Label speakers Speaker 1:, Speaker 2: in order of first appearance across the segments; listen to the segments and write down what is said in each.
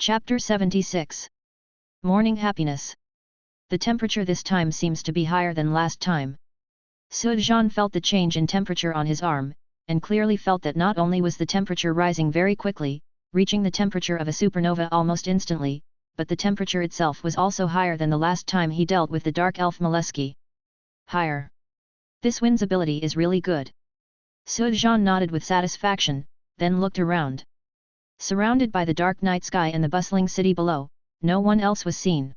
Speaker 1: Chapter 76. Morning Happiness. The temperature this time seems to be higher than last time. Sujan felt the change in temperature on his arm, and clearly felt that not only was the temperature rising very quickly, reaching the temperature of a supernova almost instantly, but the temperature itself was also higher than the last time he dealt with the dark elf Molesky. Higher. This wind's ability is really good. Sujan nodded with satisfaction, then looked around. Surrounded by the dark night sky and the bustling city below, no one else was seen.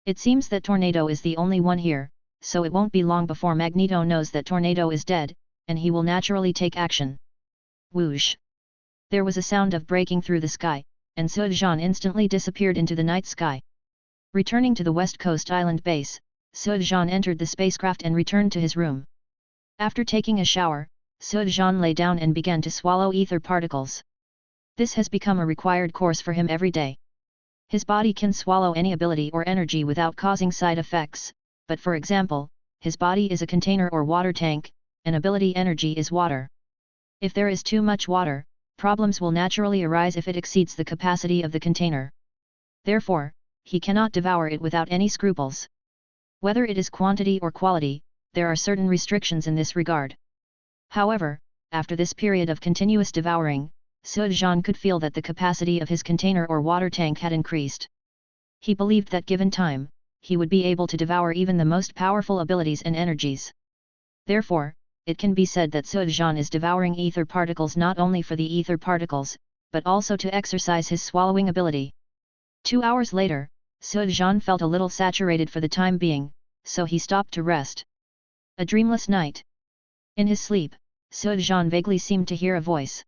Speaker 1: It seems that Tornado is the only one here, so it won't be long before Magneto knows that Tornado is dead, and he will naturally take action. Whoosh! There was a sound of breaking through the sky, and Sujan instantly disappeared into the night sky. Returning to the West Coast Island base, Sujan entered the spacecraft and returned to his room. After taking a shower, Sujan lay down and began to swallow ether particles. This has become a required course for him every day. His body can swallow any ability or energy without causing side effects, but for example, his body is a container or water tank, and ability energy is water. If there is too much water, problems will naturally arise if it exceeds the capacity of the container. Therefore, he cannot devour it without any scruples. Whether it is quantity or quality, there are certain restrictions in this regard. However, after this period of continuous devouring, Sujan could feel that the capacity of his container or water tank had increased. He believed that given time, he would be able to devour even the most powerful abilities and energies. Therefore, it can be said that Sujan is devouring ether particles not only for the ether particles, but also to exercise his swallowing ability. 2 hours later, Sujan felt a little saturated for the time being, so he stopped to rest. A dreamless night. In his sleep, Sujan vaguely seemed to hear a voice.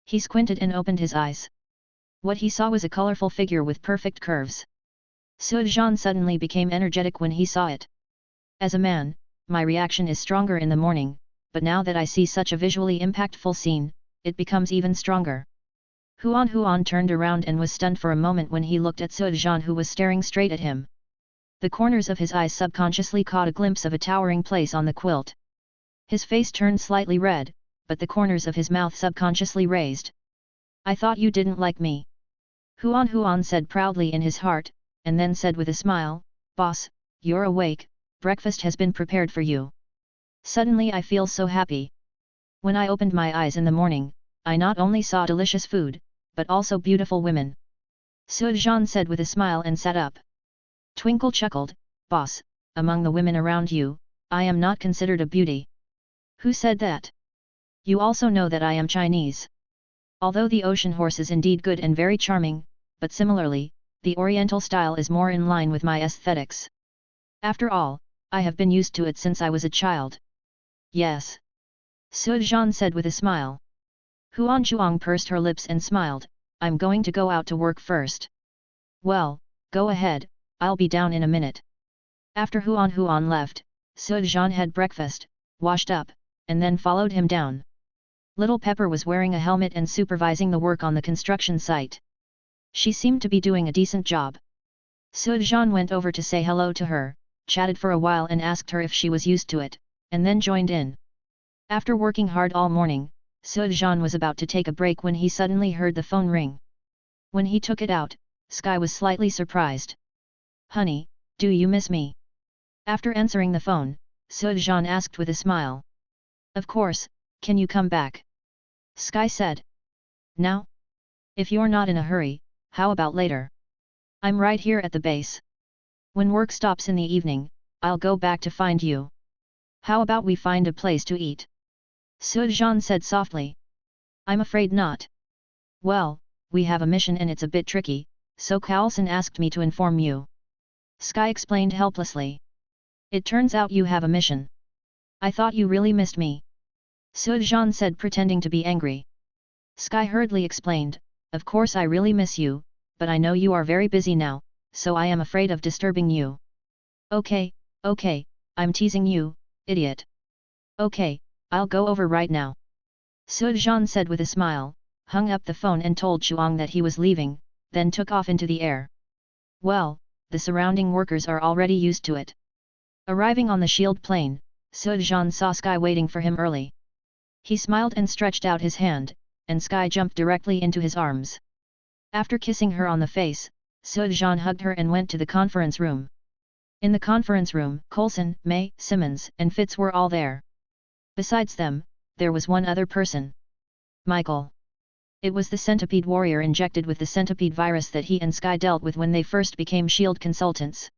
Speaker 1: He squinted and opened his eyes. What he saw was a colorful figure with perfect curves. Sujan suddenly became energetic when he saw it. As a man, my reaction is stronger in the morning, but now that I see such a visually impactful scene, it becomes even stronger. Huan turned around and was stunned for a moment when he looked at Sujan, who was staring straight at him. The corners of his eyes subconsciously caught a glimpse of a towering place on the quilt. His face turned slightly red, but the corners of his mouth subconsciously raised. I thought you didn't like me. Huan said proudly in his heart, and then said with a smile, Boss, you're awake, breakfast has been prepared for you. Suddenly I feel so happy. When I opened my eyes in the morning, I not only saw delicious food, but also beautiful women. Sujan said with a smile and sat up. Twinkle chuckled, Boss, among the women around you, I am not considered a beauty. Who said that? You also know that I am Chinese. Although the ocean horse is indeed good and very charming, but similarly, the Oriental style is more in line with my aesthetics. After all, I have been used to it since I was a child. Yes. Sujan said with a smile. Huan Chuang pursed her lips and smiled, I'm going to go out to work first. Well, go ahead, I'll be down in a minute. After Huan left, Sujan had breakfast, washed up, and then followed him down. Little Pepper was wearing a helmet and supervising the work on the construction site. She seemed to be doing a decent job. Sujan went over to say hello to her, chatted for a while and asked her if she was used to it, and then joined in. After working hard all morning, Sujan was about to take a break when he suddenly heard the phone ring. When he took it out, Sky was slightly surprised. Honey, do you miss me? After answering the phone, Sujan asked with a smile. Of course, can you come back? Sky said. Now? If you're not in a hurry, how about later? I'm right here at the base. When work stops in the evening, I'll go back to find you. How about we find a place to eat? Sujan said softly. I'm afraid not. Well, we have a mission and it's a bit tricky, so Carlson asked me to inform you. Sky explained helplessly. It turns out you have a mission. I thought you really missed me. Sujan said, pretending to be angry. Sky hurriedly explained, of course I really miss you, but I know you are very busy now, so I am afraid of disturbing you. Okay, I'm teasing you, idiot. Okay, I'll go over right now. Sujan said with a smile, hung up the phone and told Chuang that he was leaving, then took off into the air. Well, the surrounding workers are already used to it. Arriving on the shield plane, Sujan saw Sky waiting for him early. He smiled and stretched out his hand, and Sky jumped directly into his arms. After kissing her on the face, Sujan hugged her and went to the conference room. In the conference room, Coulson, May, Simmons, and Fitz were all there. Besides them, there was one other person. Michael. It was the centipede warrior injected with the centipede virus that he and Sky dealt with when they first became S.H.I.E.L.D. consultants.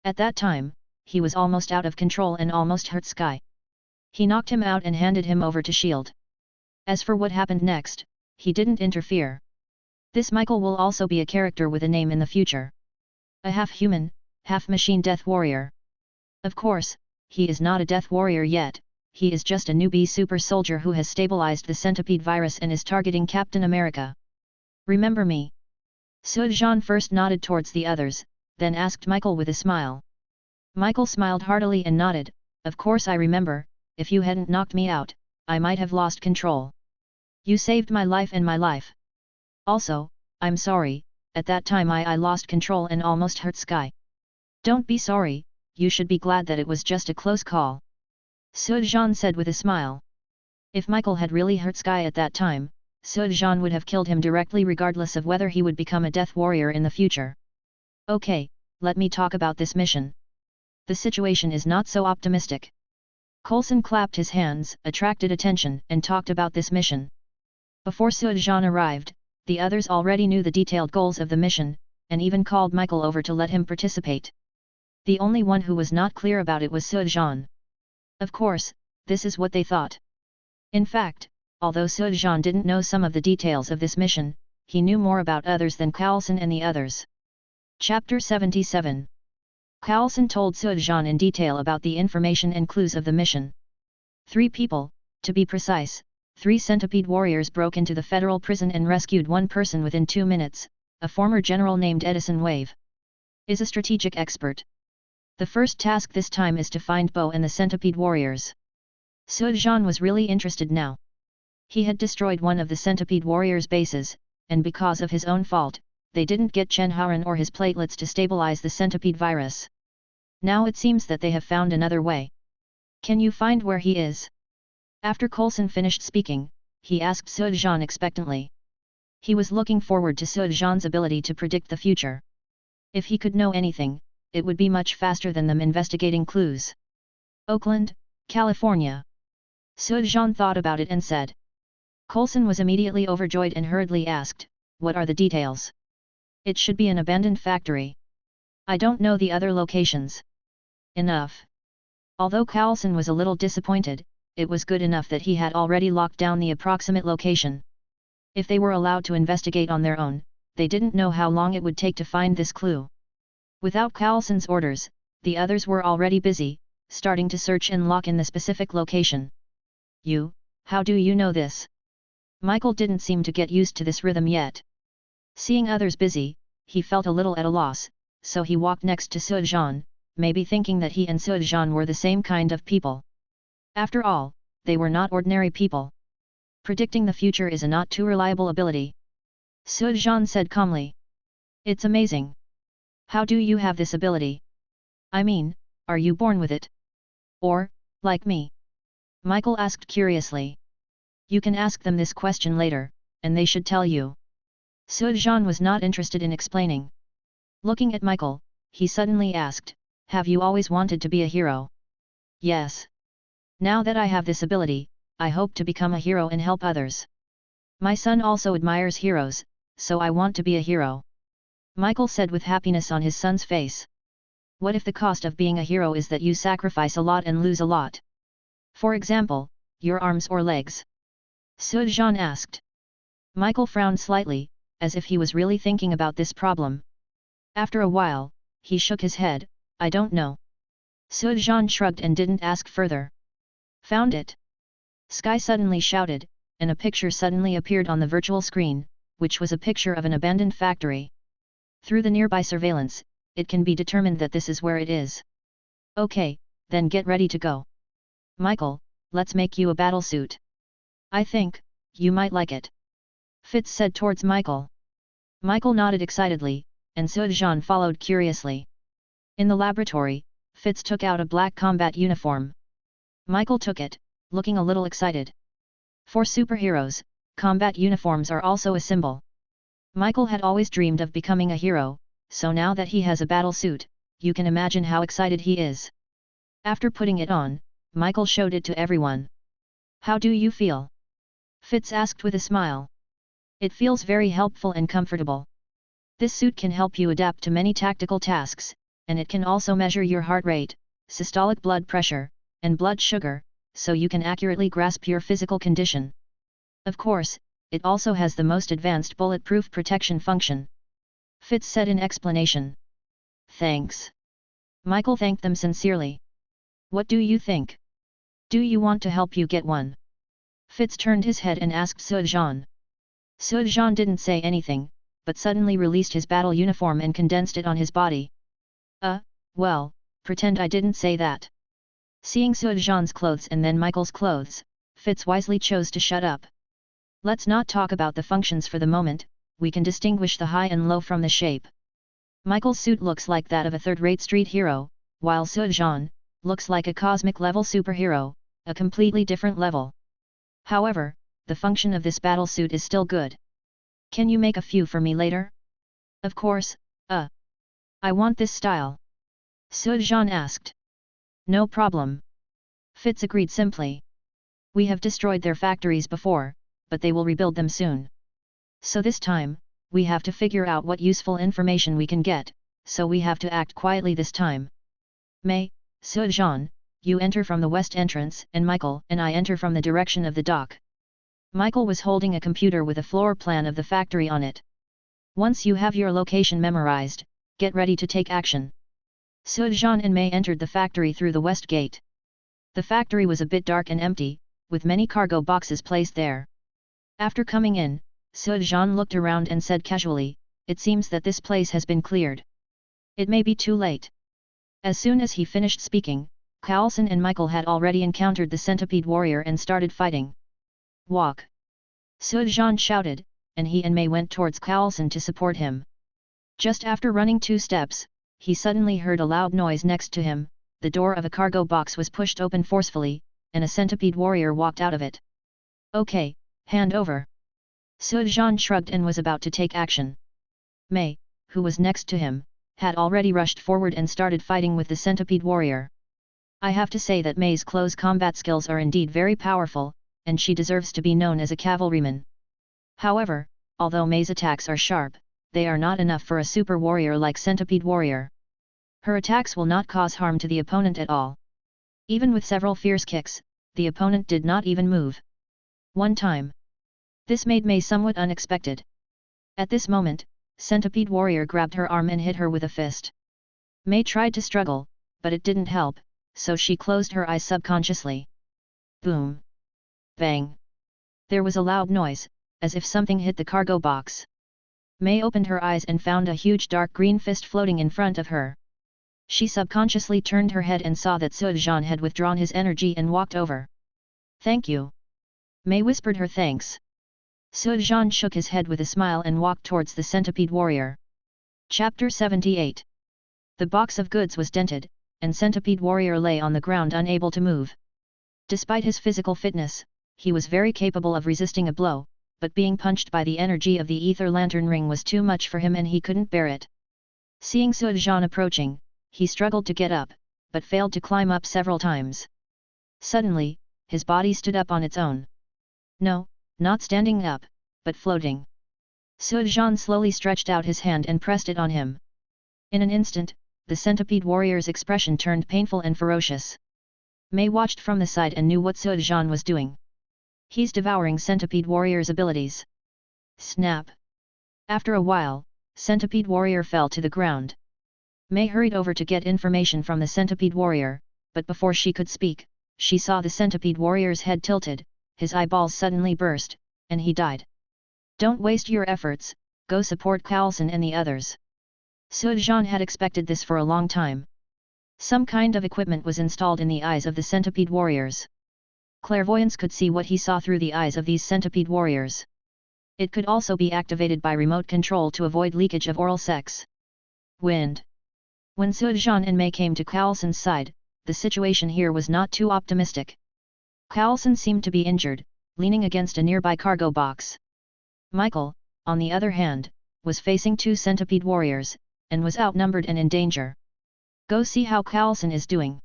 Speaker 1: At that time, he was almost out of control and almost hurt Sky. He knocked him out and handed him over to S.H.I.E.L.D. As for what happened next, he didn't interfere. This Michael will also be a character with a name in the future. A half-human, half-machine death warrior. Of course, he is not a death warrior yet, he is just a newbie super soldier who has stabilized the centipede virus and is targeting Captain America. Remember me? Sujan first nodded towards the others, then asked Michael with a smile. Michael smiled heartily and nodded, of course I remember, if you hadn't knocked me out, I might have lost control. You saved my life and my life. Also, I'm sorry, at that time I lost control and almost hurt Sky. Don't be sorry, you should be glad that it was just a close call. Sujan said with a smile. If Michael had really hurt Sky at that time, Sujan would have killed him directly regardless of whether he would become a death warrior in the future. Okay, let me talk about this mission. The situation is not so optimistic. Coulson clapped his hands, attracted attention, and talked about this mission. Before Sujan arrived, the others already knew the detailed goals of the mission, and even called Michael over to let him participate. The only one who was not clear about it was Sujan. Of course, this is what they thought. In fact, although Sujan didn't know some of the details of this mission, he knew more about others than Coulson and the others. Chapter 77. Coulson told Sujan in detail about the information and clues of the mission. 3 people, to be precise, 3 centipede warriors broke into the federal prison and rescued one person within 2 minutes, a former general named Edison Wave. Is a strategic expert. The first task this time is to find Bo and the centipede warriors. Sujan was really interested now. He had destroyed one of the centipede warriors' bases, and because of his own fault, they didn't get Chen Haoran or his platelets to stabilize the centipede virus. Now it seems that they have found another way. Can you find where he is? After Coulson finished speaking, he asked Sujan expectantly. He was looking forward to Sujan's ability to predict the future. If he could know anything, it would be much faster than them investigating clues. Oakland, California. Sujan thought about it and said. Coulson was immediately overjoyed and hurriedly asked, what are the details? It should be an abandoned factory. I don't know the other locations. Enough. Although Coulson was a little disappointed, it was good enough that he had already locked down the approximate location. If they were allowed to investigate on their own, they didn't know how long it would take to find this clue. Without Coulson's orders, the others were already busy, starting to search and lock in the specific location. How do you know this? Michael didn't seem to get used to this rhythm yet. Seeing others busy, he felt a little at a loss, so he walked next to Sujan, maybe thinking that he and Sujan were the same kind of people. After all, they were not ordinary people. Predicting the future is a not too reliable ability. Sujan said calmly. It's amazing. How do you have this ability? I mean, are you born with it? Or, like me? Michael asked curiously. You can ask them this question later, and they should tell you. Sujan was not interested in explaining. Looking at Michael, he suddenly asked, have you always wanted to be a hero? Yes. Now that I have this ability, I hope to become a hero and help others. My son also admires heroes, so I want to be a hero. Michael said with happiness on his son's face. What if the cost of being a hero is that you sacrifice a lot and lose a lot? For example, your arms or legs? Sujan asked. Michael frowned slightly, as if he was really thinking about this problem. After a while, he shook his head, I don't know. Sujan shrugged and didn't ask further. Found it! Sky suddenly shouted, and a picture suddenly appeared on the virtual screen, which was a picture of an abandoned factory. Through the nearby surveillance, it can be determined that this is where it is. Okay, then get ready to go. Michael, let's make you a battlesuit. I think, you might like it. Fitz said towards Michael. Michael nodded excitedly, and Sujan followed curiously. In the laboratory, Fitz took out a black combat uniform. Michael took it, looking a little excited. For superheroes, combat uniforms are also a symbol. Michael had always dreamed of becoming a hero, so now that he has a battle suit, you can imagine how excited he is. After putting it on, Michael showed it to everyone. How do you feel? Fitz asked with a smile. It feels very helpful and comfortable. This suit can help you adapt to many tactical tasks, and it can also measure your heart rate, systolic blood pressure, and blood sugar, so you can accurately grasp your physical condition. Of course, it also has the most advanced bulletproof protection function. Fitz said in explanation. Thanks. Michael thanked them sincerely. What do you think? Do you want to help you get one? Fitz turned his head and asked Sujan. Sujan didn't say anything, but suddenly released his battle uniform and condensed it on his body. Well, pretend I didn't say that. Seeing Sujan's clothes and then Michael's clothes, Fitz wisely chose to shut up. Let's not talk about the functions for the moment, we can distinguish the high and low from the shape. Michael's suit looks like that of a third-rate street hero, while Sujan looks like a cosmic-level superhero, a completely different level. However, the function of this battle suit is still good. Can you make a few for me later? Of course, I want this style. Sujan asked. No problem. Fitz agreed simply. We have destroyed their factories before, but they will rebuild them soon. So this time, we have to figure out what useful information we can get, so we have to act quietly this time. May, Sujan, you enter from the west entrance and Michael and I enter from the direction of the dock. Michael was holding a computer with a floor plan of the factory on it. Once you have your location memorized, get ready to take action. Sujan and May entered the factory through the west gate. The factory was a bit dark and empty, with many cargo boxes placed there. After coming in, Sujan looked around and said casually, it seems that this place has been cleared. It may be too late. As soon as he finished speaking, Carlson and Michael had already encountered the centipede warrior and started fighting. Walk! Sujan shouted, and he and May went towards Carlson to support him. Just after running 2 steps, he suddenly heard a loud noise next to him, the door of a cargo box was pushed open forcefully, and a centipede warrior walked out of it. Okay, hand over. Sujan shrugged and was about to take action. May, who was next to him, had already rushed forward and started fighting with the centipede warrior. I have to say that May's close combat skills are indeed very powerful, and she deserves to be known as a cavalryman. However, although May's attacks are sharp, they are not enough for a super warrior like Centipede Warrior. Her attacks will not cause harm to the opponent at all. Even with several fierce kicks, the opponent did not even move. One time. This made May somewhat unexpected. At this moment, Centipede Warrior grabbed her arm and hit her with a fist. May tried to struggle, but it didn't help, so she closed her eyes subconsciously. Boom! Bang! There was a loud noise, as if something hit the cargo box. May opened her eyes and found a huge dark green fist floating in front of her. She subconsciously turned her head and saw that Sujan had withdrawn his energy and walked over. Thank you. May whispered her thanks. Sujan shook his head with a smile and walked towards the Centipede Warrior. Chapter 78. The box of goods was dented, and Centipede Warrior lay on the ground unable to move. Despite his physical fitness, he was very capable of resisting a blow, but being punched by the energy of the ether lantern ring was too much for him and he couldn't bear it. Seeing Sujan approaching, he struggled to get up, but failed to climb up several times. Suddenly, his body stood up on its own. No, not standing up, but floating. Sujan slowly stretched out his hand and pressed it on him. In an instant, the Centipede Warrior's expression turned painful and ferocious. May watched from the side and knew what Sujan was doing. He's devouring Centipede Warrior's abilities. Snap! After a while, Centipede Warrior fell to the ground. May hurried over to get information from the Centipede Warrior, but before she could speak, she saw the Centipede Warrior's head tilted, his eyeballs suddenly burst, and he died. Don't waste your efforts, go support Carlson and the others. Sujan had expected this for a long time. Some kind of equipment was installed in the eyes of the Centipede Warriors. Clairvoyance could see what he saw through the eyes of these Centipede Warriors. It could also be activated by remote control to avoid leakage of oral sex. Wind. When Sujan and May came to Carlson's side, the situation here was not too optimistic. Carlson seemed to be injured, leaning against a nearby cargo box. Michael, on the other hand, was facing 2 centipede warriors, and was outnumbered and in danger. Go see how Carlson is doing.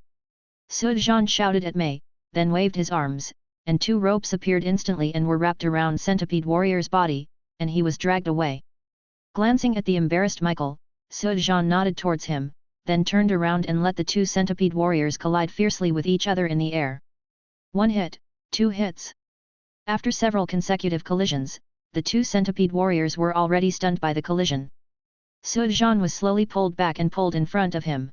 Speaker 1: Sujan shouted at Mei, then waved his arms, and 2 ropes appeared instantly and were wrapped around centipede warrior's body, and he was dragged away. Glancing at the embarrassed Michael, Sujan nodded towards him, then turned around and let the 2 centipede warriors collide fiercely with each other in the air. 1 hit, 2 hits. After several consecutive collisions, the 2 centipede warriors were already stunned by the collision. Sujan was slowly pulled back and pulled in front of him.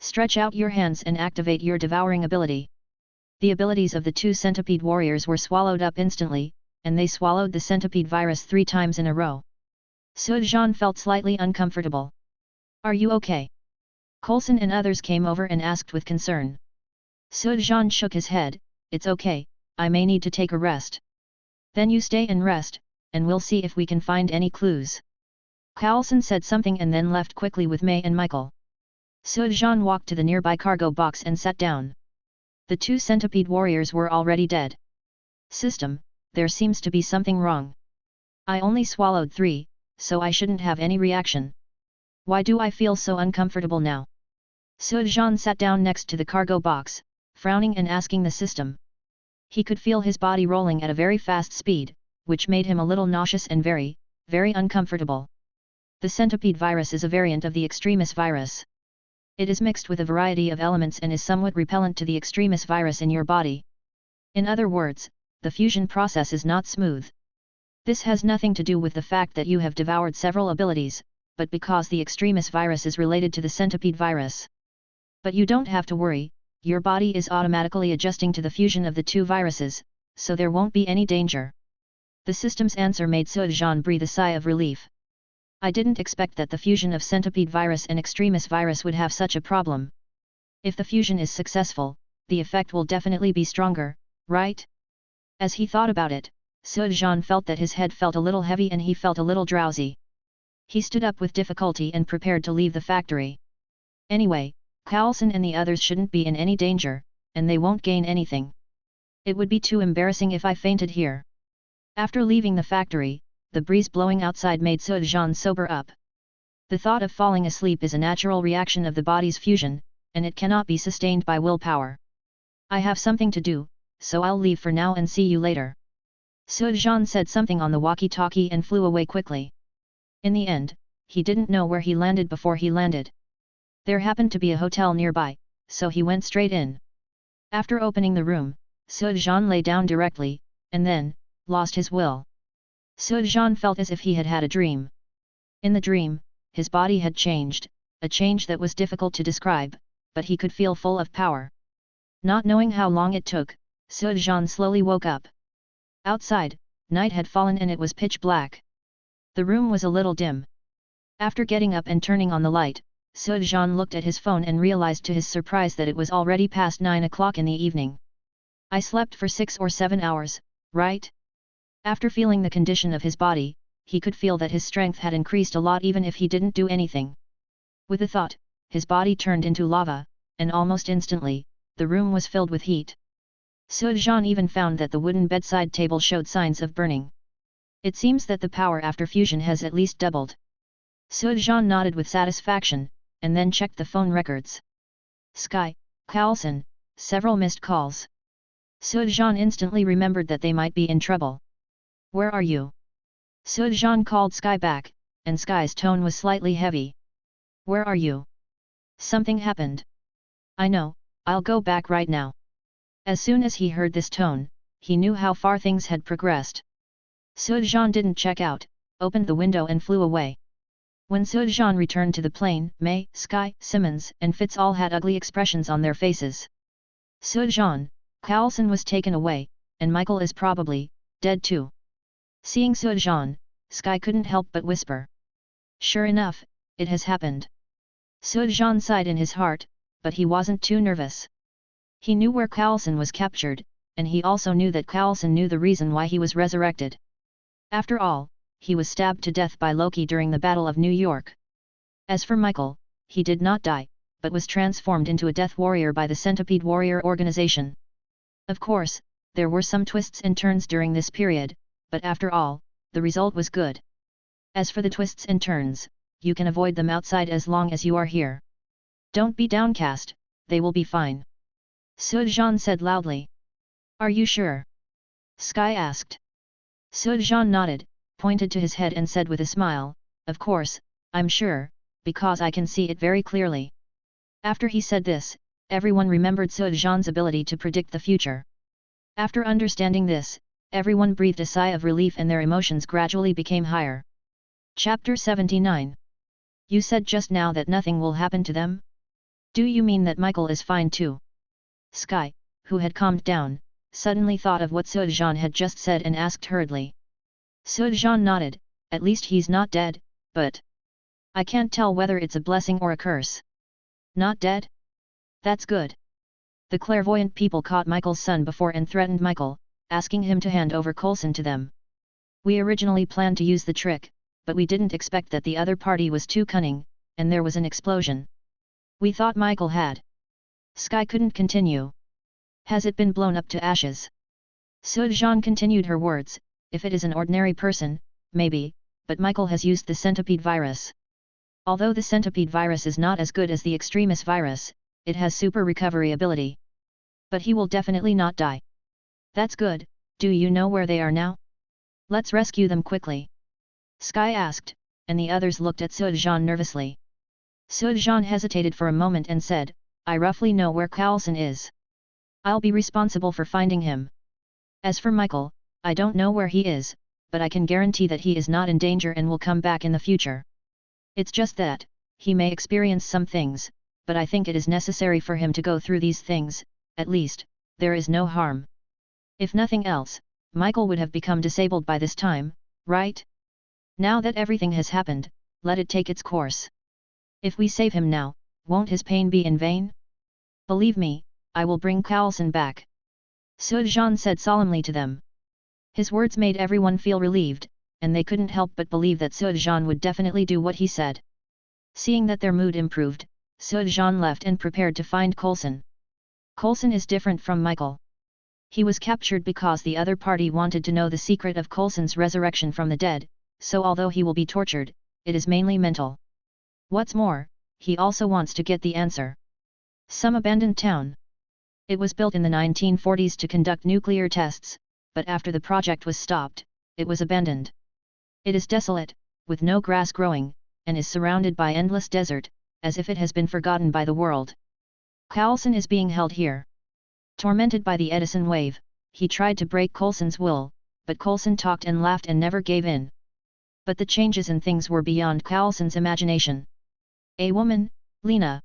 Speaker 1: Stretch out your hands and activate your devouring ability. The abilities of the 2 centipede warriors were swallowed up instantly, and they swallowed the centipede virus 3 times in a row. Sujan felt slightly uncomfortable. Are you okay? Coulson and others came over and asked with concern. Sujan shook his head, it's okay, I may need to take a rest. Then you stay and rest, and we'll see if we can find any clues. Coulson said something and then left quickly with Mei and Michael. Sujan walked to the nearby cargo box and sat down. The 2 centipede warriors were already dead. System, there seems to be something wrong. I only swallowed 3, so I shouldn't have any reaction. Why do I feel so uncomfortable now? Sujan sat down next to the cargo box, frowning and asking the system. He could feel his body rolling at a very fast speed, which made him a little nauseous and very, very uncomfortable. The centipede virus is a variant of the extremis virus. It is mixed with a variety of elements and is somewhat repellent to the extremis virus in your body. In other words, the fusion process is not smooth. This has nothing to do with the fact that you have devoured several abilities, but because the extremis virus is related to the centipede virus. But you don't have to worry, your body is automatically adjusting to the fusion of the 2 viruses, so there won't be any danger. The system's answer made Sujan breathe a sigh of relief. I didn't expect that the fusion of centipede virus and extremis virus would have such a problem. If the fusion is successful, the effect will definitely be stronger, right? As he thought about it, Sujan felt that his head felt a little heavy and he felt a little drowsy. He stood up with difficulty and prepared to leave the factory. Anyway, Coulson and the others shouldn't be in any danger, and they won't gain anything. It would be too embarrassing if I fainted here. After leaving the factory, the breeze blowing outside made Sujan sober up. The thought of falling asleep is a natural reaction of the body's fusion, and it cannot be sustained by willpower. I have something to do, so I'll leave for now and see you later. Sujan said something on the walkie-talkie and flew away quickly. In the end, he didn't know where he landed before he landed. There happened to be a hotel nearby, so he went straight in. After opening the room, Sujan lay down directly, and then, lost his will. Sujan felt as if he had had a dream. In the dream, his body had changed, a change that was difficult to describe, but he could feel full of power. Not knowing how long it took, Sujan slowly woke up. Outside, night had fallen and it was pitch black. The room was a little dim. After getting up and turning on the light, Sujan looked at his phone and realized to his surprise that it was already past 9 o'clock in the evening. I slept for 6 or 7 hours, right? After feeling the condition of his body, he could feel that his strength had increased a lot even if he didn't do anything. With the thought, his body turned into lava, and almost instantly, the room was filled with heat. Sujan even found that the wooden bedside table showed signs of burning. It seems that the power after fusion has at least doubled. Sujan nodded with satisfaction, and then checked the phone records. Sky, Coulson, several missed calls. Sujan instantly remembered that they might be in trouble. Where are you? Sujan called Sky back, and Sky's tone was slightly heavy. Where are you? Something happened. I know, I'll go back right now. As soon as he heard this tone, he knew how far things had progressed. Sujan didn't check out, opened the window and flew away. When Sujan returned to the plane, Mei, Sky, Simmons, and Fitz all had ugly expressions on their faces. Sujan, Coulson was taken away, and Michael is probably dead too. Seeing Sujan, Sky couldn't help but whisper. Sure enough, it has happened. Sujan sighed in his heart, but he wasn't too nervous. He knew where Coulson was captured, and he also knew that Coulson knew the reason why he was resurrected. After all, he was stabbed to death by Loki during the Battle of New York. As for Michael, he did not die, but was transformed into a Death Warrior by the Centipede Warrior organization. Of course, there were some twists and turns during this period, but after all, the result was good. As for the twists and turns, you can avoid them outside as long as you are here. Don't be downcast, they will be fine. Sujan said loudly. Are you sure? Sky asked. Sujan nodded, pointed to his head and said with a smile, of course, I'm sure, because I can see it very clearly. After he said this, everyone remembered Sujan's ability to predict the future. After understanding this, everyone breathed a sigh of relief and their emotions gradually became higher. Chapter 79. You said just now that nothing will happen to them? Do you mean that Michael is fine too? Sky, who had calmed down, suddenly thought of what Sujan had just said and asked hurriedly. Sujan nodded, at least he's not dead, but I can't tell whether it's a blessing or a curse. Not dead? That's good. The clairvoyant people caught Michael's son before and threatened Michael, asking him to hand over Coulson to them. We originally planned to use the trick, but we didn't expect that the other party was too cunning, and there was an explosion. We thought Michael had. Sky couldn't continue. Has it been blown up to ashes? Sujan continued her words, if it is an ordinary person, maybe, but Michael has used the centipede virus. Although the centipede virus is not as good as the extremis virus, it has super recovery ability. But he will definitely not die. That's good, do you know where they are now? Let's rescue them quickly. Sky asked, and the others looked at Sujan nervously. Sujan hesitated for a moment and said, I roughly know where Coulson is. I'll be responsible for finding him. As for Michael, I don't know where he is, but I can guarantee that he is not in danger and will come back in the future. It's just that, he may experience some things, but I think it is necessary for him to go through these things, at least, there is no harm. If nothing else, Michael would have become disabled by this time, right? Now that everything has happened, let it take its course. If we save him now, won't his pain be in vain? Believe me, I will bring Coulson back. Sujan said solemnly to them. His words made everyone feel relieved, and they couldn't help but believe that Sujan would definitely do what he said. Seeing that their mood improved, Sujan left and prepared to find Coulson. Coulson is different from Michael. He was captured because the other party wanted to know the secret of Coulson's resurrection from the dead, so although he will be tortured, it is mainly mental. What's more, he also wants to get the answer. Some abandoned town. It was built in the 1940s to conduct nuclear tests, but after the project was stopped, it was abandoned. It is desolate, with no grass growing, and is surrounded by endless desert, as if it has been forgotten by the world. Coulson is being held here. Tormented by the Edison wave, he tried to break Coulson's will, but Coulson talked and laughed and never gave in. But the changes in things were beyond Coulson's imagination. A woman, Lena,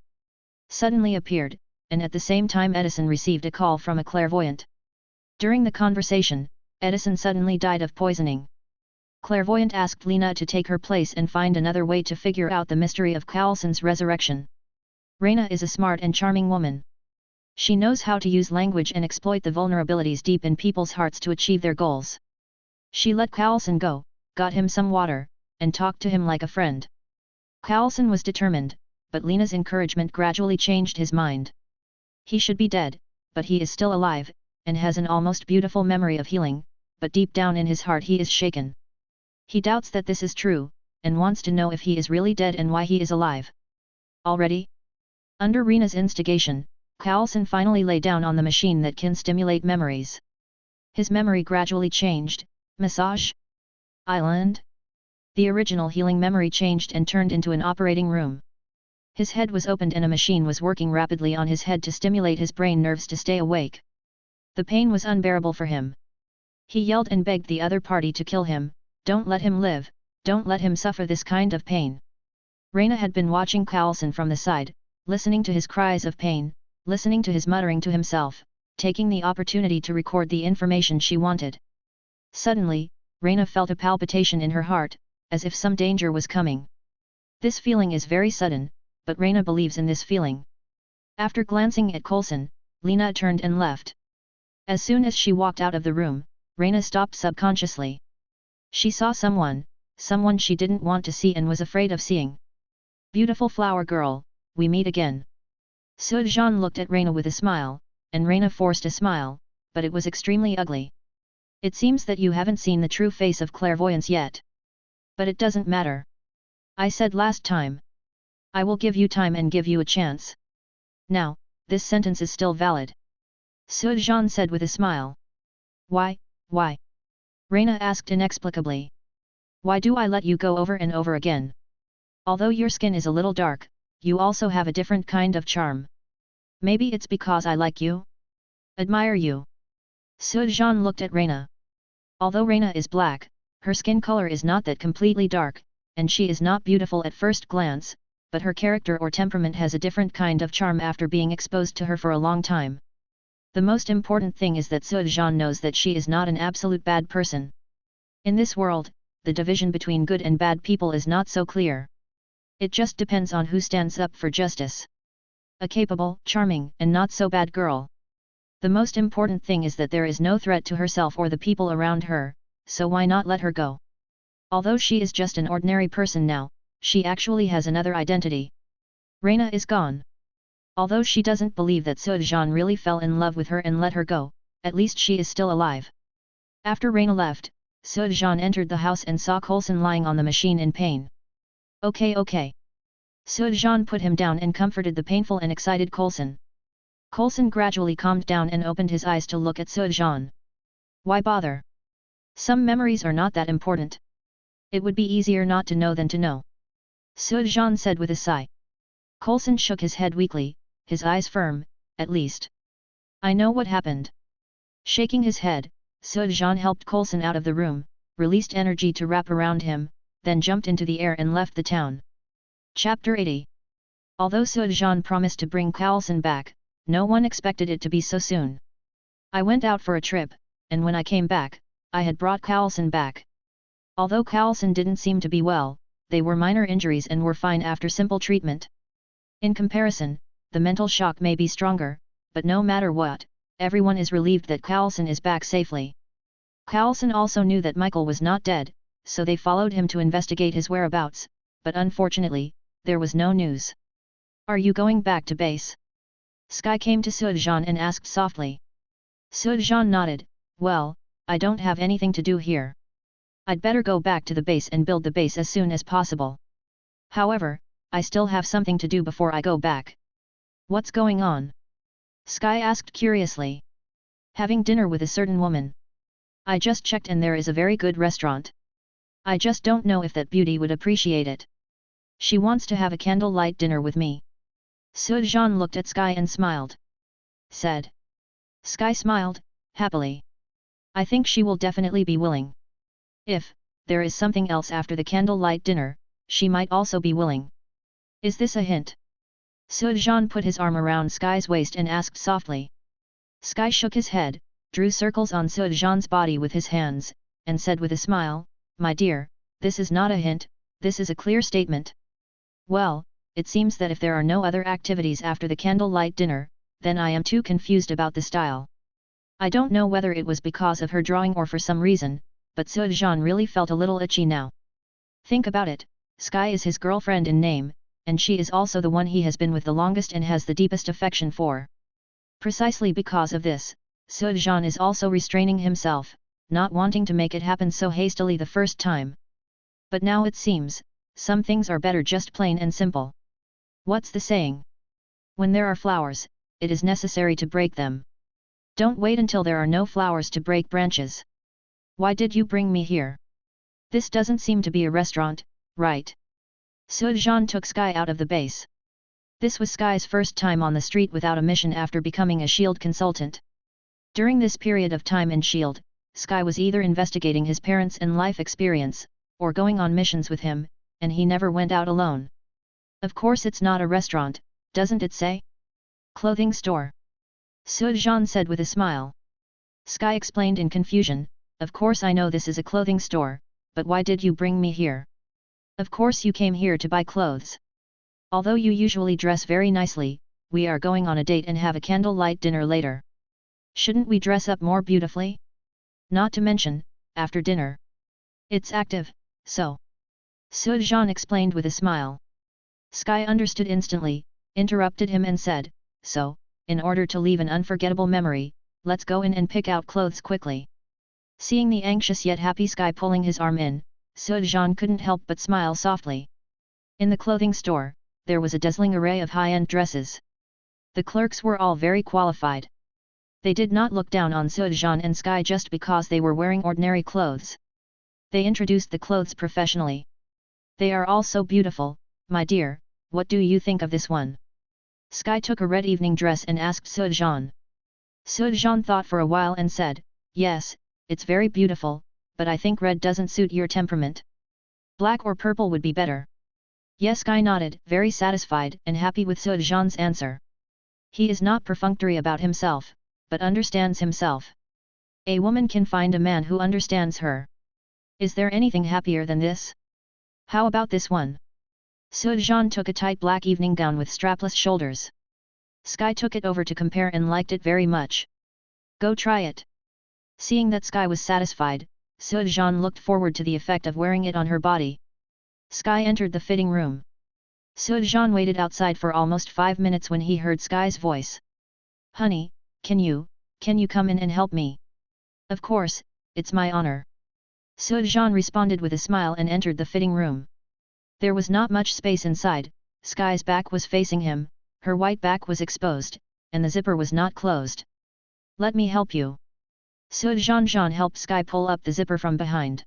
Speaker 1: suddenly appeared, and at the same time Edison received a call from a clairvoyant. During the conversation, Edison suddenly died of poisoning. Clairvoyant asked Lena to take her place and find another way to figure out the mystery of Coulson's resurrection. Reina is a smart and charming woman. She knows how to use language and exploit the vulnerabilities deep in people's hearts to achieve their goals. She let Coulson go, got him some water, and talked to him like a friend. Coulson was determined, but Lena's encouragement gradually changed his mind. He should be dead, but he is still alive, and has an almost beautiful memory of healing, but deep down in his heart he is shaken. He doubts that this is true, and wants to know if he is really dead and why he is alive. Already? Under Rena's instigation, Coulson finally lay down on the machine that can stimulate memories. His memory gradually changed. Massage Island? The original healing memory changed and turned into an operating room. His head was opened and a machine was working rapidly on his head to stimulate his brain nerves to stay awake. The pain was unbearable for him. He yelled and begged the other party to kill him, don't let him live, don't let him suffer this kind of pain. Reina had been watching Coulson from the side, listening to his cries of pain, listening to his muttering to himself, taking the opportunity to record the information she wanted. Suddenly, Reina felt a palpitation in her heart, as if some danger was coming. This feeling is very sudden, but Reina believes in this feeling. After glancing at Coulson, Lena turned and left. As soon as she walked out of the room, Reina stopped subconsciously. She saw someone she didn't want to see and was afraid of seeing. Beautiful flower girl, we meet again. Sujan looked at Reina with a smile, and Reina forced a smile, but it was extremely ugly. It seems that you haven't seen the true face of clairvoyance yet. But it doesn't matter. I said last time. I will give you time and give you a chance. Now, this sentence is still valid. Sujan said with a smile. Why? Reina asked inexplicably. Why do I let you go over and over again? Although your skin is a little dark, you also have a different kind of charm. Maybe it's because I like you? Admire you. Sujan looked at Reina. Although Reina is black, her skin color is not that completely dark, and she is not beautiful at first glance, but her character or temperament has a different kind of charm after being exposed to her for a long time. The most important thing is that Sujan knows that she is not an absolute bad person. In this world, the division between good and bad people is not so clear. It just depends on who stands up for justice. A capable, charming, and not so bad girl. The most important thing is that there is no threat to herself or the people around her, so why not let her go? Although she is just an ordinary person now, she actually has another identity. Reina is gone. Although she doesn't believe that Sujan really fell in love with her and let her go, at least she is still alive. After Reina left, Sujan entered the house and saw Coulson lying on the machine in pain. Okay. Sujan put him down and comforted the painful and excited Coulson. Coulson gradually calmed down and opened his eyes to look at Sujan. Why bother? Some memories are not that important. It would be easier not to know than to know. Sujan said with a sigh. Coulson shook his head weakly, his eyes firm, at least. I know what happened. Shaking his head, Sujan helped Coulson out of the room, released energy to wrap around him, then jumped into the air and left the town. Chapter 80. Although Sujan promised to bring Coulson back, no one expected it to be so soon. I went out for a trip, and when I came back, I had brought Coulson back. Although Coulson didn't seem to be well, they were minor injuries and were fine after simple treatment. In comparison, the mental shock may be stronger, but no matter what, everyone is relieved that Coulson is back safely. Coulson also knew that Michael was not dead, so they followed him to investigate his whereabouts, but unfortunately, there was no news. Are you going back to base? Sky came to Sujan and asked softly. Sujan nodded. Well, I don't have anything to do here. I'd better go back to the base and build the base as soon as possible. However, I still have something to do before I go back. What's going on? Sky asked curiously. Having dinner with a certain woman. I just checked and there is a very good restaurant. I just don't know if that beauty would appreciate it. She wants to have a candlelight dinner with me. Sujan looked at Sky and smiled. Said. Sky smiled, happily. I think she will definitely be willing. If there is something else after the candlelight dinner, she might also be willing. Is this a hint? Sujan put his arm around Sky's waist and asked softly. Sky shook his head, drew circles on Sujan's body with his hands, and said with a smile, My dear, this is not a hint, this is a clear statement. Well, it seems that if there are no other activities after the candlelight dinner, then I am too confused about the style. I don't know whether it was because of her drawing or for some reason, but Sujan really felt a little itchy now. Think about it, Sky is his girlfriend in name, and she is also the one he has been with the longest and has the deepest affection for. Precisely because of this, Sujan is also restraining himself, not wanting to make it happen so hastily the first time. But now it seems, some things are better just plain and simple. What's the saying? When there are flowers, it is necessary to break them. Don't wait until there are no flowers to break branches. Why did you bring me here? This doesn't seem to be a restaurant, right? Sujan took Sky out of the base. This was Sky's first time on the street without a mission after becoming a SHIELD consultant. During this period of time in SHIELD, Sky was either investigating his parents and life experience, or going on missions with him, and he never went out alone. Of course it's not a restaurant, doesn't it say? Clothing store. Sujan said with a smile. Sky explained in confusion, Of course I know this is a clothing store, but why did you bring me here? Of course you came here to buy clothes. Although you usually dress very nicely, we are going on a date and have a candlelight dinner later. Shouldn't we dress up more beautifully? Not to mention, after dinner. It's active, so. Sujan explained with a smile. Sky understood instantly, interrupted him and said, So, in order to leave an unforgettable memory, let's go in and pick out clothes quickly. Seeing the anxious yet happy Sky pulling his arm in, Sujan couldn't help but smile softly. In the clothing store, there was a dazzling array of high-end dresses. The clerks were all very qualified. They did not look down on Sujan and Sky just because they were wearing ordinary clothes. They introduced the clothes professionally. They are all so beautiful, my dear, what do you think of this one? Sky took a red evening dress and asked Sujan. Sujan thought for a while and said, yes, it's very beautiful, but I think red doesn't suit your temperament. Black or purple would be better. Yes, Sky nodded, very satisfied and happy with Sujan's answer. He is not perfunctory about himself, but understands himself. A woman can find a man who understands her. Is there anything happier than this? How about this one? Sujan took a tight black evening gown with strapless shoulders. Sky took it over to compare and liked it very much. Go try it. Seeing that Sky was satisfied, Sujan looked forward to the effect of wearing it on her body. Sky entered the fitting room. Sujan waited outside for almost 5 minutes when he heard Sky's voice. Honey, can you come in and help me? Of course, it's my honor. Sujan responded with a smile and entered the fitting room. There was not much space inside, Sky's back was facing him, her white back was exposed, and the zipper was not closed. Let me help you. Sujan helped Sky pull up the zipper from behind.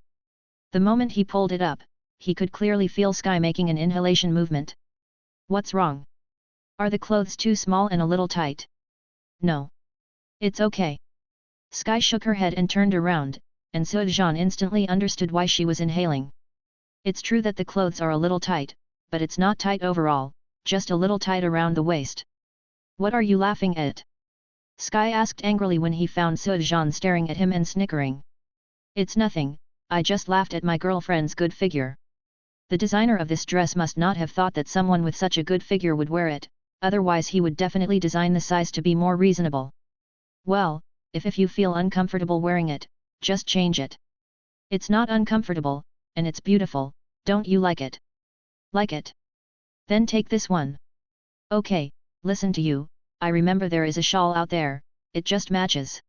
Speaker 1: The moment he pulled it up, he could clearly feel Sky making an inhalation movement. What's wrong? Are the clothes too small and a little tight? No. It's okay. Sky shook her head and turned around, and Sujan instantly understood why she was inhaling. It's true that the clothes are a little tight, but it's not tight overall, just a little tight around the waist. What are you laughing at? Sky asked angrily when he found Sujan staring at him and snickering. It's nothing, I just laughed at my girlfriend's good figure. The designer of this dress must not have thought that someone with such a good figure would wear it, otherwise he would definitely design the size to be more reasonable. Well, if you feel uncomfortable wearing it, just change it. It's not uncomfortable, and it's beautiful, don't you like it? Like it? Then take this one. Okay, listen to you, I remember there is a shawl out there, it just matches.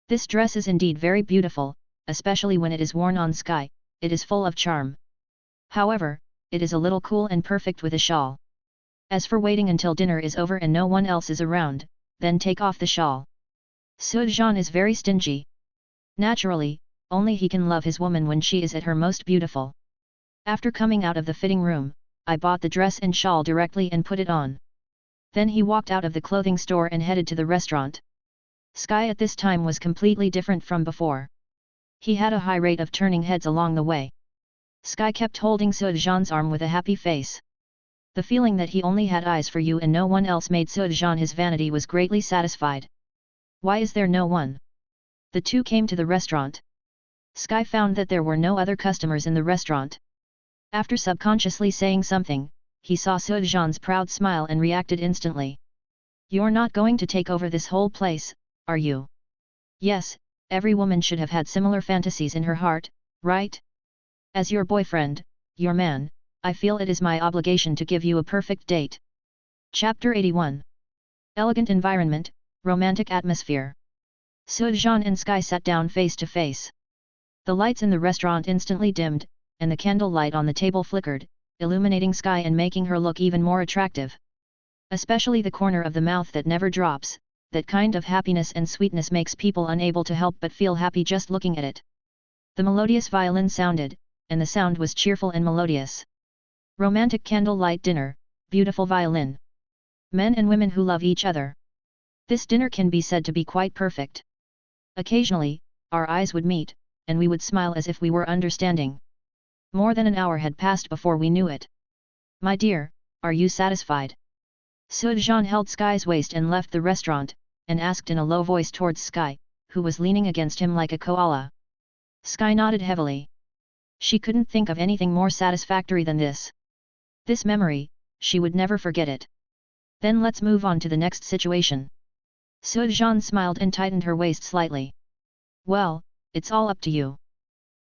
Speaker 1: This dress is indeed very beautiful, especially when it is worn on Sky, it is full of charm. However, it is a little cool and perfect with a shawl. As for waiting until dinner is over and no one else is around, then take off the shawl. Sujan is very stingy. Naturally, only he can love his woman when she is at her most beautiful. After coming out of the fitting room, I bought the dress and shawl directly and put it on. Then he walked out of the clothing store and headed to the restaurant. Sky at this time was completely different from before. He had a high rate of turning heads along the way. Sky kept holding Sujan's arm with a happy face. The feeling that he only had eyes for you and no one else made Sujan his vanity was greatly satisfied. Why is there no one? The two came to the restaurant. Sky found that there were no other customers in the restaurant. After subconsciously saying something, he saw Sujan's proud smile and reacted instantly. You're not going to take over this whole place, are you? Yes, every woman should have had similar fantasies in her heart, right? As your boyfriend, your man, I feel it is my obligation to give you a perfect date. Chapter 81. Elegant environment, romantic atmosphere. Sujan and Sky sat down face to face. The lights in the restaurant instantly dimmed, and the candle light on the table flickered, illuminating Sky and making her look even more attractive. Especially the corner of the mouth that never drops, that kind of happiness and sweetness makes people unable to help but feel happy just looking at it. The melodious violin sounded, and the sound was cheerful and melodious. Romantic candlelight dinner, beautiful violin. Men and women who love each other. This dinner can be said to be quite perfect. Occasionally, our eyes would meet, and we would smile as if we were understanding. More than an hour had passed before we knew it. My dear, are you satisfied? Sujan held Sky's waist and left the restaurant, and asked in a low voice towards Sky, who was leaning against him like a koala. Sky nodded heavily. She couldn't think of anything more satisfactory than this. This memory, she would never forget it. Then let's move on to the next situation. Sujan smiled and tightened her waist slightly. Well, it's all up to you.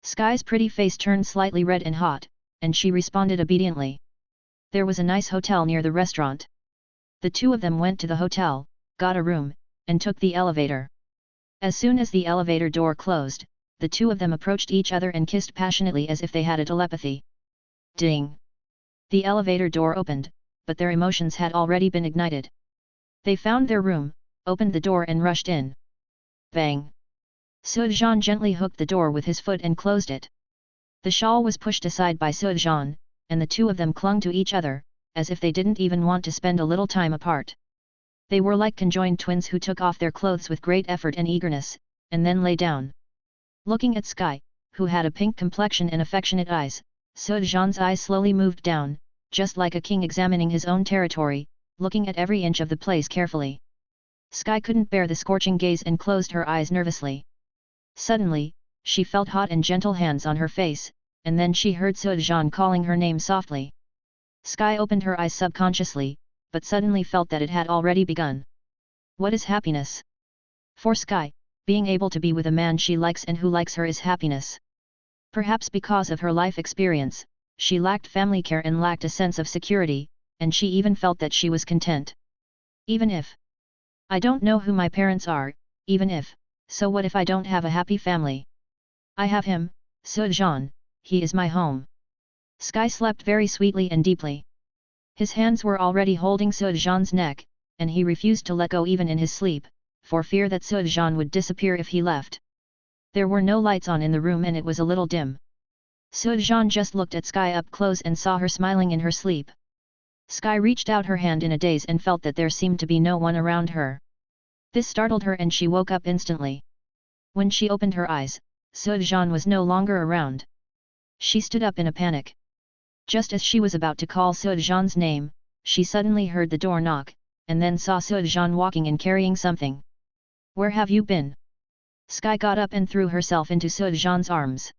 Speaker 1: Sky's pretty face turned slightly red and hot, and she responded obediently. There was a nice hotel near the restaurant. The two of them went to the hotel, got a room, and took the elevator. As soon as the elevator door closed, the two of them approached each other and kissed passionately as if they had a telepathy. Ding! The elevator door opened, but their emotions had already been ignited. They found their room, opened the door and rushed in. Bang! Sujan gently hooked the door with his foot and closed it. The shawl was pushed aside by Sujan, and the two of them clung to each other, as if they didn't even want to spend a little time apart. They were like conjoined twins who took off their clothes with great effort and eagerness, and then lay down. Looking at Sky, who had a pink complexion and affectionate eyes, Sujan's eyes slowly moved down, just like a king examining his own territory, looking at every inch of the place carefully. Sky couldn't bear the scorching gaze and closed her eyes nervously. Suddenly, she felt hot and gentle hands on her face, and then she heard Sujan calling her name softly. Sky opened her eyes subconsciously, but suddenly felt that it had already begun. What is happiness? For Sky, being able to be with a man she likes and who likes her is happiness. Perhaps because of her life experience, she lacked family care and lacked a sense of security, and she even felt that she was content. Even if I don't know who my parents are, even if, so what if I don't have a happy family? I have him, Sujan, he is my home. Sky slept very sweetly and deeply. His hands were already holding Sujan's neck, and he refused to let go even in his sleep, for fear that Sujan would disappear if he left. There were no lights on in the room and it was a little dim. Sujan just looked at Sky up close and saw her smiling in her sleep. Sky reached out her hand in a daze and felt that there seemed to be no one around her. This startled her and she woke up instantly. When she opened her eyes, Sujan was no longer around. She stood up in a panic. Just as she was about to call Sujan's name, she suddenly heard the door knock, and then saw Sujan walking and carrying something. Where have you been? Sky got up and threw herself into Sujan's arms.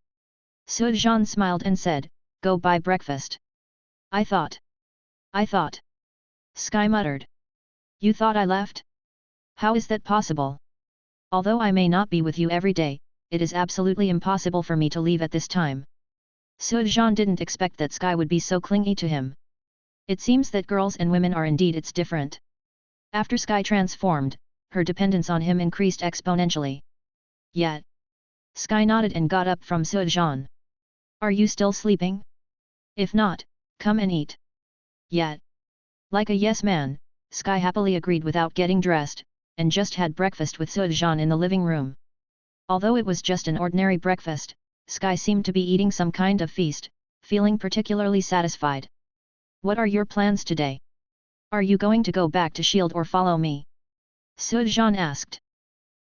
Speaker 1: Sujan smiled and said, Go buy breakfast. I thought. Sky muttered. You thought I left? How is that possible? Although I may not be with you every day, it is absolutely impossible for me to leave at this time. Sujan didn't expect that Sky would be so clingy to him. It seems that girls and women are indeed it's different. After Sky transformed, her dependence on him increased exponentially. Yet. Sky nodded and got up from Sujan. Are you still sleeping? If not, come and eat. Yet. Like a yes man, Sky happily agreed without getting dressed, and just had breakfast with Sujan in the living room. Although it was just an ordinary breakfast, Sky seemed to be eating some kind of feast, feeling particularly satisfied. What are your plans today? Are you going to go back to Shield or follow me? Sujan asked.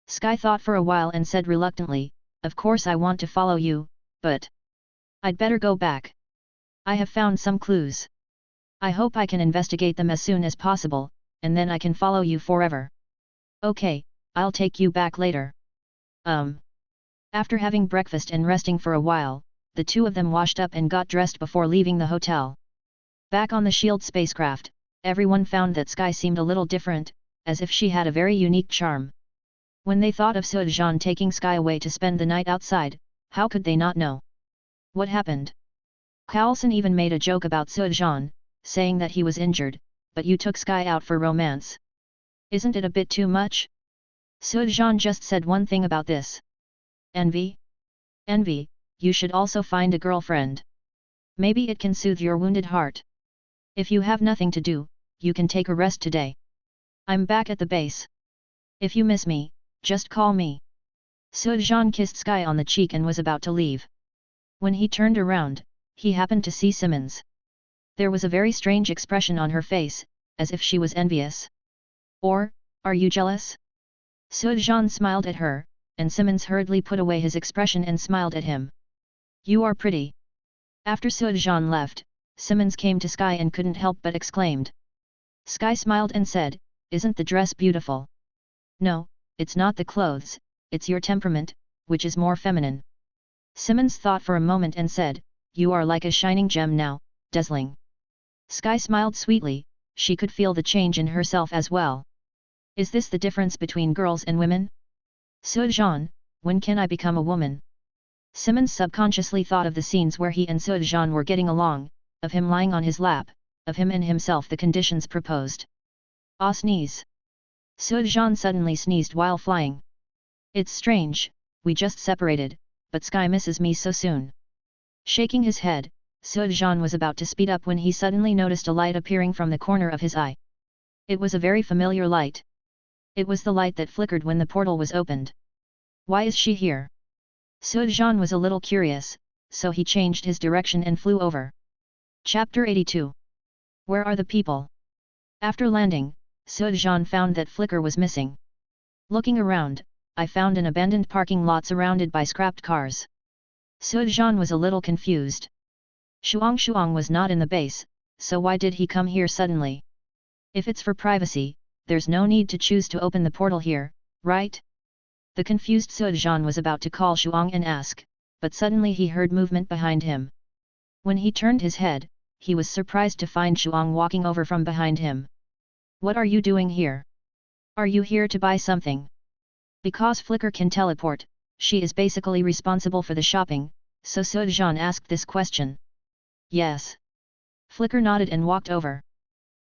Speaker 1: Sky thought for a while and said reluctantly, Of course I want to follow you, but I'd better go back. I have found some clues. I hope I can investigate them as soon as possible, and then I can follow you forever. Okay, I'll take you back later. After having breakfast and resting for a while, the two of them washed up and got dressed before leaving the hotel. Back on the Shield spacecraft, everyone found that Sky seemed a little different, as if she had a very unique charm. When they thought of Sujan taking Sky away to spend the night outside, how could they not know? What happened? Carlson even made a joke about Sujan, saying that he was injured, but you took Sky out for romance. Isn't it a bit too much? Sujan just said one thing about this. Envy? Envy, you should also find a girlfriend. Maybe it can soothe your wounded heart. If you have nothing to do, you can take a rest today. I'm back at the base. If you miss me, just call me. Sujan kissed Sky on the cheek and was about to leave. When he turned around, he happened to see Simmons. There was a very strange expression on her face, as if she was envious. Or, are you jealous? Sujan smiled at her, and Simmons hurriedly put away his expression and smiled at him. You are pretty. After Sujan left, Simmons came to Sky and couldn't help but exclaimed. Sky smiled and said, Isn't the dress beautiful? No, it's not the clothes, it's your temperament, which is more feminine. Simmons thought for a moment and said, You are like a shining gem now, dazzling. Sky smiled sweetly, she could feel the change in herself as well. Is this the difference between girls and women? Sujan, when can I become a woman? Simmons subconsciously thought of the scenes where he and Sujan were getting along, of him lying on his lap, of him and himself the conditions proposed. Ah, sneeze. Sujan suddenly sneezed while flying. It's strange, we just separated, but sky misses me so soon. Shaking his head, Sujan was about to speed up when he suddenly noticed a light appearing from the corner of his eye. It was a very familiar light. It was the light that flickered when the portal was opened. Why is she here? Sujan was a little curious, so he changed his direction and flew over. Chapter 82. Where are the people? After landing, Sujan found that Flicker was missing. Looking around, I found an abandoned parking lot surrounded by scrapped cars. Sujan was a little confused. Shuang was not in the base, so why did he come here suddenly? If it's for privacy, there's no need to choose to open the portal here, right? The confused Sujan was about to call Shuang and ask, but suddenly he heard movement behind him. When he turned his head, he was surprised to find Shuang walking over from behind him. What are you doing here? Are you here to buy something? Because Flicker can teleport, she is basically responsible for the shopping, so Sujan asked this question. Yes. Flicker nodded and walked over.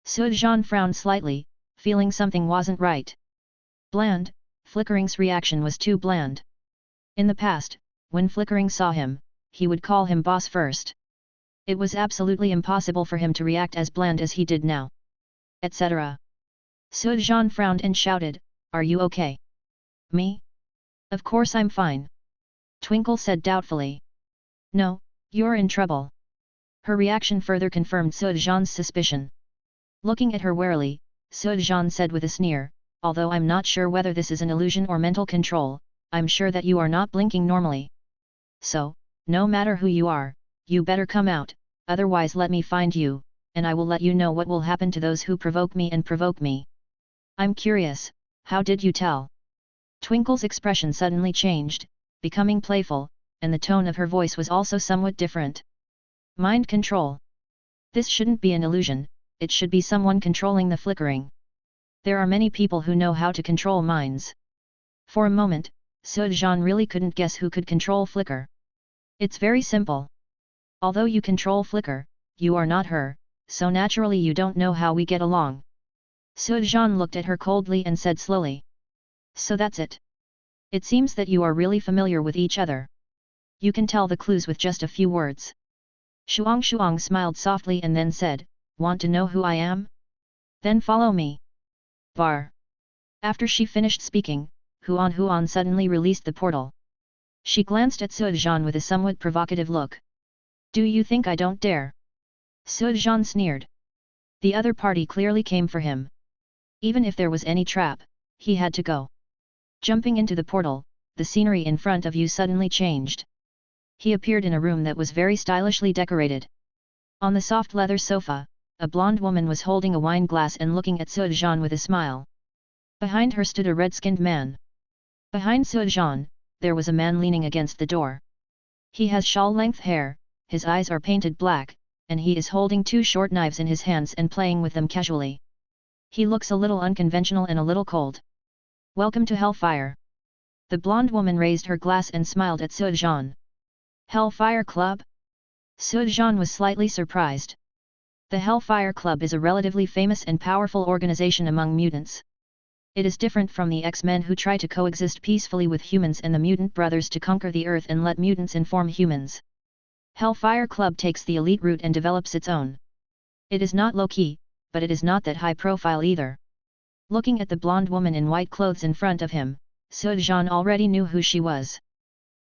Speaker 1: Sujan frowned slightly, feeling something wasn't right. Bland, Flickering's reaction was too bland. In the past, when Flickering saw him, he would call him boss first. It was absolutely impossible for him to react as bland as he did now. Etc. Sujan frowned and shouted, "Are you okay?" "Me? Of course I'm fine." Twinkle said doubtfully. "No, you're in trouble." Her reaction further confirmed Sujan's suspicion. Looking at her warily, Sujan said with a sneer, "Although I'm not sure whether this is an illusion or mental control, I'm sure that you are not blinking normally. So, no matter who you are, you better come out, otherwise let me find you, and I will let you know what will happen to those who provoke me and provoke me." "I'm curious, how did you tell?" Twinkle's expression suddenly changed, becoming playful, and the tone of her voice was also somewhat different. "Mind control. This shouldn't be an illusion, it should be someone controlling the Flickering. There are many people who know how to control minds." For a moment, Sujan really couldn't guess who could control Flicker. "It's very simple. Although you control Flicker, you are not her, so naturally you don't know how we get along." Sujan looked at her coldly and said slowly. "So that's it. It seems that you are really familiar with each other. You can tell the clues with just a few words." Shuang smiled softly and then said, "Want to know who I am? Then follow me." Bar. After she finished speaking, Huan suddenly released the portal. She glanced at Sujan with a somewhat provocative look. "Do you think I don't dare?" Sujan sneered. The other party clearly came for him. Even if there was any trap, he had to go. Jumping into the portal, the scenery in front of you suddenly changed. He appeared in a room that was very stylishly decorated. On the soft leather sofa, a blonde woman was holding a wine glass and looking at Sujan with a smile. Behind her stood a red-skinned man. Behind Sujan, there was a man leaning against the door. He has shawl-length hair, his eyes are painted black, and he is holding two short knives in his hands and playing with them casually. He looks a little unconventional and a little cold. "Welcome to Hellfire." The blonde woman raised her glass and smiled at Sujan. "Hellfire Club?" Sujan was slightly surprised. The Hellfire Club is a relatively famous and powerful organization among mutants. It is different from the X-Men who try to coexist peacefully with humans and the Mutant Brothers to conquer the Earth and let mutants inform humans. Hellfire Club takes the elite route and develops its own. It is not low-key, but it is not that high profile either. Looking at the blonde woman in white clothes in front of him, Sujan already knew who she was.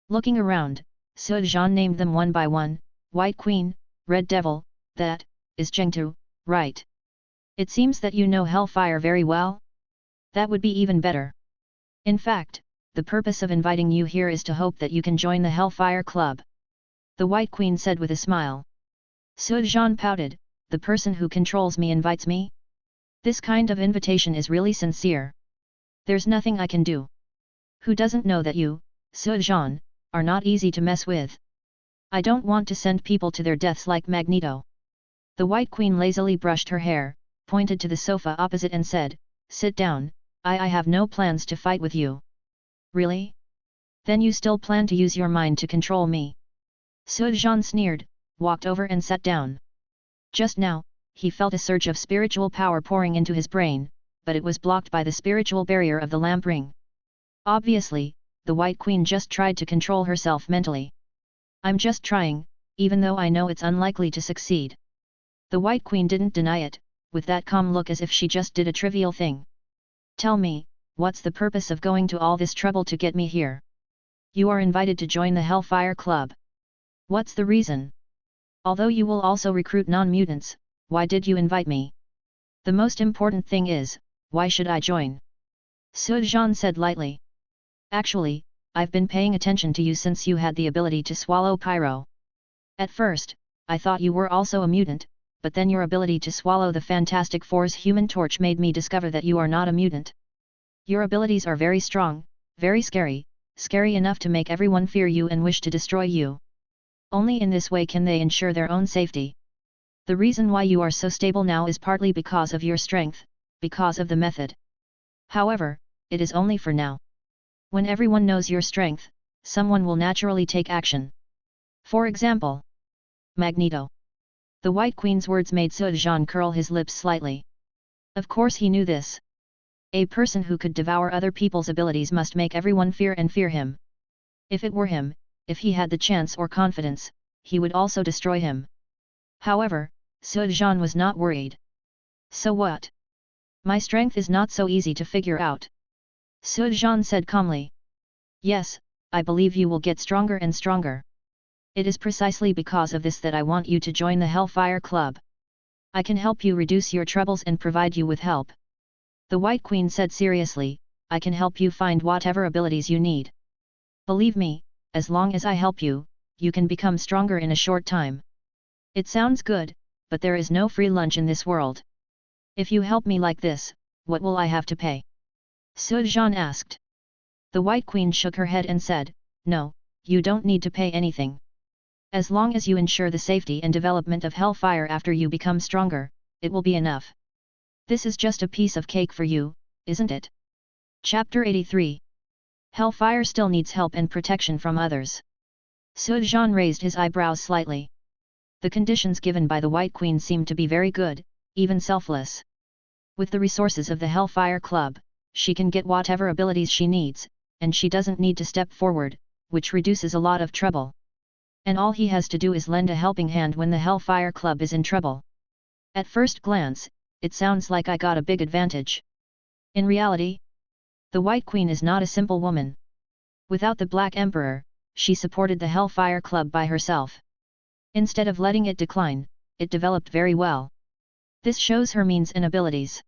Speaker 1: Looking around, Sujan named them one by one: White Queen, Red Devil, that is Zhengtu, right? It seems that you know Hellfire very well? That would be even better. In fact, the purpose of inviting you here is to hope that you can join the Hellfire Club. The White Queen said with a smile. Sujan pouted, "The person who controls me invites me? This kind of invitation is really sincere. There's nothing I can do. Who doesn't know that you, Sujan, are not easy to mess with? I don't want to send people to their deaths like Magneto." The White Queen lazily brushed her hair, pointed to the sofa opposite and said, "Sit down, I have no plans to fight with you." "Really? Then you still plan to use your mind to control me?" Sujan sneered, walked over and sat down. Just now, he felt a surge of spiritual power pouring into his brain, but it was blocked by the spiritual barrier of the lamp ring. Obviously, the White Queen just tried to control herself mentally. I'm just trying, even though I know it's unlikely to succeed. The White Queen didn't deny it, with that calm look as if she just did a trivial thing. Tell me, what's the purpose of going to all this trouble to get me here? You are invited to join the Hellfire Club. What's the reason? Although you will also recruit non-mutants, why did you invite me? The most important thing is, why should I join? Su Zhan said lightly. Actually, I've been paying attention to you since you had the ability to swallow pyro. At first, I thought you were also a mutant, but then your ability to swallow the Fantastic Four's Human Torch made me discover that you are not a mutant. Your abilities are very strong, very scary, scary enough to make everyone fear you and wish to destroy you. Only in this way can they ensure their own safety. The reason why you are so stable now is partly because of your strength, because of the method. However, it is only for now. When everyone knows your strength, someone will naturally take action. For example, Magneto. The White Queen's words made Su Zhan curl his lips slightly. Of course he knew this. A person who could devour other people's abilities must make everyone fear him. If it were him, if he had the chance or confidence, he would also destroy him. However, Su Zhan was not worried. So what? My strength is not so easy to figure out. Su Zhan said calmly. Yes, I believe you will get stronger and stronger. It is precisely because of this that I want you to join the Hellfire Club. I can help you reduce your troubles and provide you with help. The White Queen said seriously, I can help you find whatever abilities you need. Believe me, as long as I help you, you can become stronger in a short time. It sounds good, but there is no free lunch in this world. If you help me like this, what will I have to pay? Su Zhan asked. The White Queen shook her head and said, no, you don't need to pay anything. As long as you ensure the safety and development of Hellfire after you become stronger, it will be enough. This is just a piece of cake for you, isn't it? Chapter 83. Hellfire still needs help and protection from others. Su Zhan raised his eyebrows slightly. The conditions given by the White Queen seemed to be very good, even selfless. With the resources of the Hellfire Club, she can get whatever abilities she needs, and she doesn't need to step forward, which reduces a lot of trouble. And all he has to do is lend a helping hand when the Hellfire Club is in trouble. At first glance, it sounds like I got a big advantage. In reality, the White Queen is not a simple woman. Without the Black Emperor, she supported the Hellfire Club by herself. Instead of letting it decline, it developed very well. This shows her means and abilities.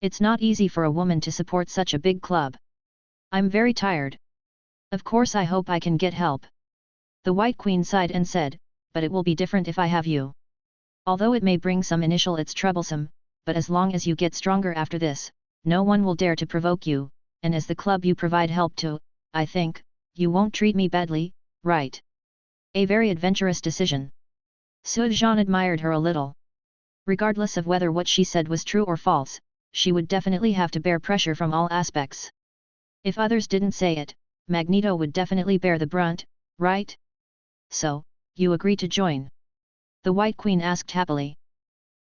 Speaker 1: It's not easy for a woman to support such a big club. I'm very tired. Of course I hope I can get help. The White Queen sighed and said, but it will be different if I have you. Although it may bring some initial it's troublesome, but as long as you get stronger after this, no one will dare to provoke you, and as the club you provide help to, I think, you won't treat me badly, right? A very adventurous decision. Su Zhan admired her a little. Regardless of whether what she said was true or false, she would definitely have to bear pressure from all aspects. If others didn't say it, Magneto would definitely bear the brunt, right? So, you agree to join? The White Queen asked happily.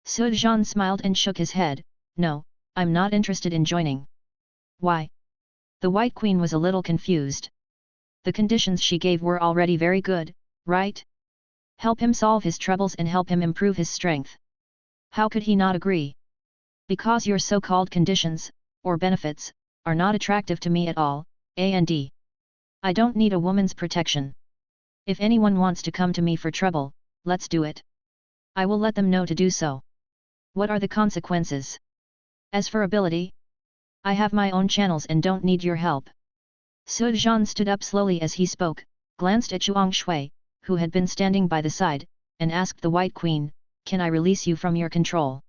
Speaker 1: Su Zhan smiled and shook his head, no, I'm not interested in joining. Why? The White Queen was a little confused. The conditions she gave were already very good, right? Help him solve his troubles and help him improve his strength. How could he not agree? Because your so-called conditions, or benefits, are not attractive to me at all, and I don't need a woman's protection. If anyone wants to come to me for trouble, let's do it. I will let them know to do so. What are the consequences? As for ability, I have my own channels and don't need your help. Su Zhan stood up slowly as he spoke, glanced at Zhuang Shui, who had been standing by the side, and asked the White Queen, can I release you from your control?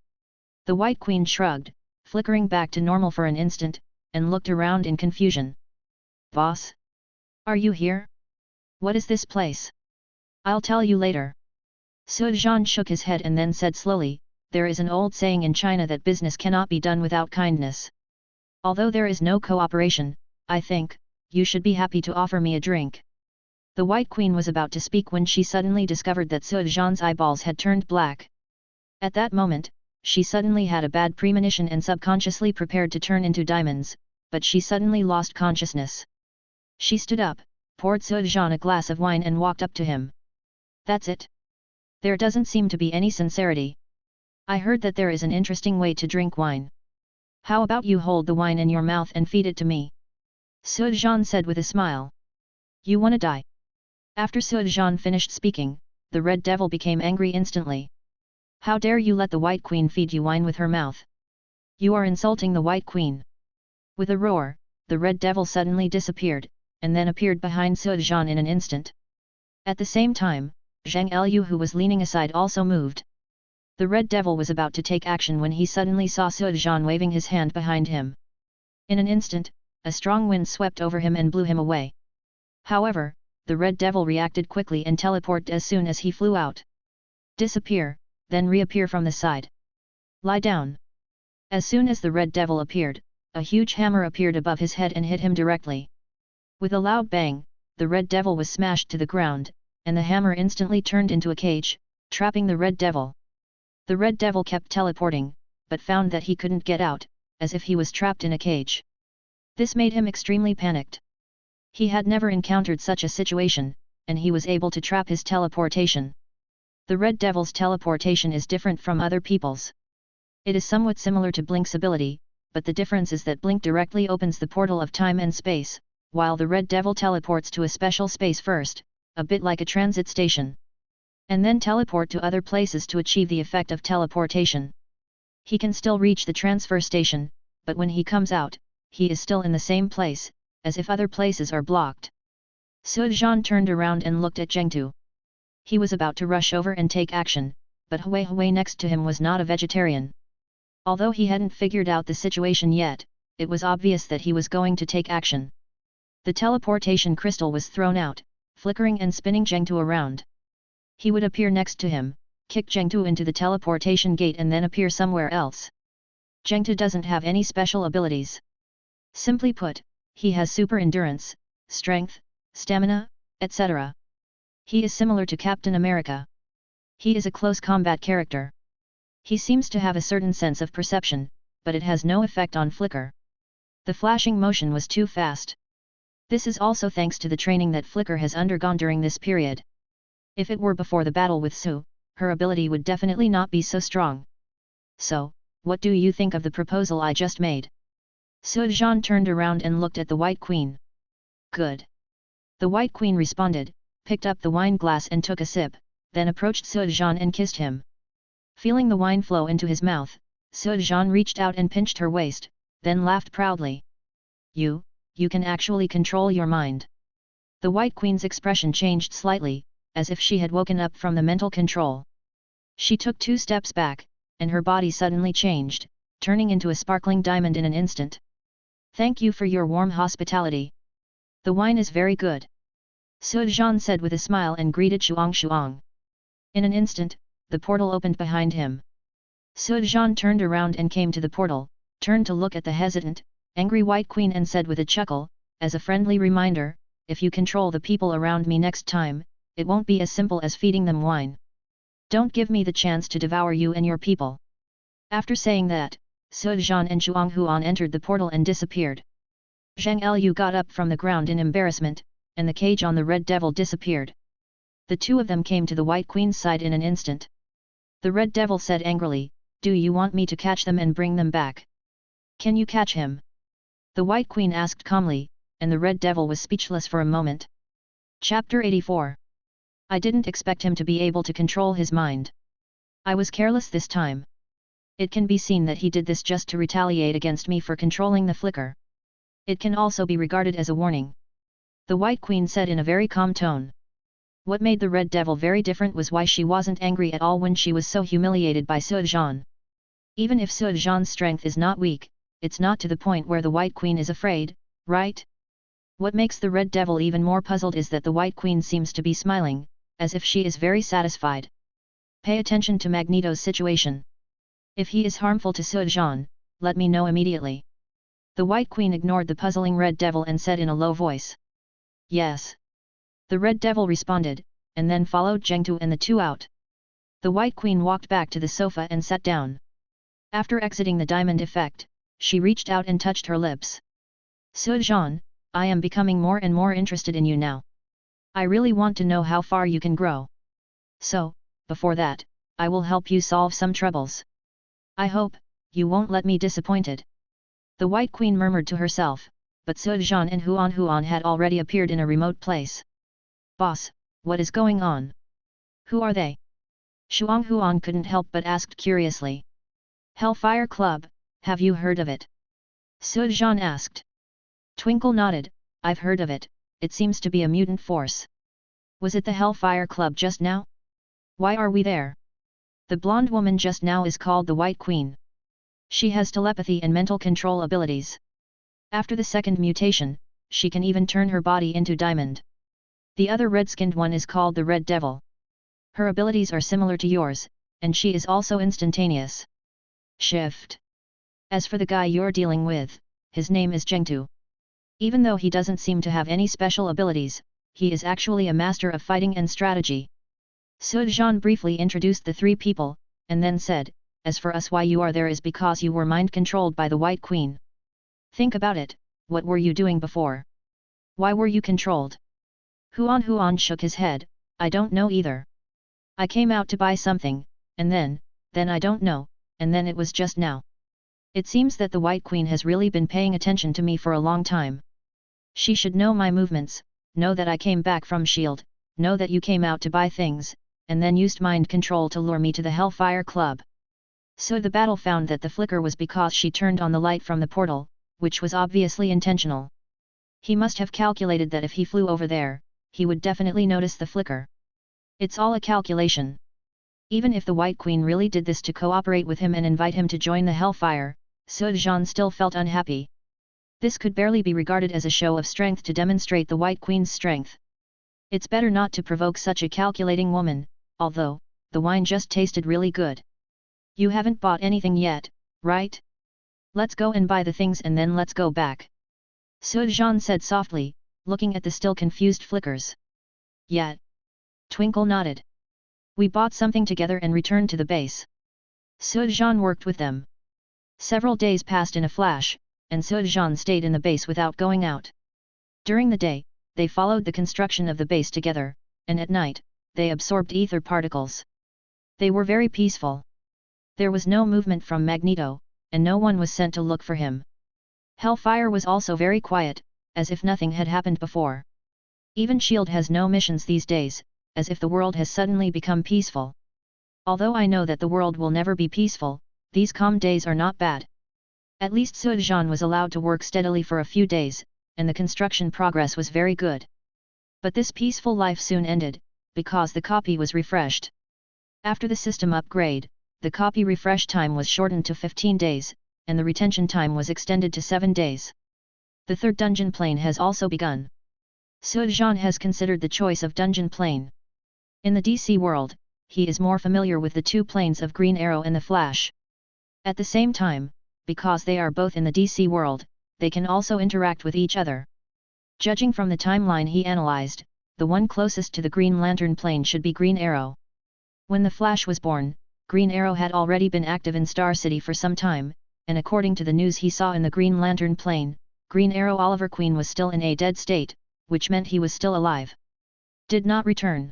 Speaker 1: The White Queen shrugged, flickering back to normal for an instant, and looked around in confusion. Boss? Are you here? What is this place? I'll tell you later. Su Zhan shook his head and then said slowly, there is an old saying in China that business cannot be done without kindness. Although there is no cooperation, I think, you should be happy to offer me a drink. The White Queen was about to speak when she suddenly discovered that Su Zhan's eyeballs had turned black. At that moment, she suddenly had a bad premonition and subconsciously prepared to turn into diamonds, but she suddenly lost consciousness. She stood up, poured Sujan a glass of wine and walked up to him. That's it. There doesn't seem to be any sincerity. I heard that there is an interesting way to drink wine. How about you hold the wine in your mouth and feed it to me? Sujan said with a smile. You wanna die? After Sujan finished speaking, the Red Devil became angry instantly. How dare you let the White Queen feed you wine with her mouth? You are insulting the White Queen. With a roar, the Red Devil suddenly disappeared, and then appeared behind Sujan in an instant. At the same time, Zhang Liu who was leaning aside also moved. The Red Devil was about to take action when he suddenly saw Sujan waving his hand behind him. In an instant, a strong wind swept over him and blew him away. However, the Red Devil reacted quickly and teleported as soon as he flew out. Disappear, then reappear from the side. Lie down. As soon as the Red Devil appeared, a huge hammer appeared above his head and hit him directly. With a loud bang, the Red Devil was smashed to the ground, and the hammer instantly turned into a cage, trapping the Red Devil. The Red Devil kept teleporting, but found that he couldn't get out, as if he was trapped in a cage. This made him extremely panicked. He had never encountered such a situation, and he was able to trap his teleportation. The Red Devil's teleportation is different from other people's. It is somewhat similar to Blink's ability, but the difference is that Blink directly opens the portal of time and space, while the Red Devil teleports to a special space first, a bit like a transit station. And then teleport to other places to achieve the effect of teleportation. He can still reach the transfer station, but when he comes out, he is still in the same place, as if other places are blocked. Sujan turned around and looked at Zhengtu. He was about to rush over and take action, but Hui next to him was not a vegetarian. Although he hadn't figured out the situation yet, it was obvious that he was going to take action. The teleportation crystal was thrown out, flickering and spinning Zhengtu around. He would appear next to him, kick Zhengtu into the teleportation gate and then appear somewhere else. Zhengtu doesn't have any special abilities. Simply put, he has super endurance, strength, stamina, etc. He is similar to Captain America. He is a close combat character. He seems to have a certain sense of perception, but it has no effect on flicker. The flashing motion was too fast. This is also thanks to the training that Flicker has undergone during this period. If it were before the battle with Su, her ability would definitely not be so strong. So, what do you think of the proposal I just made? Sujan turned around and looked at the White Queen. Good. The White Queen responded, picked up the wine glass and took a sip, then approached Sujan and kissed him. Feeling the wine flow into his mouth, Sujan reached out and pinched her waist, then laughed proudly. You can actually control your mind. The White Queen's expression changed slightly, as if she had woken up from the mental control. She took 2 steps back, and her body suddenly changed, turning into a sparkling diamond in an instant. Thank you for your warm hospitality. The wine is very good. Sujan said with a smile and greeted Shuang. In an instant, the portal opened behind him. Sujan turned around and came to the portal, turned to look at the hesitant, angry White Queen and said with a chuckle, as a friendly reminder, if you control the people around me next time, it won't be as simple as feeding them wine. Don't give me the chance to devour you and your people. After saying that, Sujan and Shuang Huan entered the portal and disappeared. Zhang Liu got up from the ground in embarrassment, and the cage on the Red Devil disappeared. The two of them came to the White Queen's side in an instant. The Red Devil said angrily, do you want me to catch them and bring them back? Can you catch him? The White Queen asked calmly, and the Red Devil was speechless for a moment. Chapter 84. I didn't expect him to be able to control his mind. I was careless this time. It can be seen that he did this just to retaliate against me for controlling the flicker. It can also be regarded as a warning. The White Queen said in a very calm tone. What made the Red Devil very different was why she wasn't angry at all when she was so humiliated by Sujan. Even if Sujan's strength is not weak, it's not to the point where the White Queen is afraid, right? What makes the Red Devil even more puzzled is that the White Queen seems to be smiling, as if she is very satisfied. Pay attention to Magneto's situation. If he is harmful to Sujan, let me know immediately. The White Queen ignored the puzzling Red Devil and said in a low voice. Yes. The Red Devil responded, and then followed Zhengtu and the two out. The White Queen walked back to the sofa and sat down. After exiting the diamond effect, she reached out and touched her lips. Sujan, I am becoming more and more interested in you now. I really want to know how far you can grow. So, before that, I will help you solve some troubles. I hope you won't let me disappointed." The White Queen murmured to herself, but Suozhan and Huan had already appeared in a remote place. "Boss, what is going on? Who are they?" Huan couldn't help but asked curiously. "Hellfire Club, have you heard of it?" Suozhan asked. Twinkle nodded. "I've heard of it, it seems to be a mutant force. Was it the Hellfire Club just now? Why are we there?" "The blonde woman just now is called the White Queen. She has telepathy and mental control abilities. After the second mutation, she can even turn her body into diamond. The other red-skinned one is called the Red Devil. Her abilities are similar to yours, and she is also instantaneous. Shift. As for the guy you're dealing with, his name is Zhengtu. Even though he doesn't seem to have any special abilities, he is actually a master of fighting and strategy." Suozhan briefly introduced the three people, and then said, "As for us, why you are there is because you were mind-controlled by the White Queen. Think about it, what were you doing before? Why were you controlled?" Huan shook his head. "I don't know either. I came out to buy something, and then I don't know, and then it was just now. It seems that the White Queen has really been paying attention to me for a long time. She should know my movements, know that I came back from S.H.I.E.L.D., know that you came out to buy things, and then used mind control to lure me to the Hellfire Club. So the battle found that the flicker was because she turned on the light from the portal, which was obviously intentional. He must have calculated that if he flew over there, he would definitely notice the flicker. It's all a calculation. Even if the White Queen really did this to cooperate with him and invite him to join the Hellfire, Suozhan still felt unhappy. This could barely be regarded as a show of strength to demonstrate the White Queen's strength. It's better not to provoke such a calculating woman, although, the wine just tasted really good. "You haven't bought anything yet, right? Let's go and buy the things and then let's go back," Suozhan said softly, looking at the still confused flickers. "Yet." Twinkle nodded. "We bought something together and returned to the base." Suozhan worked with them. Several days passed in a flash, and Suozhan stayed in the base without going out. During the day, they followed the construction of the base together, and at night, they absorbed ether particles. They were very peaceful. There was no movement from Magneto, and no one was sent to look for him. Hellfire was also very quiet, as if nothing had happened before. Even S.H.I.E.L.D. has no missions these days, as if the world has suddenly become peaceful. Although I know that the world will never be peaceful, these calm days are not bad. At least Suozhan was allowed to work steadily for a few days, and the construction progress was very good. But this peaceful life soon ended, because the copy was refreshed. After the system upgrade, the copy refresh time was shortened to 15 days, and the retention time was extended to 7 days. The third dungeon plane has also begun. Suozhan has considered the choice of dungeon plane. In the DC world, he is more familiar with the two planes of Green Arrow and the Flash. At the same time, because they are both in the DC world, they can also interact with each other. Judging from the timeline he analyzed, the one closest to the Green Lantern plane should be Green Arrow. When the Flash was born, Green Arrow had already been active in Star City for some time, and according to the news he saw in the Green Lantern plane, Green Arrow Oliver Queen was still in a dead state, which meant he was still alive. Did not return.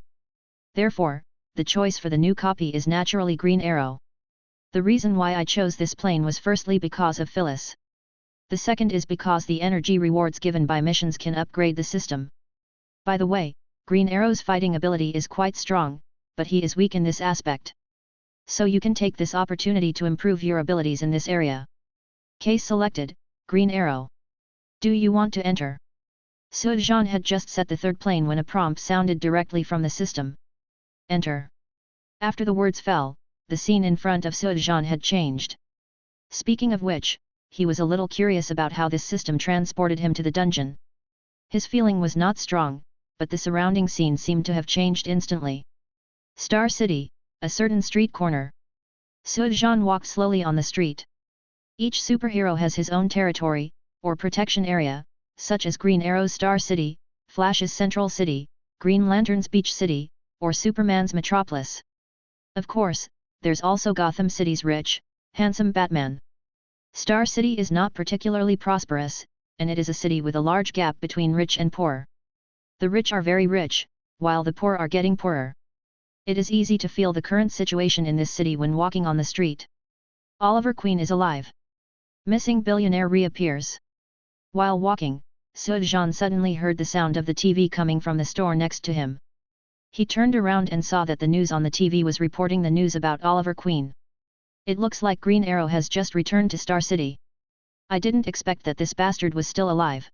Speaker 1: Therefore, the choice for the new copy is naturally Green Arrow. The reason why I chose this plane was firstly because of Phyllis. The second is because the energy rewards given by missions can upgrade the system. By the way, Green Arrow's fighting ability is quite strong, but he is weak in this aspect. So you can take this opportunity to improve your abilities in this area. Case selected, Green Arrow. Do you want to enter? Suozhan had just set the third plane when a prompt sounded directly from the system. Enter. After the words fell, the scene in front of Suozhan had changed. Speaking of which, he was a little curious about how this system transported him to the dungeon. His feeling was not strong, but the surrounding scene seemed to have changed instantly. Star City, a certain street corner. Suozhan walked slowly on the street. Each superhero has his own territory, or protection area, such as Green Arrow's Star City, Flash's Central City, Green Lantern's Beach City, or Superman's Metropolis. Of course, there's also Gotham City's rich, handsome Batman. Star City is not particularly prosperous, and it is a city with a large gap between rich and poor. The rich are very rich, while the poor are getting poorer. It is easy to feel the current situation in this city when walking on the street. Oliver Queen is alive. Missing billionaire reappears. While walking, Sujan suddenly heard the sound of the TV coming from the store next to him. He turned around and saw that the news on the TV was reporting the news about Oliver Queen. It looks like Green Arrow has just returned to Star City. I didn't expect that this bastard was still alive.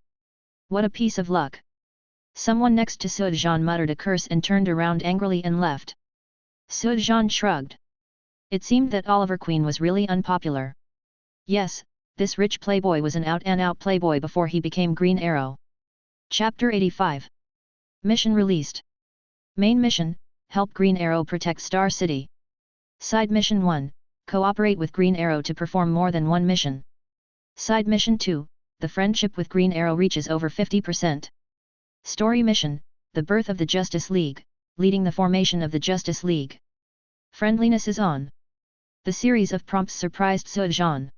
Speaker 1: What a piece of luck. Someone next to Sujan muttered a curse and turned around angrily and left. Sujan shrugged. It seemed that Oliver Queen was really unpopular. Yes, this rich playboy was an out-and-out playboy before he became Green Arrow. Chapter 85. Mission released. Main mission, help Green Arrow protect Star City. Side mission 1, cooperate with Green Arrow to perform more than one mission. Side mission 2, the friendship with Green Arrow reaches over 50%. Story mission, the birth of the Justice League, leading the formation of the Justice League. Friendliness is on. The series of prompts surprised Sujan.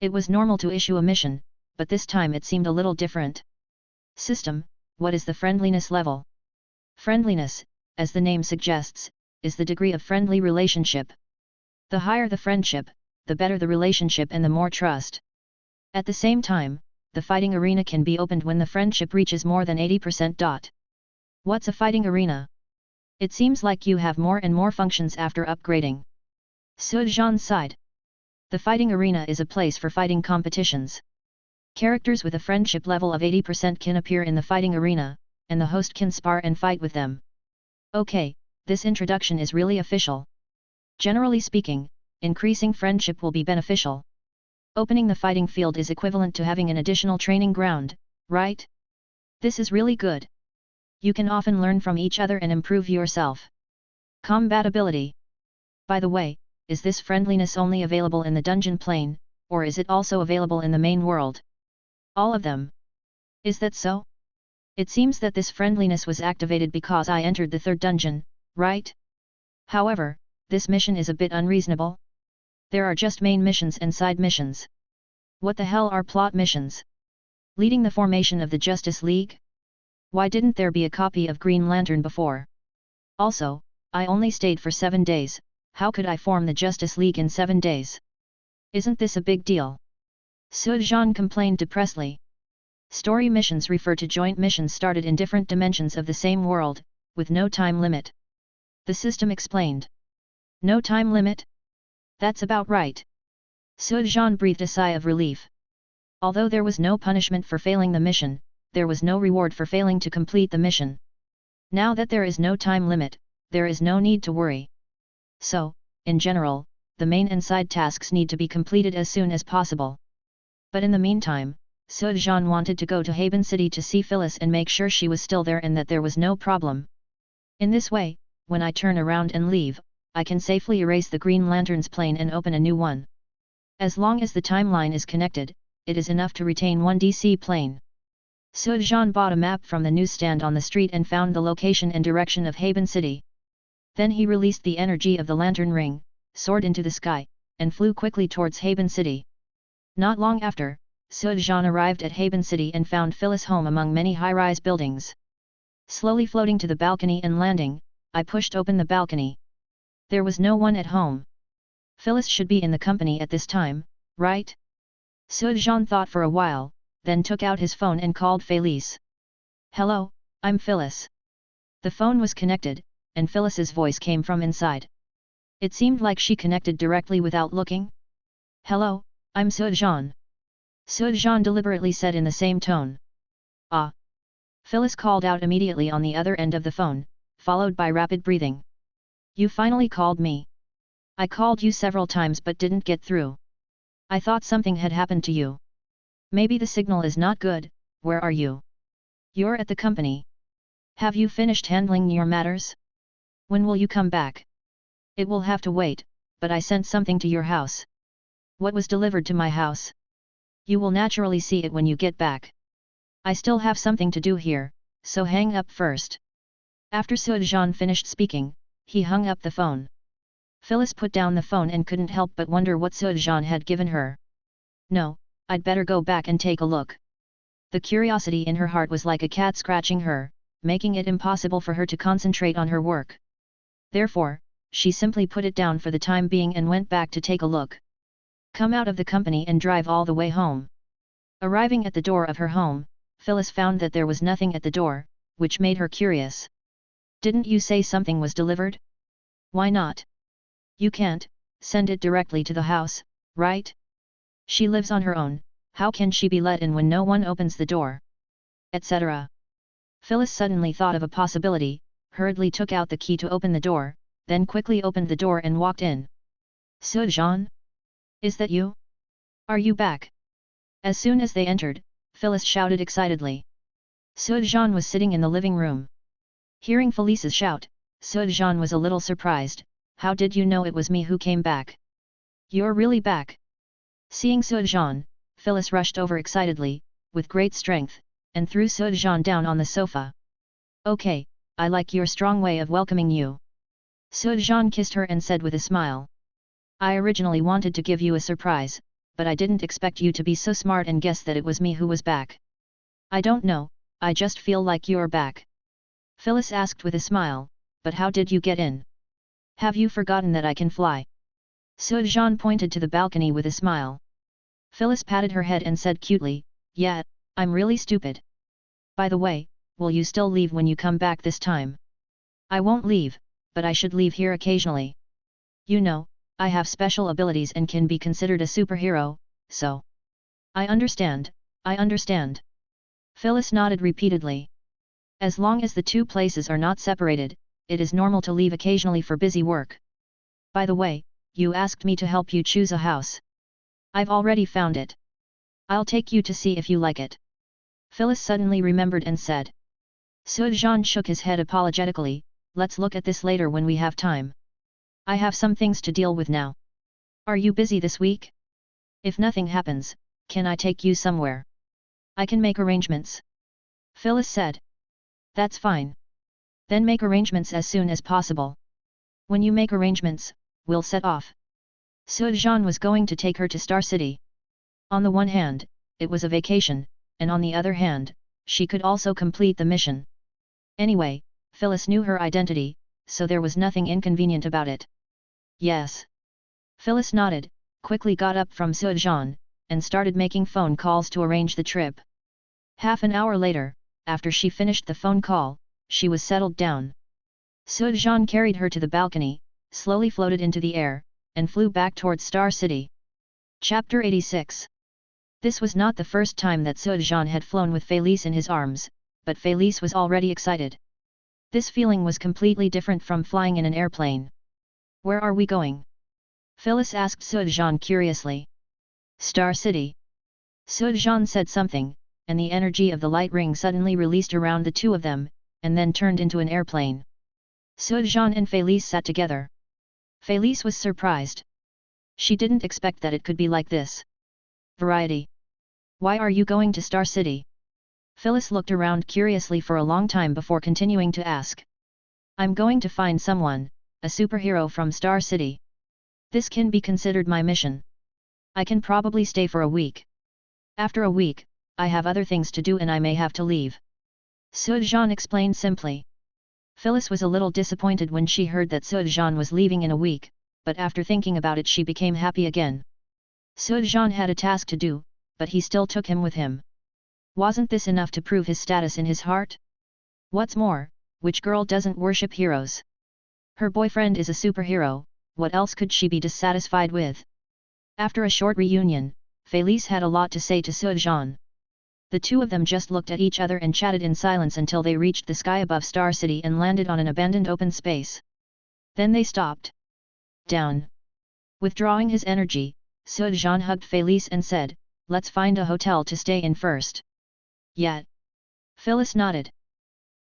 Speaker 1: It was normal to issue a mission, but this time it seemed a little different. System, what is the friendliness level? Friendliness, as the name suggests, is the degree of friendly relationship. The higher the friendship, the better the relationship and the more trust. At the same time, the fighting arena can be opened when the friendship reaches more than 80%. What's a fighting arena? It seems like you have more and more functions after upgrading. Sujan sighed. The fighting arena is a place for fighting competitions. Characters with a friendship level of 80% can appear in the fighting arena, and the host can spar and fight with them. Okay, this introduction is really official. Generally speaking, increasing friendship will be beneficial. Opening the fighting field is equivalent to having an additional training ground, right? This is really good. You can often learn from each other and improve yourself. Compatibility. By the way, is this friendliness only available in the dungeon plane, or is it also available in the main world? All of them. Is that so? It seems that this friendliness was activated because I entered the third dungeon, right? However, this mission is a bit unreasonable. There are just main missions and side missions. What the hell are plot missions? Leading the formation of the Justice League? Why didn't there be a copy of Green Lantern before? Also, I only stayed for 7 days, how could I form the Justice League in 7 days? Isn't this a big deal? Sujan complained depressedly. Story missions refer to joint missions started in different dimensions of the same world, with no time limit. The system explained. No time limit? That's about right. Sujan breathed a sigh of relief. Although there was no punishment for failing the mission, there was no reward for failing to complete the mission. Now that there is no time limit, there is no need to worry. So, in general, the main and side tasks need to be completed as soon as possible. But in the meantime, Sujan wanted to go to Haven City to see Phyllis and make sure she was still there and that there was no problem. In this way, when I turn around and leave, I can safely erase the Green Lantern's plane and open a new one. As long as the timeline is connected, it is enough to retain one DC plane. Sujan bought a map from the newsstand on the street and found the location and direction of Haven City. Then he released the energy of the lantern ring, soared into the sky, and flew quickly towards Haven City. Not long after, Sujan arrived at Haven City and found Phyllis home among many high-rise buildings. Slowly floating to the balcony and landing, I pushed open the balcony. There was no one at home. Phyllis should be in the company at this time, right? Sujan thought for a while, then took out his phone and called Felice. Hello, I'm Phyllis. The phone was connected, and Phyllis's voice came from inside. It seemed like she connected directly without looking. Hello, I'm Sujan. Sujan deliberately said in the same tone. Ah. Phyllis called out immediately on the other end of the phone, followed by rapid breathing. You finally called me. I called you several times but didn't get through. I thought something had happened to you. Maybe the signal is not good. Where are you? You're at the company. Have you finished handling your matters? When will you come back? It will have to wait, but I sent something to your house. What was delivered to my house? You will naturally see it when you get back. I still have something to do here, so hang up first. After Sujan finished speaking, he hung up the phone. Phyllis put down the phone and couldn't help but wonder what Sujan had given her. No, I'd better go back and take a look. The curiosity in her heart was like a cat scratching her, making it impossible for her to concentrate on her work. Therefore, she simply put it down for the time being and went back to take a look. Come out of the company and drive all the way home. Arriving at the door of her home, Phyllis found that there was nothing at the door, which made her curious. Didn't you say something was delivered? Why not? You can't send it directly to the house, right? She lives on her own, how can she be let in when no one opens the door? Etc. Phyllis suddenly thought of a possibility, hurriedly took out the key to open the door, then quickly opened the door and walked in. Sujan? Is that you? Are you back? As soon as they entered, Phyllis shouted excitedly. Sujan was sitting in the living room. Hearing Phyllis's shout, Sujan was a little surprised. How did you know it was me who came back? You're really back? Seeing Sujan, Phyllis rushed over excitedly, with great strength, and threw Sujan down on the sofa. Okay, I like your strong way of welcoming you. Sujan kissed her and said with a smile. I originally wanted to give you a surprise, but I didn't expect you to be so smart and guess that it was me who was back. I don't know, I just feel like you're back. Phyllis asked with a smile, but how did you get in? Have you forgotten that I can fly? Sujan pointed to the balcony with a smile. Phyllis patted her head and said cutely, yeah, I'm really stupid. By the way, will you still leave when you come back this time? I won't leave, but I should leave here occasionally. You know, I have special abilities and can be considered a superhero, so. I understand, I understand. Phyllis nodded repeatedly. As long as the two places are not separated, it is normal to leave occasionally for busy work. By the way, you asked me to help you choose a house. I've already found it. I'll take you to see if you like it. Phyllis suddenly remembered and said. Sujan shook his head apologetically, let's look at this later when we have time. I have some things to deal with now. Are you busy this week? If nothing happens, can I take you somewhere? I can make arrangements. Phyllis said. That's fine. Then make arrangements as soon as possible. When you make arrangements, we'll set off. Sujan was going to take her to Star City. On the one hand, it was a vacation, and on the other hand, she could also complete the mission. Anyway, Phyllis knew her identity, so there was nothing inconvenient about it. Yes. Phyllis nodded, quickly got up from Sujan, and started making phone calls to arrange the trip. Half an hour later, after she finished the phone call, she was settled down. Sujan carried her to the balcony, slowly floated into the air, and flew back towards Star City. Chapter 86. This was not the first time that Sujan had flown with Felice in his arms, but Felice was already excited. This feeling was completely different from flying in an airplane. Where are we going? Phyllis asked Sujan curiously. Star City. Sujan said something, and the energy of the light ring suddenly released around the two of them, and then turned into an airplane. Sujan and Felice sat together. Felice was surprised. She didn't expect that it could be like this. Variety. Why are you going to Star City? Phyllis looked around curiously for a long time before continuing to ask. I'm going to find someone, a superhero from Star City. This can be considered my mission. I can probably stay for a week. After a week, I have other things to do and I may have to leave. Sujan explained simply. Phyllis was a little disappointed when she heard that Sujan was leaving in a week, but after thinking about it she became happy again. Sujan had a task to do, but he still took him with him. Wasn't this enough to prove his status in his heart? What's more, which girl doesn't worship heroes? Her boyfriend is a superhero, what else could she be dissatisfied with? After a short reunion, Felice had a lot to say to Sujan. The two of them just looked at each other and chatted in silence until they reached the sky above Star City and landed on an abandoned open space. Then they stopped. Down. Withdrawing his energy, Sujan hugged Felice and said, let's find a hotel to stay in first. Yeah. Phyllis nodded.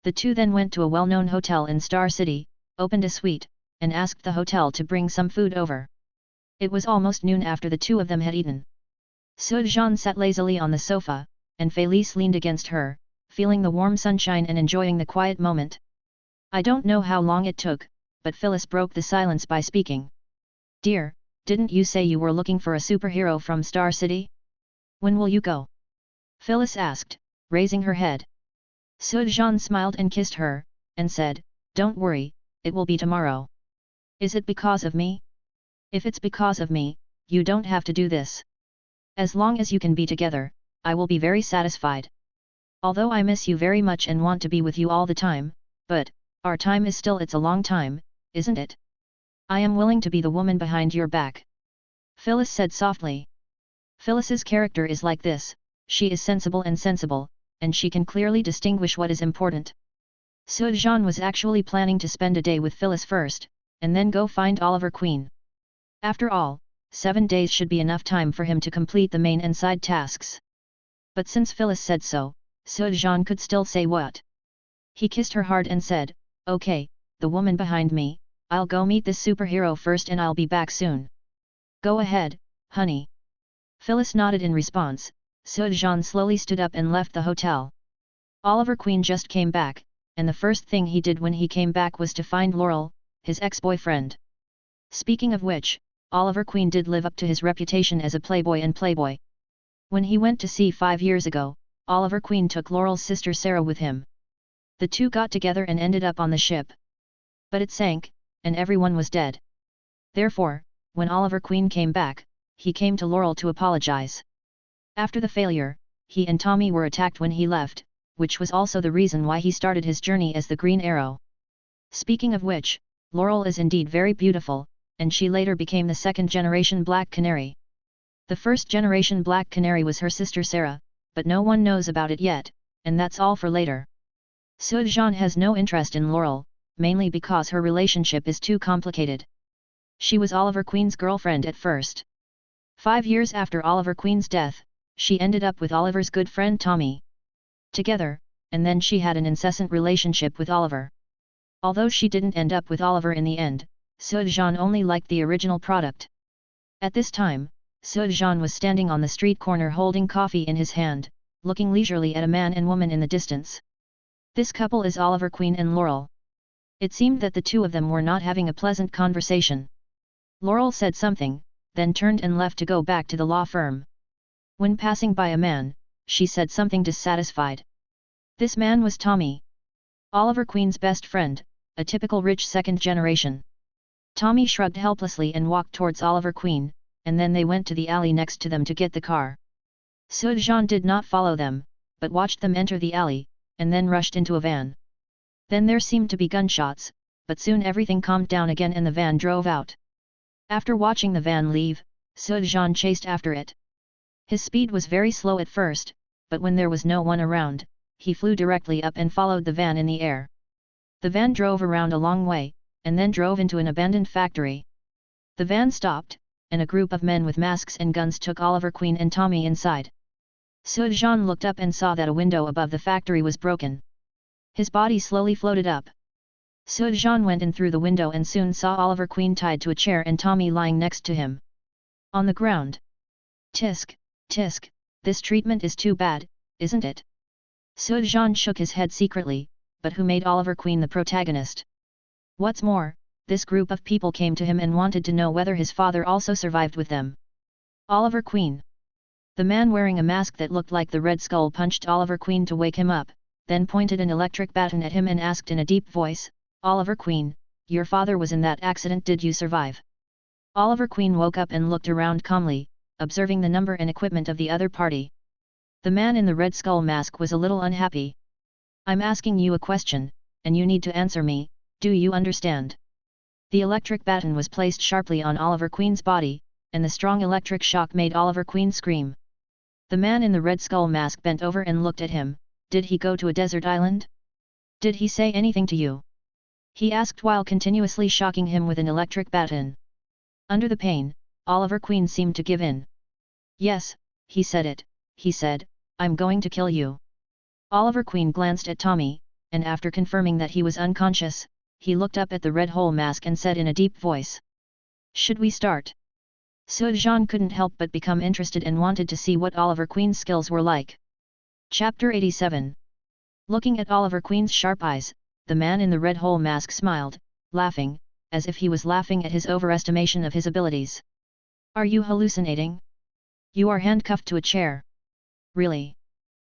Speaker 1: The two then went to a well-known hotel in Star City, opened a suite, and asked the hotel to bring some food over. It was almost noon after the two of them had eaten. Sujan sat lazily on the sofa, and Felice leaned against her, feeling the warm sunshine and enjoying the quiet moment. I don't know how long it took, but Phyllis broke the silence by speaking. Dear, didn't you say you were looking for a superhero from Star City? When will you go? Phyllis asked, raising her head. Sujan smiled and kissed her, and said, "Don't worry, it will be tomorrow." "Is it because of me?" "If it's because of me, you don't have to do this. As long as you can be together, I will be very satisfied. Although I miss you very much and want to be with you all the time, but, our time is still it's a long time, isn't it? I am willing to be the woman behind your back." Phyllis said softly. Phyllis's character is like this, she is sensible, and she can clearly distinguish what is important. Sujan was actually planning to spend a day with Phyllis first, and then go find Oliver Queen. After all, 7 days should be enough time for him to complete the main and side tasks. But since Phyllis said so, Sujan could still say what. He kissed her hard and said, "Okay, the woman behind me, I'll go meet this superhero first and I'll be back soon." "Go ahead, honey." Phyllis nodded in response. Sujan slowly stood up and left the hotel. Oliver Queen just came back, and the first thing he did when he came back was to find Laurel, his ex-boyfriend. Speaking of which, Oliver Queen did live up to his reputation as a playboy. When he went to sea 5 years ago, Oliver Queen took Laurel's sister Sarah with him. The two got together and ended up on the ship. But it sank, and everyone was dead. Therefore, when Oliver Queen came back, he came to Laurel to apologize. After the failure, he and Tommy were attacked when he left, which was also the reason why he started his journey as the Green Arrow. Speaking of which, Laurel is indeed very beautiful, and she later became the second-generation Black Canary. The first-generation Black Canary was her sister Sarah, but no one knows about it yet, and that's all for later. Sujan has no interest in Laurel, mainly because her relationship is too complicated. She was Oliver Queen's girlfriend at first. 5 years after Oliver Queen's death, she ended up with Oliver's good friend Tommy. Together, and then she had an incessant relationship with Oliver. Although she didn't end up with Oliver in the end, Sujan only liked the original product. At this time, Sujan was standing on the street corner holding coffee in his hand, looking leisurely at a man and woman in the distance. This couple is Oliver Queen and Laurel. It seemed that the two of them were not having a pleasant conversation. Laurel said something, then turned and left to go back to the law firm. When passing by a man, she said something dissatisfied. This man was Tommy, Oliver Queen's best friend, a typical rich second generation. Tommy shrugged helplessly and walked towards Oliver Queen, and then they went to the alley next to them to get the car. Sujan did not follow them, but watched them enter the alley, and then rushed into a van. Then there seemed to be gunshots, but soon everything calmed down again and the van drove out. After watching the van leave, Sujan chased after it. His speed was very slow at first, but when there was no one around, he flew directly up and followed the van in the air. The van drove around a long way, and then drove into an abandoned factory. The van stopped, and a group of men with masks and guns took Oliver Queen and Tommy inside. Sujan looked up and saw that a window above the factory was broken. His body slowly floated up. Sujan went in through the window and soon saw Oliver Queen tied to a chair and Tommy lying next to him. On the ground. "Tisk, tisk, this treatment is too bad, isn't it?" Sujan shook his head secretly, but who made Oliver Queen the protagonist? What's more, this group of people came to him and wanted to know whether his father also survived with them. Oliver Queen. The man wearing a mask that looked like the Red Skull punched Oliver Queen to wake him up, then pointed an electric baton at him and asked in a deep voice, "Oliver Queen, your father was in that accident, did you survive?" Oliver Queen woke up and looked around calmly, observing the number and equipment of the other party. The man in the Red Skull mask was a little unhappy. "I'm asking you a question, and you need to answer me, do you understand?" The electric baton was placed sharply on Oliver Queen's body, and the strong electric shock made Oliver Queen scream. The man in the Red Skull mask bent over and looked at him. "Did he go to a desert island? Did he say anything to you?" he asked while continuously shocking him with an electric baton. Under the pain, Oliver Queen seemed to give in. "Yes, he said it, he said, I'm going to kill you." Oliver Queen glanced at Tommy, and after confirming that he was unconscious, he looked up at the red hole mask and said in a deep voice, "Should we start?" Sujan couldn't help but become interested and wanted to see what Oliver Queen's skills were like. Chapter 87. Looking at Oliver Queen's sharp eyes, the man in the red hole mask smiled, laughing, as if he was laughing at his overestimation of his abilities. "Are you hallucinating? You are handcuffed to a chair." "Really?"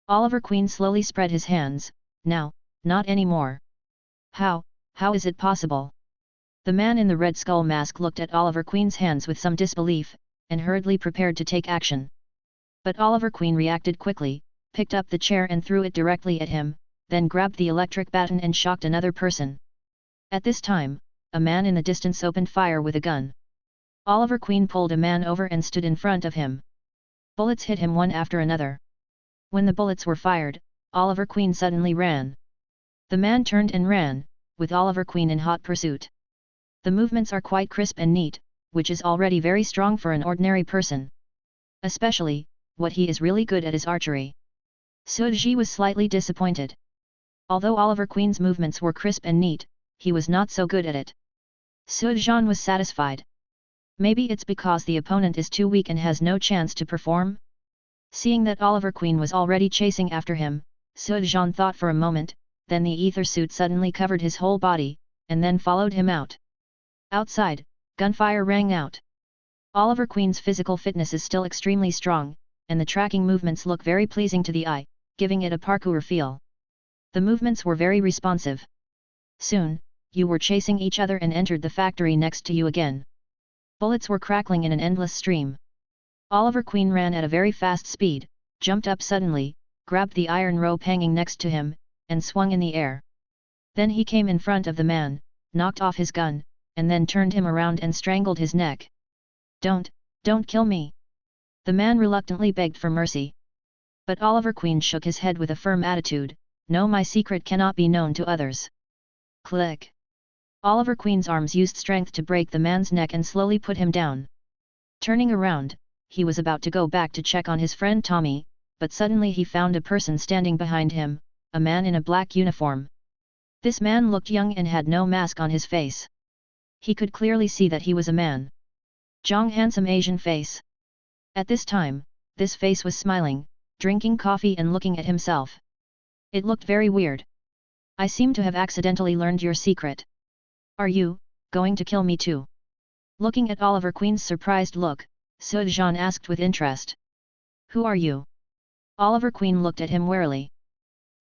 Speaker 1: Oliver Queen slowly spread his hands. Now, not anymore. How is it possible? The man in the red skull mask looked at Oliver Queen's hands with some disbelief, and hurriedly prepared to take action. But Oliver Queen reacted quickly, picked up the chair and threw it directly at him, then grabbed the electric baton and shocked another person. At this time, a man in the distance opened fire with a gun. Oliver Queen pulled a man over and stood in front of him. Bullets hit him one after another. When the bullets were fired, Oliver Queen suddenly ran. The man turned and ran, with Oliver Queen in hot pursuit. The movements are quite crisp and neat, which is already very strong for an ordinary person. Especially, what he is really good at is archery. Suji was slightly disappointed. Although Oliver Queen's movements were crisp and neat, he was not so good at it. Sujan was satisfied. Maybe it's because the opponent is too weak and has no chance to perform? Seeing that Oliver Queen was already chasing after him, Sujan thought for a moment, then the ether suit suddenly covered his whole body, and then followed him out. Outside, gunfire rang out. Oliver Queen's physical fitness is still extremely strong, and the tracking movements look very pleasing to the eye, giving it a parkour feel. The movements were very responsive. Soon, you were chasing each other and entered the factory next to you again. Bullets were crackling in an endless stream. Oliver Queen ran at a very fast speed, jumped up suddenly, grabbed the iron rope hanging next to him, and swung in the air. Then he came in front of the man, knocked off his gun, and then turned him around and strangled his neck. Don't kill me! The man reluctantly begged for mercy. But Oliver Queen shook his head with a firm attitude. No, my secret cannot be known to others. Click! Oliver Queen's arms used strength to break the man's neck and slowly put him down. Turning around, he was about to go back to check on his friend Tommy, but suddenly he found a person standing behind him, a man in a black uniform. This man looked young and had no mask on his face. He could clearly see that he was a man. Zhang handsome Asian face. At this time, this face was smiling, drinking coffee and looking at himself. It looked very weird. I seem to have accidentally learned your secret. Are you going to kill me too? Looking at Oliver Queen's surprised look, Sujan asked with interest. Who are you? Oliver Queen looked at him warily.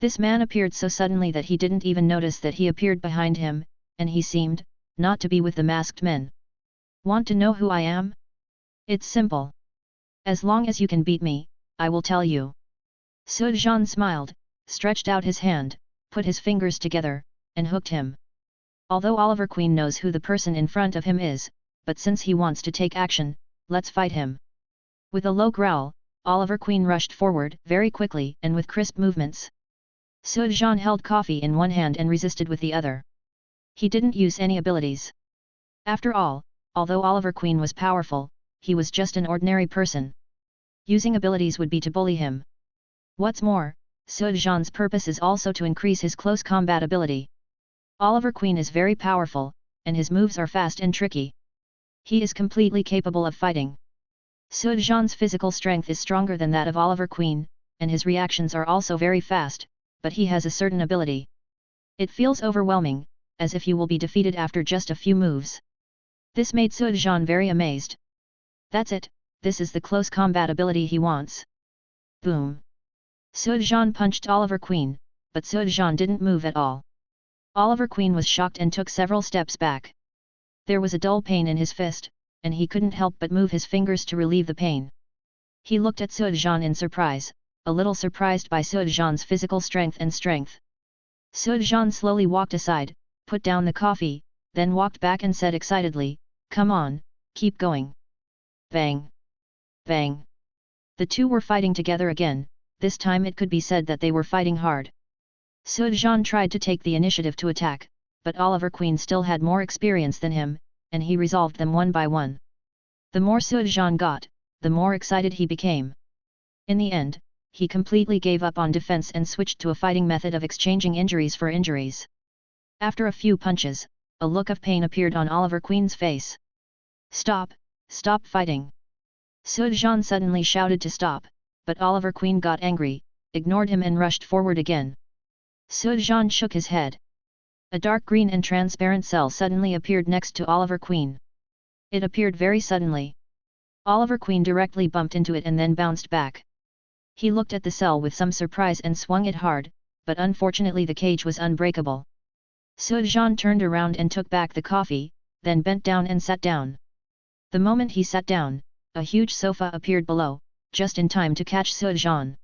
Speaker 1: This man appeared so suddenly that he didn't even notice that he appeared behind him, and he seemed not to be with the masked men. Want to know who I am? It's simple. As long as you can beat me, I will tell you. Sujan smiled, stretched out his hand, put his fingers together, and hooked him. Although Oliver Queen knows who the person in front of him is, but since he wants to take action, let's fight him. With a low growl, Oliver Queen rushed forward very quickly and with crisp movements. Sujan held coffee in one hand and resisted with the other. He didn't use any abilities. After all, although Oliver Queen was powerful, he was just an ordinary person. Using abilities would be to bully him. What's more, Sujan's purpose is also to increase his close combat ability. Oliver Queen is very powerful, and his moves are fast and tricky. He is completely capable of fighting. Sujan's physical strength is stronger than that of Oliver Queen, and his reactions are also very fast, but he has a certain ability. It feels overwhelming, as if you will be defeated after just a few moves. This made Sujan very amazed. That's it, this is the close combat ability he wants. Boom! Sujan punched Oliver Queen, but Sujan didn't move at all. Oliver Queen was shocked and took several steps back. There was a dull pain in his fist, and he couldn't help but move his fingers to relieve the pain. He looked at Sujan in surprise, a little surprised by Sujan's physical strength and strength. Sujan slowly walked aside, put down the coffee, then walked back and said excitedly, "Come on, keep going." Bang! Bang! The two were fighting together again. This time it could be said that they were fighting hard. Sujan tried to take the initiative to attack, but Oliver Queen still had more experience than him, and he resolved them one by one. The more Sujan got, the more excited he became. In the end, he completely gave up on defense and switched to a fighting method of exchanging injuries for injuries. After a few punches, a look of pain appeared on Oliver Queen's face. "Stop! Stop fighting!" Sujan suddenly shouted to stop, but Oliver Queen got angry, ignored him and rushed forward again. Sujan shook his head. A dark green and transparent cell suddenly appeared next to Oliver Queen. It appeared very suddenly. Oliver Queen directly bumped into it and then bounced back. He looked at the cell with some surprise and swung it hard, but unfortunately the cage was unbreakable. Sujan turned around and took back the coffee, then bent down and sat down. The moment he sat down, a huge sofa appeared below, just in time to catch Sujan.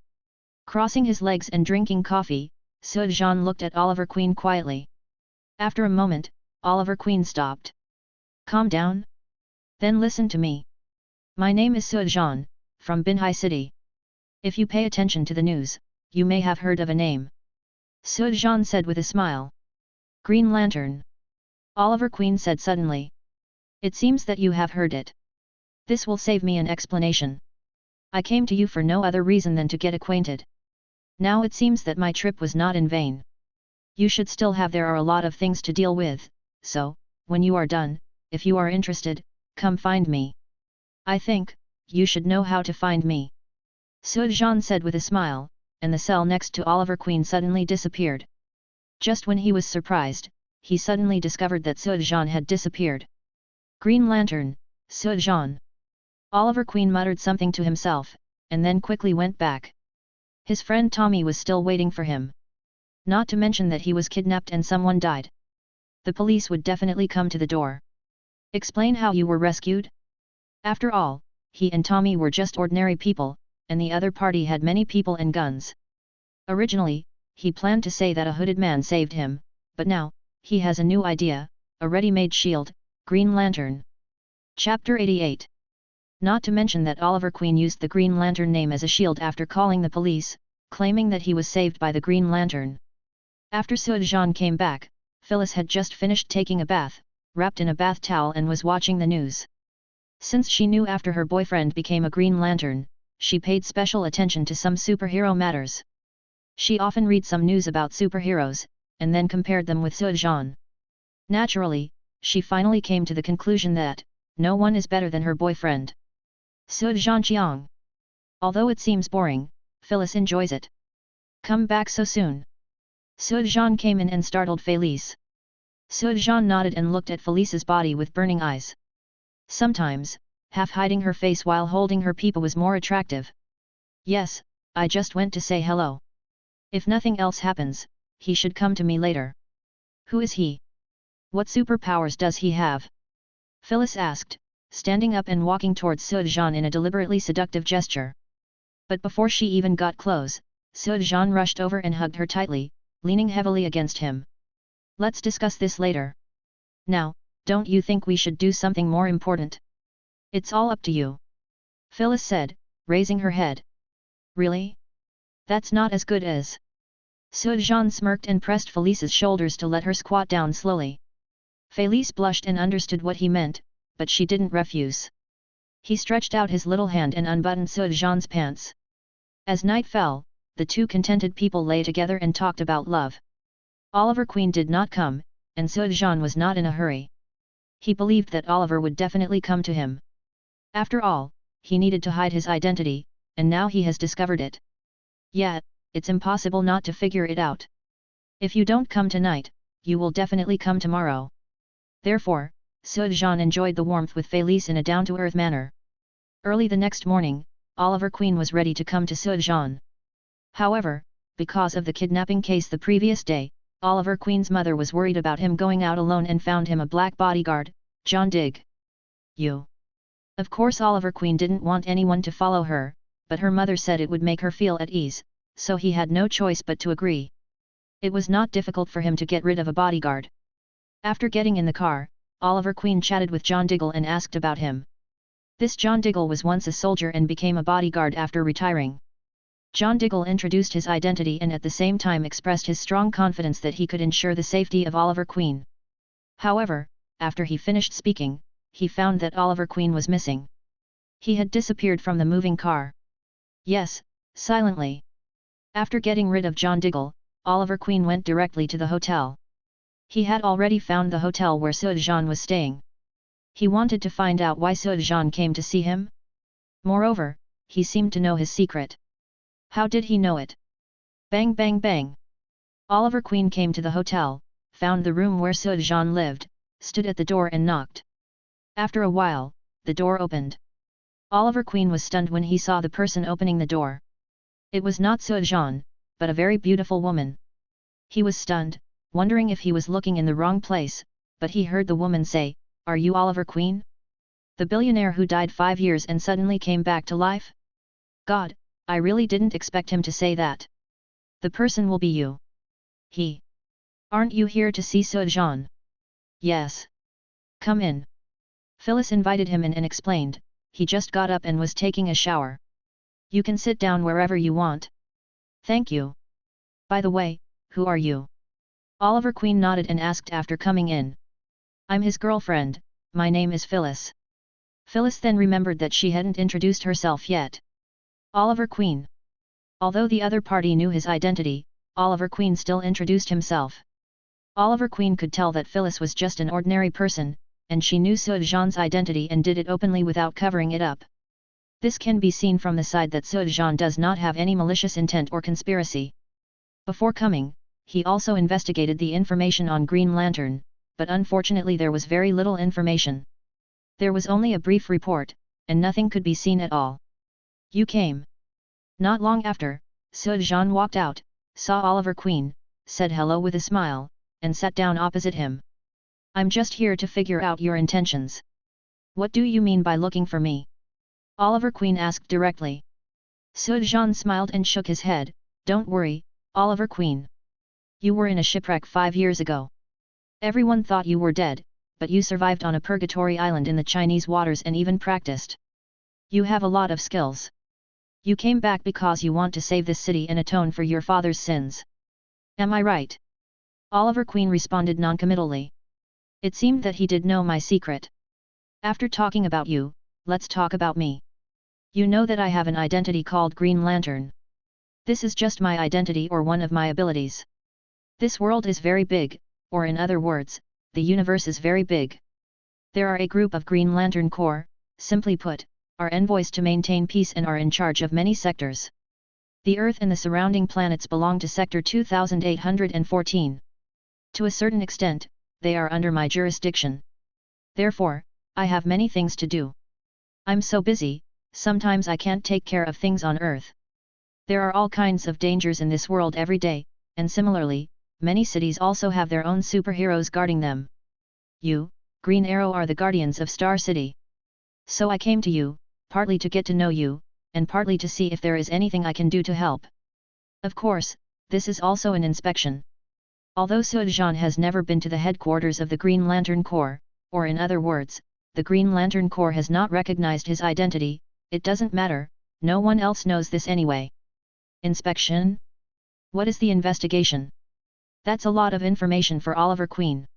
Speaker 1: Crossing his legs and drinking coffee, Sujan looked at Oliver Queen quietly. After a moment, Oliver Queen stopped. Calm down? Then listen to me. My name is Sujan, from Binhai City. If you pay attention to the news, you may have heard of a name. Sujan said with a smile. Green Lantern. Oliver Queen said suddenly. It seems that you have heard it. This will save me an explanation. I came to you for no other reason than to get acquainted. Now it seems that my trip was not in vain. You should still have there are a lot of things to deal with, so, when you are done, if you are interested, come find me. I think, you should know how to find me. Sujan said with a smile, and the cell next to Oliver Queen suddenly disappeared. Just when he was surprised, he suddenly discovered that Sujan had disappeared. Green Lantern, Sujan. Oliver Queen muttered something to himself, and then quickly went back. His friend Tommy was still waiting for him. Not to mention that he was kidnapped and someone died. The police would definitely come to the door. Explain how you were rescued? After all, he and Tommy were just ordinary people, and the other party had many people and guns. Originally, he planned to say that a hooded man saved him, but now, he has a new idea, a ready-made shield, Green Lantern. Chapter 88. Not to mention that Oliver Queen used the Green Lantern name as a shield after calling the police, claiming that he was saved by the Green Lantern. After Sujan came back, Phyllis had just finished taking a bath, wrapped in a bath towel and was watching the news. Since she knew after her boyfriend became a Green Lantern, she paid special attention to some superhero matters. She often read some news about superheroes, and then compared them with Sujan. Naturally, she finally came to the conclusion that, no one is better than her boyfriend. Sujan Chiang. Although it seems boring, Phyllis enjoys it. Come back so soon. Sujan came in and startled Felice. Sujan nodded and looked at Felice's body with burning eyes. Sometimes, half hiding her face while holding her peepa was more attractive. Yes, I just went to say hello. If nothing else happens, he should come to me later. Who is he? What superpowers does he have? Phyllis asked, standing up and walking towards Sujan in a deliberately seductive gesture. But before she even got close, Sujan rushed over and hugged her tightly, leaning heavily against him. Let's discuss this later. Now, don't you think we should do something more important? It's all up to you. Phyllis said, raising her head. Really? That's not as good as... Sujan smirked and pressed Felice's shoulders to let her squat down slowly. Felice blushed and understood what he meant, but she didn't refuse. He stretched out his little hand and unbuttoned Sujan's pants. As night fell, the two contented people lay together and talked about love. Oliver Queen did not come, and Sujan was not in a hurry. He believed that Oliver would definitely come to him. After all, he needed to hide his identity, and now he has discovered it. Yet, it's impossible not to figure it out. If you don't come tonight, you will definitely come tomorrow. Therefore, Sujan enjoyed the warmth with Felice in a down-to-earth manner. Early the next morning, Oliver Queen was ready to come to Sujan. However, because of the kidnapping case the previous day, Oliver Queen's mother was worried about him going out alone and found him a black bodyguard, John Digg. You. Of course Oliver Queen didn't want anyone to follow her, but her mother said it would make her feel at ease, so he had no choice but to agree. It was not difficult for him to get rid of a bodyguard. After getting in the car, Oliver Queen chatted with John Diggle and asked about him. This John Diggle was once a soldier and became a bodyguard after retiring. John Diggle introduced his identity and at the same time expressed his strong confidence that he could ensure the safety of Oliver Queen. However, after he finished speaking, he found that Oliver Queen was missing. He had disappeared from the moving car. Yes, silently. After getting rid of John Diggle, Oliver Queen went directly to the hotel. He had already found the hotel where Sujan was staying. He wanted to find out why Sujan came to see him. Moreover, he seemed to know his secret. How did he know it? Bang bang bang. Oliver Queen came to the hotel, found the room where Sujan lived, stood at the door and knocked. After a while, the door opened. Oliver Queen was stunned when he saw the person opening the door. It was not Sujan, but a very beautiful woman. He was stunned, wondering if he was looking in the wrong place, but he heard the woman say, "Are you Oliver Queen? The billionaire who died 5 years and suddenly came back to life? God, I really didn't expect him to say that. The person will be you." He. "Aren't you here to see Sujan?" "Yes." "Come in." Phyllis invited him in and explained, he just got up and was taking a shower. "You can sit down wherever you want." "Thank you. By the way, who are you?" Oliver Queen nodded and asked after coming in. "I'm his girlfriend, my name is Phyllis." Phyllis then remembered that she hadn't introduced herself yet. Oliver Queen. Although the other party knew his identity, Oliver Queen still introduced himself. Oliver Queen could tell that Phyllis was just an ordinary person, and she knew Sujan's identity and did it openly without covering it up. This can be seen from the side that Sujan does not have any malicious intent or conspiracy. Before coming, he also investigated the information on Green Lantern, but unfortunately there was very little information. There was only a brief report, and nothing could be seen at all. "You came." Not long after, Sujan walked out, saw Oliver Queen, said hello with a smile, and sat down opposite him. "I'm just here to figure out your intentions." "What do you mean by looking for me?" Oliver Queen asked directly. Sujan smiled and shook his head, "Don't worry, Oliver Queen. You were in a shipwreck 5 years ago. Everyone thought you were dead, but you survived on a purgatory island in the Chinese waters and even practiced. You have a lot of skills. You came back because you want to save this city and atone for your father's sins. Am I right?" Oliver Queen responded noncommittally. "It seemed that he did know my secret. After talking about you, let's talk about me. You know that I have an identity called Green Lantern. This is just my identity or one of my abilities. This world is very big, or in other words, the universe is very big. There are a group of Green Lantern Corps, simply put, are envoys to maintain peace and are in charge of many sectors. The Earth and the surrounding planets belong to Sector 2814. To a certain extent, they are under my jurisdiction. Therefore, I have many things to do. I'm so busy, sometimes I can't take care of things on Earth. There are all kinds of dangers in this world every day, and similarly, many cities also have their own superheroes guarding them. You, Green Arrow, are the guardians of Star City. So I came to you, partly to get to know you, and partly to see if there is anything I can do to help. Of course, this is also an inspection. Although Sujan has never been to the headquarters of the Green Lantern Corps, or in other words, the Green Lantern Corps has not recognized his identity, it doesn't matter, no one else knows this anyway." "Inspection? What is the investigation?" That's a lot of information for Oliver Queen.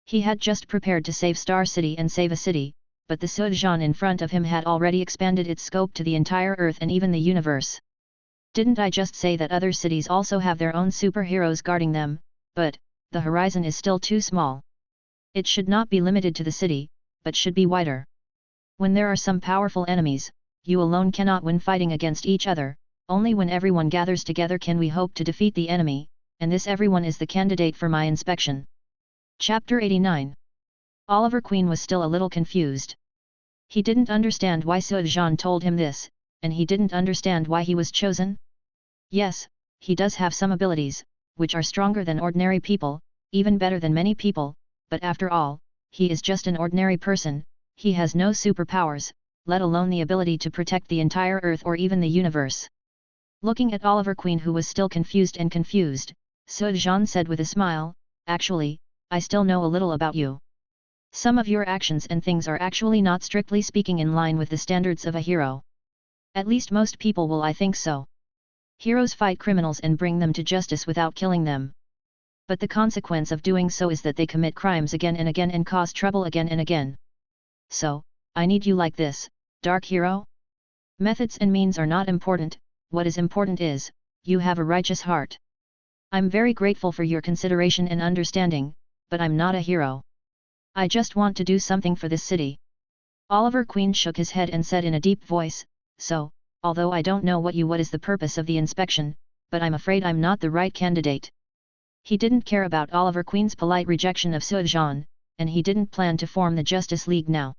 Speaker 1: He had just prepared to save Star City and save a city, but the Sujan in front of him had already expanded its scope to the entire Earth and even the universe. "Didn't I just say that other cities also have their own superheroes guarding them, but, the horizon is still too small. It should not be limited to the city, but should be wider. When there are some powerful enemies, you alone cannot win fighting against each other, only when everyone gathers together can we hope to defeat the enemy, and this everyone is the candidate for my inspection." Chapter 89. Oliver Queen was still a little confused. He didn't understand why Sujan told him this, and he didn't understand why he was chosen. Yes, he does have some abilities, which are stronger than ordinary people, even better than many people, but after all, he is just an ordinary person, he has no superpowers, let alone the ability to protect the entire Earth or even the universe. Looking at Oliver Queen, who was still confused, Sujan said with a smile, "Actually, I still know a little about you. Some of your actions and things are actually not strictly speaking in line with the standards of a hero. At least most people will, I think so. Heroes fight criminals and bring them to justice without killing them. But the consequence of doing so is that they commit crimes again and again and cause trouble again and again. So, I need you like this, Dark Hero? Methods and means are not important, what is important is, you have a righteous heart. I'm very grateful for your consideration and understanding, but I'm not a hero. I just want to do something for this city." Oliver Queen shook his head and said in a deep voice, "So, although I don't know what is the purpose of the inspection, but I'm afraid I'm not the right candidate." He didn't care about Oliver Queen's polite rejection of Sujan, and he didn't plan to form the Justice League now.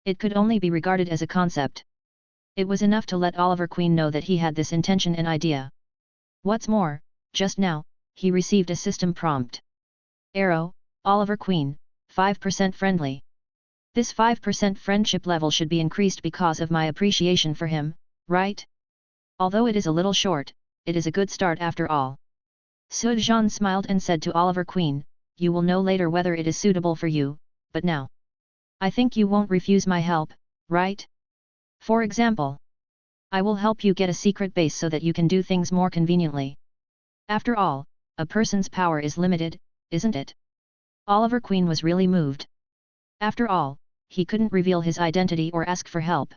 Speaker 1: It could only be regarded as a concept. It was enough to let Oliver Queen know that he had this intention and idea. What's more, just now, he received a system prompt. Arrow, Oliver Queen, 5% friendly. This 5% friendship level should be increased because of my appreciation for him, right? Although it is a little short, it is a good start after all. Sujan smiled and said to Oliver Queen, you will know later whether it is suitable for you, but now. I think you won't refuse my help, right? For example, I will help you get a secret base so that you can do things more conveniently. After all, a person's power is limited, isn't it? Oliver Queen was really moved. After all, he couldn't reveal his identity or ask for help.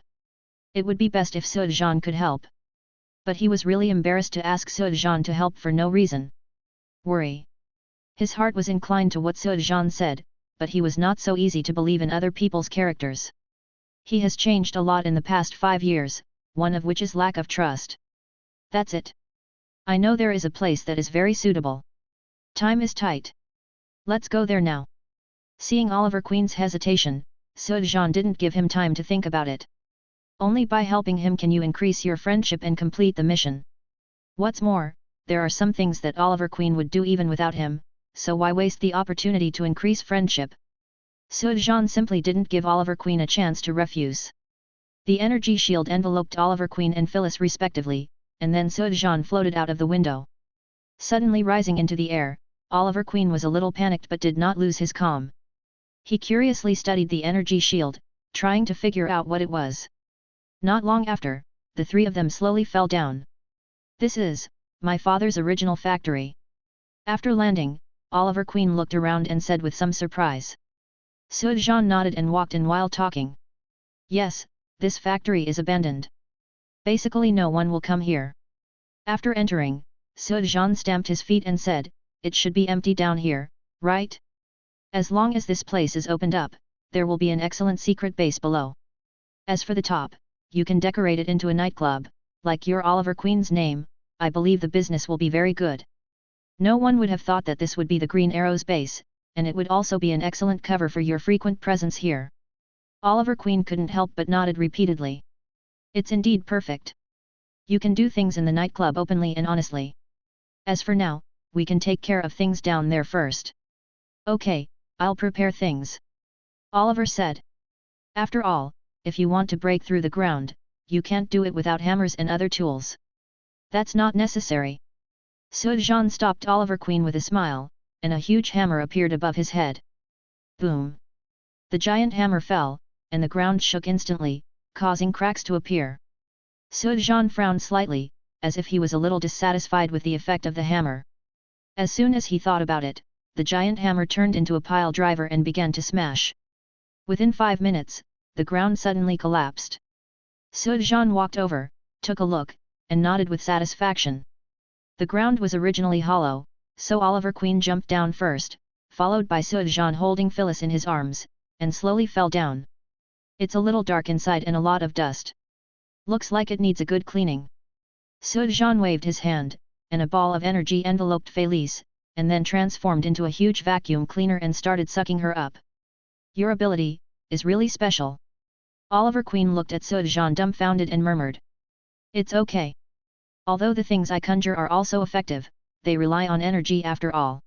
Speaker 1: It would be best if Sujan could help. But he was really embarrassed to ask Sujan to help for no reason. Worry. His heart was inclined to what Sujan said, but he was not so easy to believe in other people's characters. He has changed a lot in the past 5 years, one of which is lack of trust. That's it. I know there is a place that is very suitable. Time is tight. Let's go there now. Seeing Oliver Queen's hesitation, Sujan didn't give him time to think about it. Only by helping him can you increase your friendship and complete the mission. What's more, there are some things that Oliver Queen would do even without him, so why waste the opportunity to increase friendship? Sujan simply didn't give Oliver Queen a chance to refuse. The energy shield enveloped Oliver Queen and Phyllis respectively, and then Sujan floated out of the window. Suddenly rising into the air, Oliver Queen was a little panicked but did not lose his calm. He curiously studied the energy shield, trying to figure out what it was. Not long after, the three of them slowly fell down. This is my father's original factory. After landing, Oliver Queen looked around and said with some surprise. Sujan nodded and walked in while talking. Yes, this factory is abandoned. Basically no one will come here. After entering, Sujan stamped his feet and said, it should be empty down here, right? As long as this place is opened up, there will be an excellent secret base below. As for the top, you can decorate it into a nightclub, like your Oliver Queen's name, I believe the business will be very good. No one would have thought that this would be the Green Arrow's base, and it would also be an excellent cover for your frequent presence here. Oliver Queen couldn't help but nodded repeatedly. It's indeed perfect. You can do things in the nightclub openly and honestly. As for now, we can take care of things down there first. Okay, I'll prepare things. Oliver said. After all, if you want to break through the ground, you can't do it without hammers and other tools. That's not necessary. Sujan stopped Oliver Queen with a smile, and a huge hammer appeared above his head. Boom! The giant hammer fell, and the ground shook instantly, causing cracks to appear. Sujan frowned slightly, as if he was a little dissatisfied with the effect of the hammer. As soon as he thought about it, the giant hammer turned into a pile driver and began to smash. Within 5 minutes, the ground suddenly collapsed. Sujan walked over, took a look, and nodded with satisfaction. The ground was originally hollow, so Oliver Queen jumped down first, followed by Sujan holding Phyllis in his arms, and slowly fell down. It's a little dark inside and a lot of dust. Looks like it needs a good cleaning. Sujan waved his hand, and a ball of energy enveloped Felice, and then transformed into a huge vacuum cleaner and started sucking her up. Your ability is really special. Oliver Queen looked at Sujan dumbfounded and murmured. It's okay. Although the things I conjure are also effective, they rely on energy after all.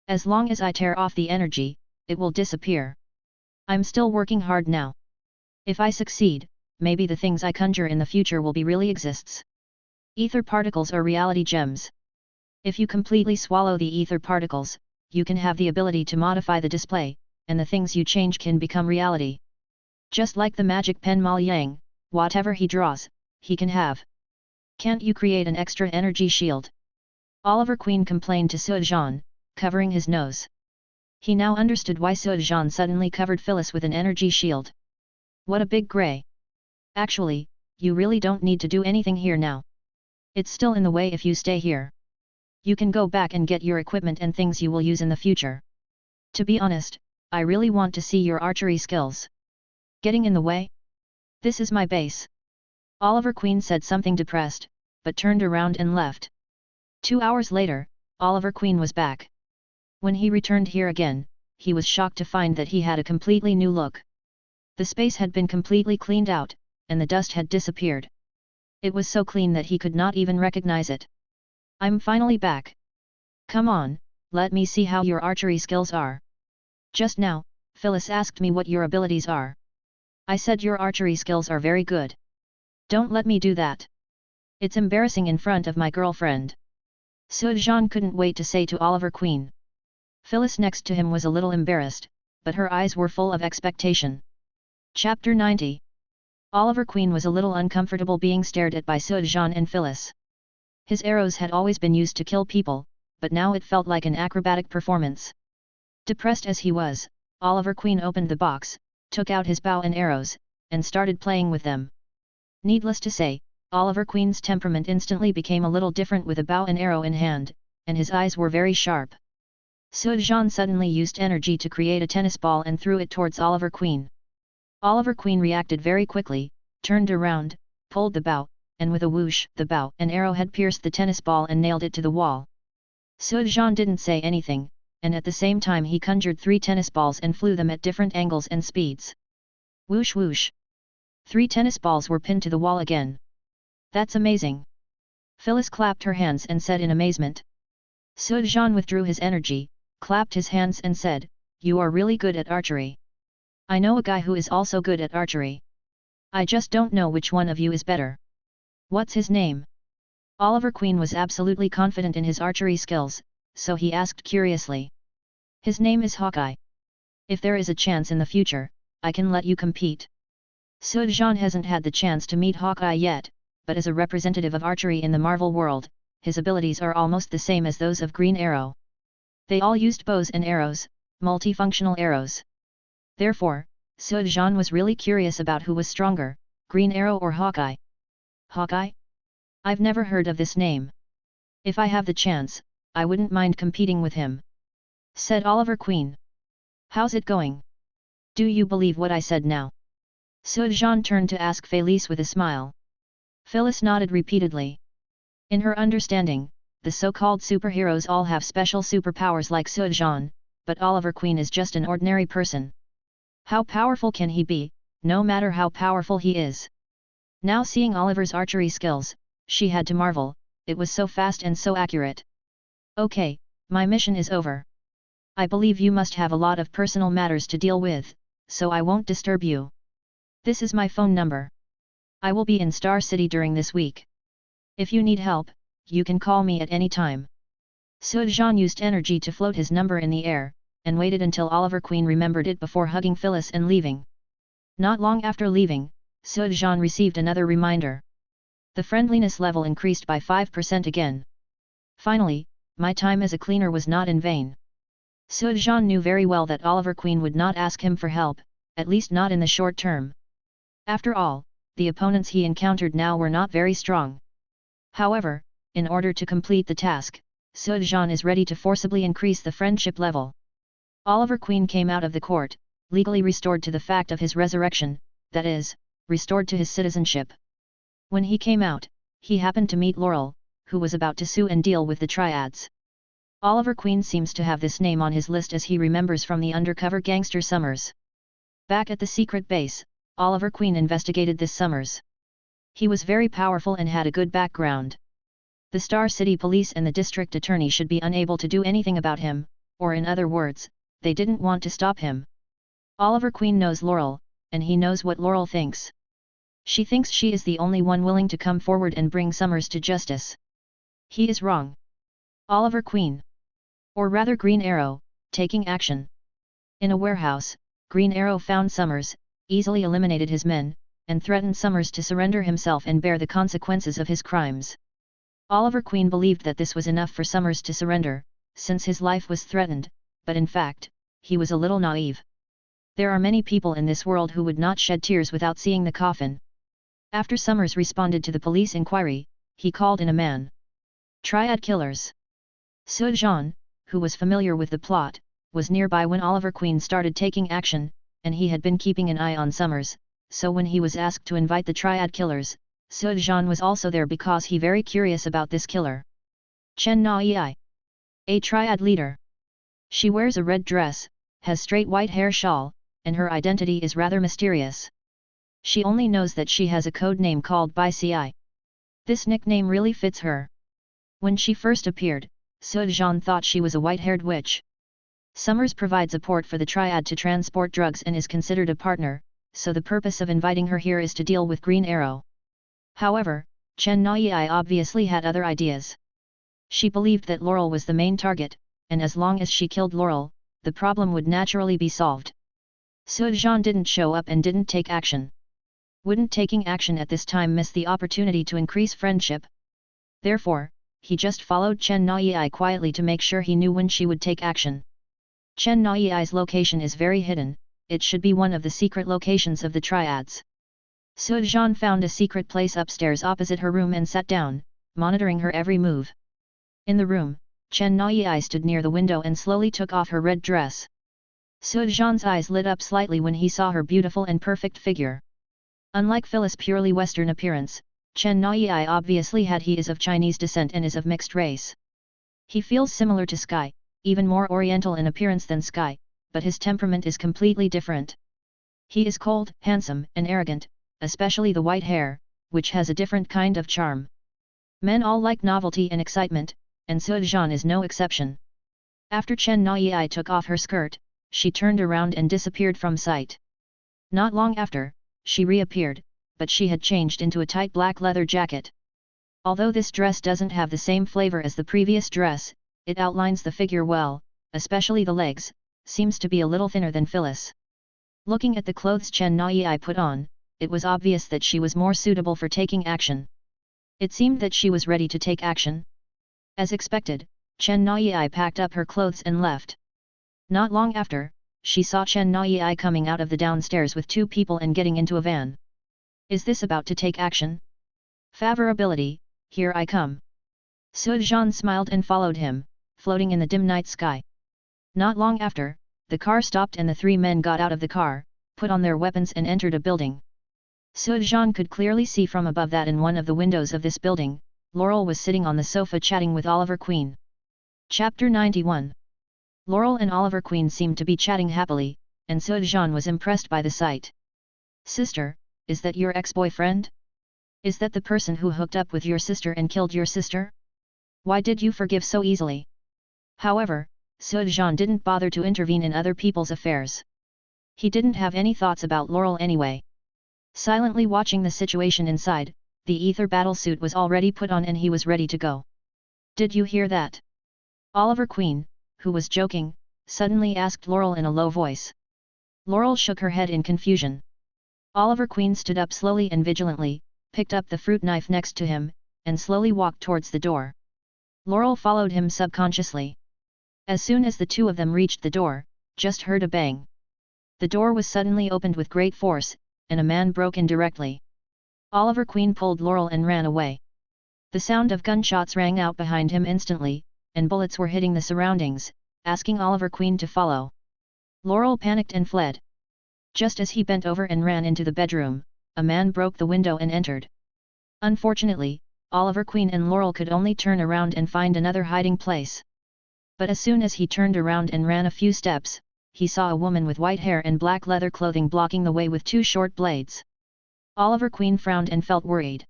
Speaker 1: As long as I tear off the energy, it will disappear. I'm still working hard now. If I succeed, maybe the things I conjure in the future will be really exists. Ether particles are reality gems. If you completely swallow the ether particles, you can have the ability to modify the display, and the things you change can become reality. Just like the magic pen Ma Yang, whatever he draws, he can have. Can't you create an extra energy shield? Oliver Queen complained to Sujan, covering his nose. He now understood why Sujan suddenly covered Phyllis with an energy shield. What a big grey! Actually, you really don't need to do anything here now. It's still in the way if you stay here. You can go back and get your equipment and things you will use in the future. To be honest, I really want to see your archery skills. Getting in the way? This is my base. Oliver Queen said something depressed, but turned around and left. 2 hours later, Oliver Queen was back. When he returned here again, he was shocked to find that he had a completely new look. The space had been completely cleaned out, and the dust had disappeared. It was so clean that he could not even recognize it. I'm finally back. Come on, let me see how your archery skills are. Just now, Phyllis asked me what your abilities are. I said your archery skills are very good. Don't let me do that. It's embarrassing in front of my girlfriend. Sujan couldn't wait to say to Oliver Queen. Phyllis next to him was a little embarrassed, but her eyes were full of expectation. Chapter 90. Oliver Queen was a little uncomfortable being stared at by Sujan and Phyllis. His arrows had always been used to kill people, but now it felt like an acrobatic performance. Depressed as he was, Oliver Queen opened the box, took out his bow and arrows, and started playing with them. Needless to say, Oliver Queen's temperament instantly became a little different with a bow and arrow in hand, and his eyes were very sharp. Sujan suddenly used energy to create a tennis ball and threw it towards Oliver Queen. Oliver Queen reacted very quickly, turned around, pulled the bow, and with a whoosh, the bow and arrow had pierced the tennis ball and nailed it to the wall. Sujan didn't say anything, and at the same time he conjured 3 tennis balls and flew them at different angles and speeds. Whoosh whoosh. 3 tennis balls were pinned to the wall again. That's amazing. Phyllis clapped her hands and said in amazement. Sujan withdrew his energy, clapped his hands and said, "You are really good at archery. I know a guy who is also good at archery. I just don't know which one of you is better. What's his name?" Oliver Queen was absolutely confident in his archery skills, so he asked curiously. "His name is Hawkeye. If there is a chance in the future, I can let you compete." Sujan hasn't had the chance to meet Hawkeye yet, but as a representative of archery in the Marvel world, his abilities are almost the same as those of Green Arrow. They all used bows and arrows, multifunctional arrows. Therefore, Sujan was really curious about who was stronger, Green Arrow or Hawkeye. Hawkeye? I've never heard of this name. If I have the chance, I wouldn't mind competing with him," said Oliver Queen. "How's it going? Do you believe what I said now?" Sujan turned to ask Felice with a smile. Phyllis nodded repeatedly. In her understanding, the so-called superheroes all have special superpowers like Sujan, but Oliver Queen is just an ordinary person. How powerful can he be, no matter how powerful he is? Now seeing Oliver's archery skills, she had to marvel, it was so fast and so accurate. "Okay, my mission is over. I believe you must have a lot of personal matters to deal with, so I won't disturb you. This is my phone number. I will be in Star City during this week. If you need help, you can call me at any time." Sujan used energy to float his number in the air, and waited until Oliver Queen remembered it before hugging Phyllis and leaving. Not long after leaving, Sujan received another reminder. The friendliness level increased by 5% again. Finally, my time as a cleaner was not in vain. Sujan knew very well that Oliver Queen would not ask him for help, at least not in the short term. After all, the opponents he encountered now were not very strong. However, in order to complete the task, Sujan is ready to forcibly increase the friendship level. Oliver Queen came out of the court, legally restored to the fact of his resurrection, that is, restored to his citizenship. When he came out, he happened to meet Laurel, who was about to sue and deal with the triads. Oliver Queen seems to have this name on his list as he remembers from the undercover gangster Summers. Back at the secret base, Oliver Queen investigated this Summers. He was very powerful and had a good background. The Star City Police and the district attorney should be unable to do anything about him, or in other words, they didn't want to stop him. Oliver Queen knows Laurel, and he knows what Laurel thinks. She thinks she is the only one willing to come forward and bring Summers to justice. He is wrong. Oliver Queen, or rather Green Arrow, taking action. In a warehouse, Green Arrow found Summers, easily eliminated his men, and threatened Summers to surrender himself and bear the consequences of his crimes. Oliver Queen believed that this was enough for Summers to surrender, since his life was threatened, but in fact, he was a little naive. There are many people in this world who would not shed tears without seeing the coffin. After Summers responded to the police inquiry, he called in a man. Triad killers. Sujan, who was familiar with the plot, was nearby when Oliver Queen started taking action, and he had been keeping an eye on Summers, so when he was asked to invite the Triad killers, Sujan was also there because he very curious about this killer. Chen Na-Yi, a Triad leader. She wears a red dress, has straight white hair shawl, and her identity is rather mysterious. She only knows that she has a code name called Bci. This nickname really fits her. When she first appeared, Sujan thought she was a white-haired witch. Summers provides a port for the Triad to transport drugs and is considered a partner, so the purpose of inviting her here is to deal with Green Arrow. However, Chen Naiyai obviously had other ideas. She believed that Laurel was the main target, and as long as she killed Laurel, the problem would naturally be solved. Sujan didn't show up and didn't take action. Wouldn't taking action at this time miss the opportunity to increase friendship? Therefore, he just followed Chen Naiyai quietly to make sure he knew when she would take action. Chen Naiyai's location is very hidden, it should be one of the secret locations of the Triads. Sujan found a secret place upstairs opposite her room and sat down, monitoring her every move. In the room, Chen Naiyai stood near the window and slowly took off her red dress. Sujan's eyes lit up slightly when he saw her beautiful and perfect figure. Unlike Phyllis' purely Western appearance, Chen Naiyai obviously he is of Chinese descent and is of mixed race. He feels similar to Sky, even more oriental in appearance than Sky, but his temperament is completely different. He is cold, handsome, and arrogant, especially the white hair, which has a different kind of charm. Men all like novelty and excitement, and Sujan is no exception. After Chen Naiyai took off her skirt, she turned around and disappeared from sight. Not long after, she reappeared, but she had changed into a tight black leather jacket. Although this dress doesn't have the same flavor as the previous dress, it outlines the figure well, especially the legs, seems to be a little thinner than Phyllis. Looking at the clothes Chen Naiyai put on, it was obvious that she was more suitable for taking action. It seemed that she was ready to take action. As expected, Chen Naiyai packed up her clothes and left. Not long after, she saw Chen Naiyai coming out of the downstairs with two people and getting into a van. Is this about to take action? Favorability, here I come. Sujan smiled and followed him, floating in the dim night sky. Not long after, the car stopped and the three men got out of the car, put on their weapons and entered a building. Sujan could clearly see from above that in one of the windows of this building, Laurel was sitting on the sofa chatting with Oliver Queen. Chapter 91. Laurel and Oliver Queen seemed to be chatting happily, and Sujan was impressed by the sight. Sister, is that your ex-boyfriend? Is that the person who hooked up with your sister and killed your sister? Why did you forgive so easily? However, Sujan didn't bother to intervene in other people's affairs. He didn't have any thoughts about Laurel anyway. Silently watching the situation inside, the ether battlesuit was already put on and he was ready to go. Did you hear that? Oliver Queen, who was joking, suddenly asked Laurel in a low voice. Laurel shook her head in confusion. Oliver Queen stood up slowly and vigilantly, picked up the fruit knife next to him, and slowly walked towards the door. Laurel followed him subconsciously. As soon as the two of them reached the door, just heard a bang. The door was suddenly opened with great force, and a man broke in directly. Oliver Queen pulled Laurel and ran away. The sound of gunshots rang out behind him instantly, and bullets were hitting the surroundings, asking Oliver Queen to follow. Laurel panicked and fled. Just as he bent over and ran into the bedroom, a man broke the window and entered. Unfortunately, Oliver Queen and Laurel could only turn around and find another hiding place. But as soon as he turned around and ran a few steps, he saw a woman with white hair and black leather clothing blocking the way with two short blades. Oliver Queen frowned and felt worried.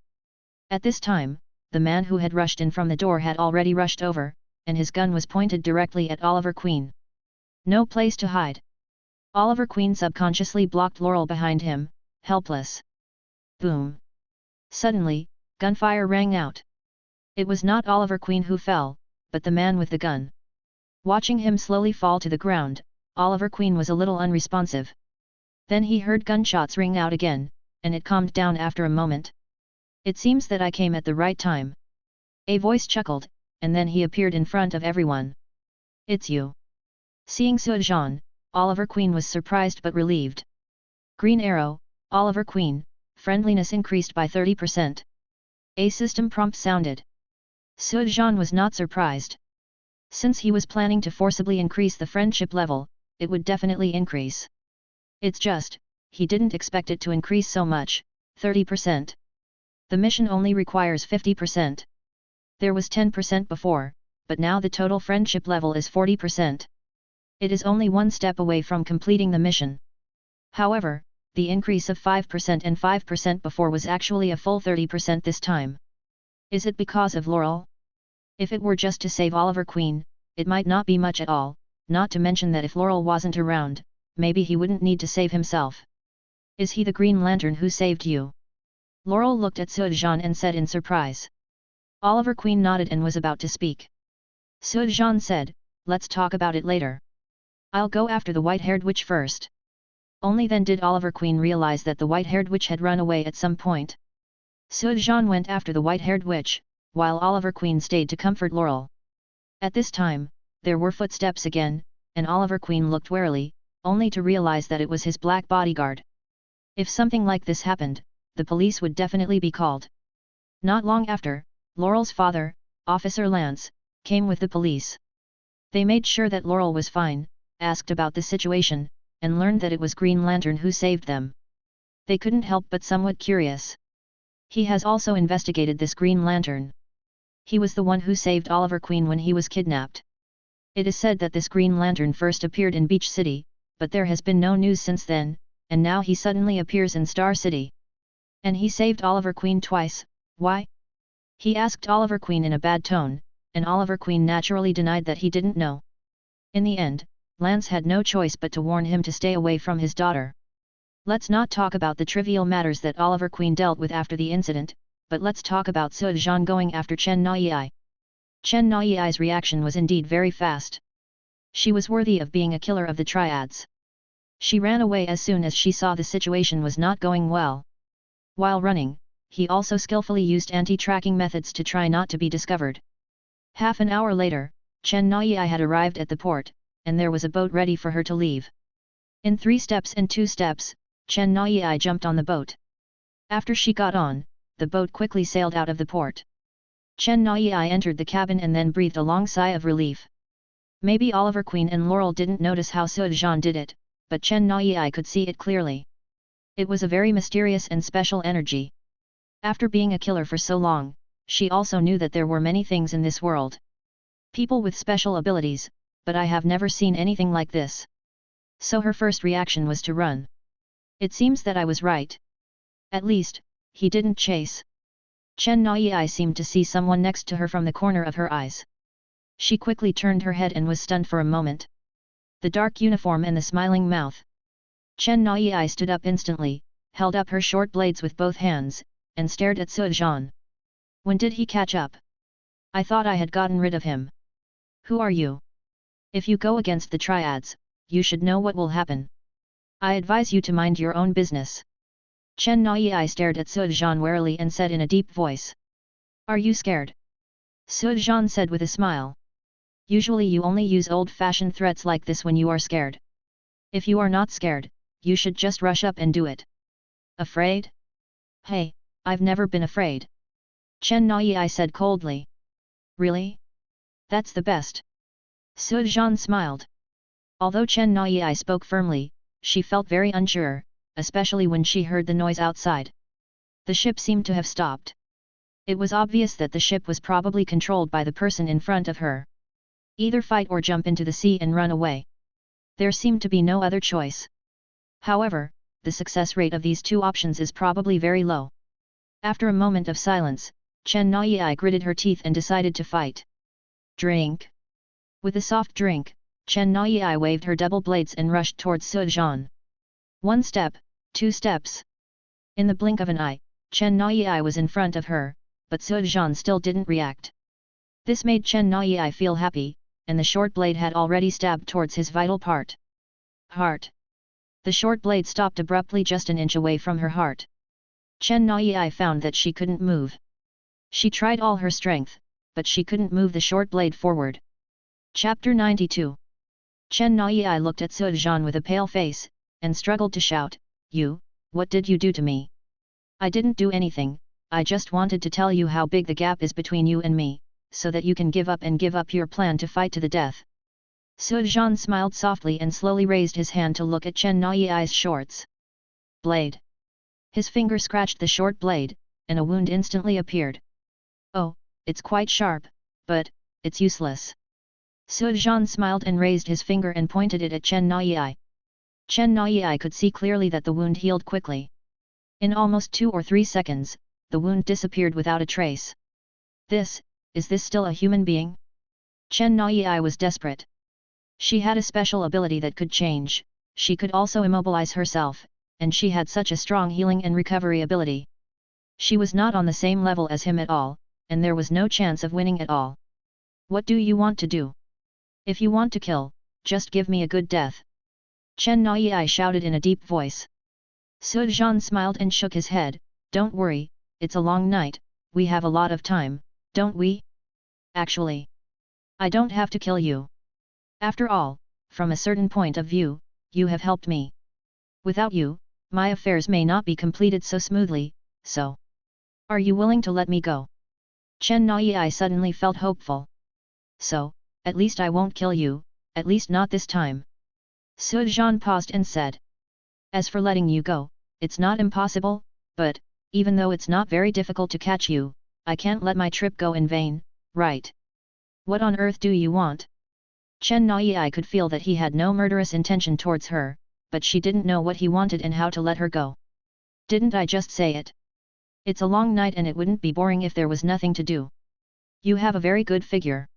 Speaker 1: At this time, the man who had rushed in from the door had already rushed over, and his gun was pointed directly at Oliver Queen. No place to hide. Oliver Queen subconsciously blocked Laurel behind him, helpless. Boom! Suddenly, gunfire rang out. It was not Oliver Queen who fell, but the man with the gun. Watching him slowly fall to the ground, Oliver Queen was a little unresponsive. Then he heard gunshots ring out again, and it calmed down after a moment. It seems that I came at the right time. A voice chuckled, and then he appeared in front of everyone. It's you. Seeing Sujan, Oliver Queen was surprised but relieved. Green arrow, Oliver Queen, friendliness increased by 30%. A system prompt sounded. Sujan was not surprised. Since he was planning to forcibly increase the friendship level, it would definitely increase. It's just, he didn't expect it to increase so much, 30%. The mission only requires 50%. There was 10% before, but now the total friendship level is 40%. It is only one step away from completing the mission. However, the increase of 5% and 5% before was actually a full 30% this time. Is it because of Laurel? If it were just to save Oliver Queen, it might not be much at all, not to mention that if Laurel wasn't around, maybe he wouldn't need to save himself. Is he the Green Lantern who saved you? Laurel looked at Sujan and said in surprise. Oliver Queen nodded and was about to speak. Sujan said, let's talk about it later. I'll go after the white-haired witch first. Only then did Oliver Queen realize that the white-haired witch had run away at some point. Sujan went after the white-haired witch, while Oliver Queen stayed to comfort Laurel. At this time, there were footsteps again, and Oliver Queen looked warily, only to realize that it was his black bodyguard. If something like this happened, the police would definitely be called. Not long after, Laurel's father, Officer Lance, came with the police. They made sure that Laurel was fine, asked about the situation, and learned that it was Green Lantern who saved them. They couldn't help but somewhat curious. He has also investigated this Green Lantern. He was the one who saved Oliver Queen when he was kidnapped. It is said that this Green Lantern first appeared in Beach City, but there has been no news since then, and now he suddenly appears in Star City. And he saved Oliver Queen twice, why? He asked Oliver Queen in a bad tone, and Oliver Queen naturally denied that he didn't know. In the end, Lance had no choice but to warn him to stay away from his daughter. Let's not talk about the trivial matters that Oliver Queen dealt with after the incident, but let's talk about Sujan going after Chen Naiyai. Chen Naiyai's reaction was indeed very fast. She was worthy of being a killer of the triads. She ran away as soon as she saw the situation was not going well. While running, he also skillfully used anti-tracking methods to try not to be discovered. Half an hour later, Chen Naiyai had arrived at the port, and there was a boat ready for her to leave. In 3 steps and 2 steps, Chen Naiyai jumped on the boat. After she got on, the boat quickly sailed out of the port. Chen Naiyai entered the cabin and then breathed a long sigh of relief. Maybe Oliver Queen and Laurel didn't notice how Sujan did it, but Chen Naiyai could see it clearly. It was a very mysterious and special energy. After being a killer for so long, she also knew that there were many things in this world. People with special abilities, but I have never seen anything like this. So her first reaction was to run. It seems that I was right. At least, he didn't chase. Chen Naiyai seemed to see someone next to her from the corner of her eyes. She quickly turned her head and was stunned for a moment. The dark uniform and the smiling mouth. Chen Naiyai stood up instantly, held up her short blades with both hands, and stared at Sujan. When did he catch up? I thought I had gotten rid of him. Who are you? If you go against the triads, you should know what will happen. I advise you to mind your own business. Chen Naiyai stared at Sujan warily and said in a deep voice. Are you scared? Sujan said with a smile. Usually you only use old-fashioned threats like this when you are scared. If you are not scared, you should just rush up and do it. Afraid? Hey, I've never been afraid. Chen Naiyai said coldly. Really? That's the best. Sujan smiled. Although Chen Naiyai spoke firmly, she felt very unsure, especially when she heard the noise outside. The ship seemed to have stopped. It was obvious that the ship was probably controlled by the person in front of her. Either fight or jump into the sea and run away. There seemed to be no other choice. However, the success rate of these two options is probably very low. After a moment of silence, Chen Naiyai gritted her teeth and decided to fight. Drink. With a soft drink, Chen Naiyai waved her double blades and rushed towards Sujan. 1 step, 2 steps. In the blink of an eye, Chen Naiyai was in front of her, but Sujan still didn't react. This made Chen Naiyai feel happy, and the short blade had already stabbed towards his vital part. Heart. The short blade stopped abruptly just an inch away from her heart. Chen Naiyai found that she couldn't move. She tried all her strength, but she couldn't move the short blade forward. Chapter 92. Chen Naiyai looked at Sujan with a pale face, and struggled to shout, You, what did you do to me? I didn't do anything, I just wanted to tell you how big the gap is between you and me, so that you can give up your plan to fight to the death. Sujan smiled softly and slowly raised his hand to look at Chen Naiyai's shorts. Blade. His finger scratched the short blade, and a wound instantly appeared. Oh, it's quite sharp, but it's useless. Sujan smiled and raised his finger and pointed it at Chen Naiyai. Chen Nai could see clearly that the wound healed quickly. In almost 2 or 3 seconds, the wound disappeared without a trace. Is this still a human being? Chen Nai was desperate. She had a special ability that could change, she could also immobilize herself, and she had such a strong healing and recovery ability. She was not on the same level as him at all, and there was no chance of winning at all. What do you want to do? If you want to kill, just give me a good death. Chen Nai shouted in a deep voice. Su Zhan smiled and shook his head, don't worry, it's a long night, we have a lot of time, don't we? Actually, I don't have to kill you. After all, from a certain point of view, you have helped me. Without you, my affairs may not be completed so smoothly, so. Are you willing to let me go? Chen Nai suddenly felt hopeful. So, at least I won't kill you, at least not this time. Su Zhan paused and said. As for letting you go, it's not impossible, but, even though it's not very difficult to catch you, I can't let my trip go in vain, right? What on earth do you want? Chen Nai could feel that he had no murderous intention towards her, but she didn't know what he wanted and how to let her go. Didn't I just say it? It's a long night and it wouldn't be boring if there was nothing to do. You have a very good figure.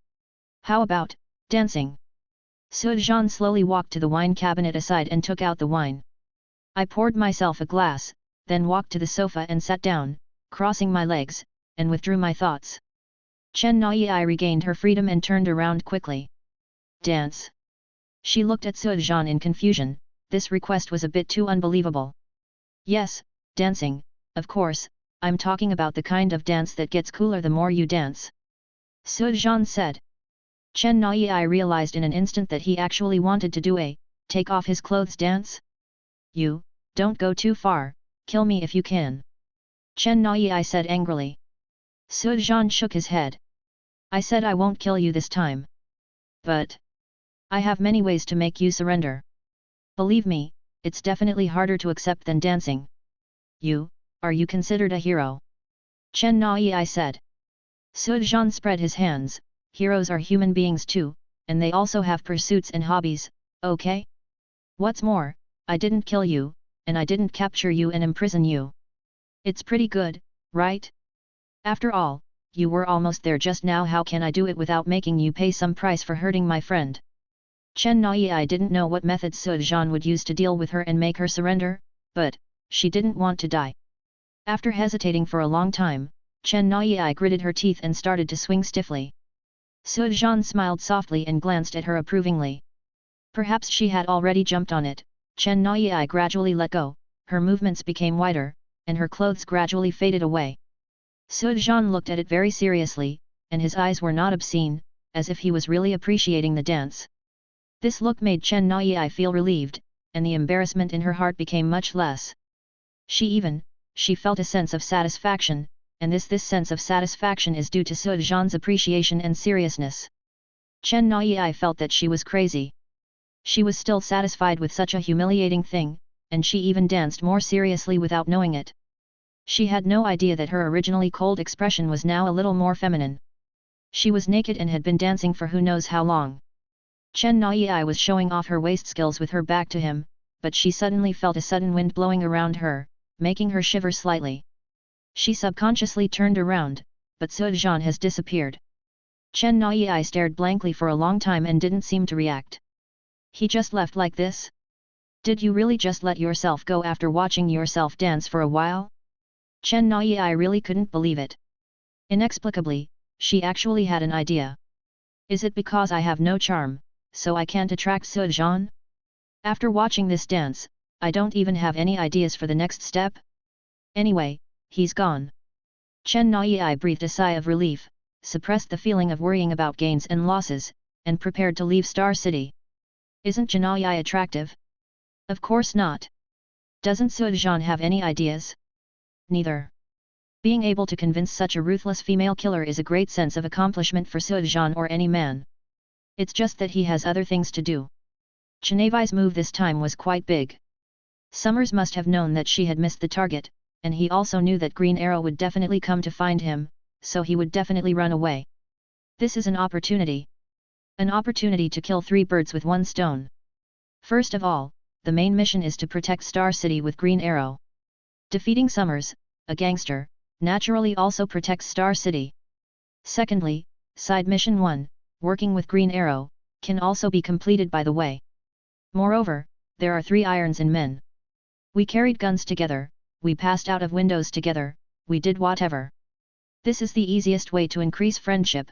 Speaker 1: How about dancing? Su Zhan slowly walked to the wine cabinet aside and took out the wine. I poured myself a glass, then walked to the sofa and sat down, crossing my legs, and withdrew my thoughts. Chen Nai regained her freedom and turned around quickly. Dance. She looked at Su Zhan in confusion, this request was a bit too unbelievable. Yes, dancing, of course, I'm talking about the kind of dance that gets cooler the more you dance. Su Zhan said. Chen Nai realized in an instant that he actually wanted to do a take off his clothes dance. You, don't go too far, kill me if you can. Chen Nai said angrily. Su Zhan shook his head. I said I won't kill you this time. But I have many ways to make you surrender. Believe me, it's definitely harder to accept than dancing. Are you considered a hero? Chen Nai said. Su Zhan spread his hands, heroes are human beings too, and they also have pursuits and hobbies, okay? What's more, I didn't kill you, and I didn't capture you and imprison you. It's pretty good, right? After all, you were almost there just now, how can I do it without making you pay some price for hurting my friend? Chen Nai didn't know what methods Su Zhan would use to deal with her and make her surrender, but she didn't want to die. After hesitating for a long time, Chen Nai gritted her teeth and started to swing stiffly. Su Zhan smiled softly and glanced at her approvingly. Perhaps she had already jumped on it. Chen Nai gradually let go, her movements became wider, and her clothes gradually faded away. Su Zhan looked at it very seriously, and his eyes were not obscene, as if he was really appreciating the dance. This look made Chen Nai feel relieved, and the embarrassment in her heart became much less. She felt a sense of satisfaction, and this sense of satisfaction is due to Su Zhan's appreciation and seriousness. Chen Nai felt that she was crazy. She was still satisfied with such a humiliating thing, and she even danced more seriously without knowing it. She had no idea that her originally cold expression was now a little more feminine. She was naked and had been dancing for who knows how long. Chen Nai was showing off her waist skills with her back to him, but she suddenly felt a sudden wind blowing around her, making her shiver slightly. She subconsciously turned around, but Su Zhan has disappeared. Chen Nai stared blankly for a long time and didn't seem to react. He just left like this? Did you really just let yourself go after watching yourself dance for a while? Chen Nai really couldn't believe it. Inexplicably, she actually had an idea. Is it because I have no charm, so I can't attract Su Zhan? After watching this dance, I don't even have any ideas for the next step? Anyway, he's gone. Chen Nai breathed a sigh of relief, suppressed the feeling of worrying about gains and losses, and prepared to leave Star City. Isn't Janai attractive? Of course not. Doesn't Su Zhan have any ideas? Neither. Being able to convince such a ruthless female killer is a great sense of accomplishment for Su Zhan or any man. It's just that he has other things to do. Chenavai's move this time was quite big. Summers must have known that she had missed the target, and he also knew that Green Arrow would definitely come to find him, so he would definitely run away. This is an opportunity. An opportunity to kill 3 birds with 1 stone. First of all, the main mission is to protect Star City with Green Arrow. Defeating Summers, a gangster, naturally also protects Star City. Secondly, side mission 1, working with Green Arrow, can also be completed by the way. Moreover, there are 3 irons in men. We carried guns together, we passed out of windows together, we did whatever. This is the easiest way to increase friendship.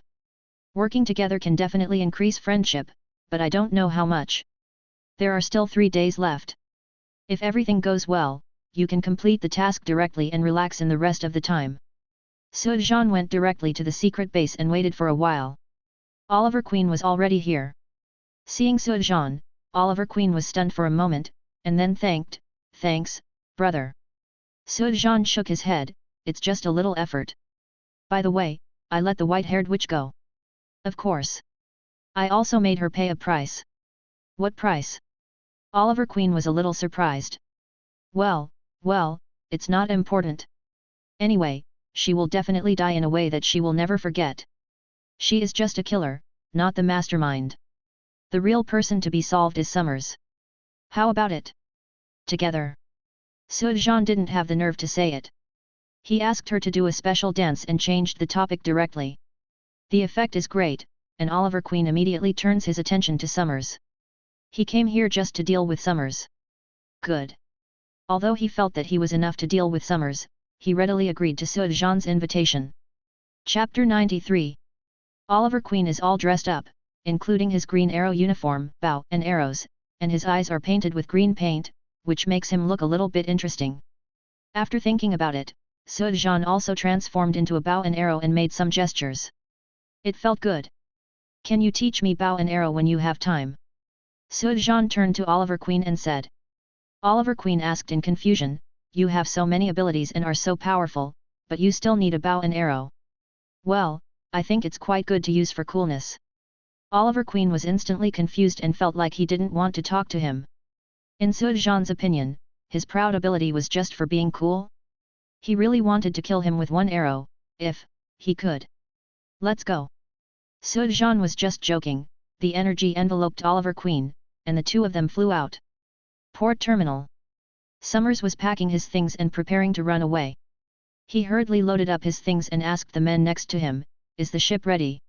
Speaker 1: Working together can definitely increase friendship, but I don't know how much. There are still 3 days left. If everything goes well, you can complete the task directly and relax in the rest of the time. Sujan went directly to the secret base and waited for a while. Oliver Queen was already here. Seeing Sujan, Oliver Queen was stunned for a moment, and then thanks, brother. Sujan shook his head, it's just a little effort. By the way, I let the white-haired witch go. Of course. I also made her pay a price. What price? Oliver Queen was a little surprised. Well, it's not important. Anyway, she will definitely die in a way that she will never forget. She is just a killer, not the mastermind. The real person to be solved is Summers. How about it? Together. Sujan didn't have the nerve to say it. He asked her to do a special dance and changed the topic directly. The effect is great, and Oliver Queen immediately turns his attention to Summers. He came here just to deal with Summers. Good. Although he felt that he was enough to deal with Summers, he readily agreed to Sujan's invitation. Chapter 93. Oliver Queen is all dressed up, including his Green Arrow uniform, bow and arrows, and his eyes are painted with green paint, which makes him look a little bit interesting. After thinking about it, Sujan also transformed into a bow and arrow and made some gestures. It felt good. Can you teach me bow and arrow when you have time? Sujan turned to Oliver Queen and said. Oliver Queen asked in confusion, you have so many abilities and are so powerful, but you still need a bow and arrow. Well, I think it's quite good to use for coolness. Oliver Queen was instantly confused and felt like he didn't want to talk to him. In Sujan's opinion, his proud ability was just for being cool. He really wanted to kill him with one arrow, if he could. Let's go. Sujan was just joking, the energy enveloped Oliver Queen, and the two of them flew out. Port Terminal. Summers was packing his things and preparing to run away. He hurriedly loaded up his things and asked the men next to him, is the ship ready?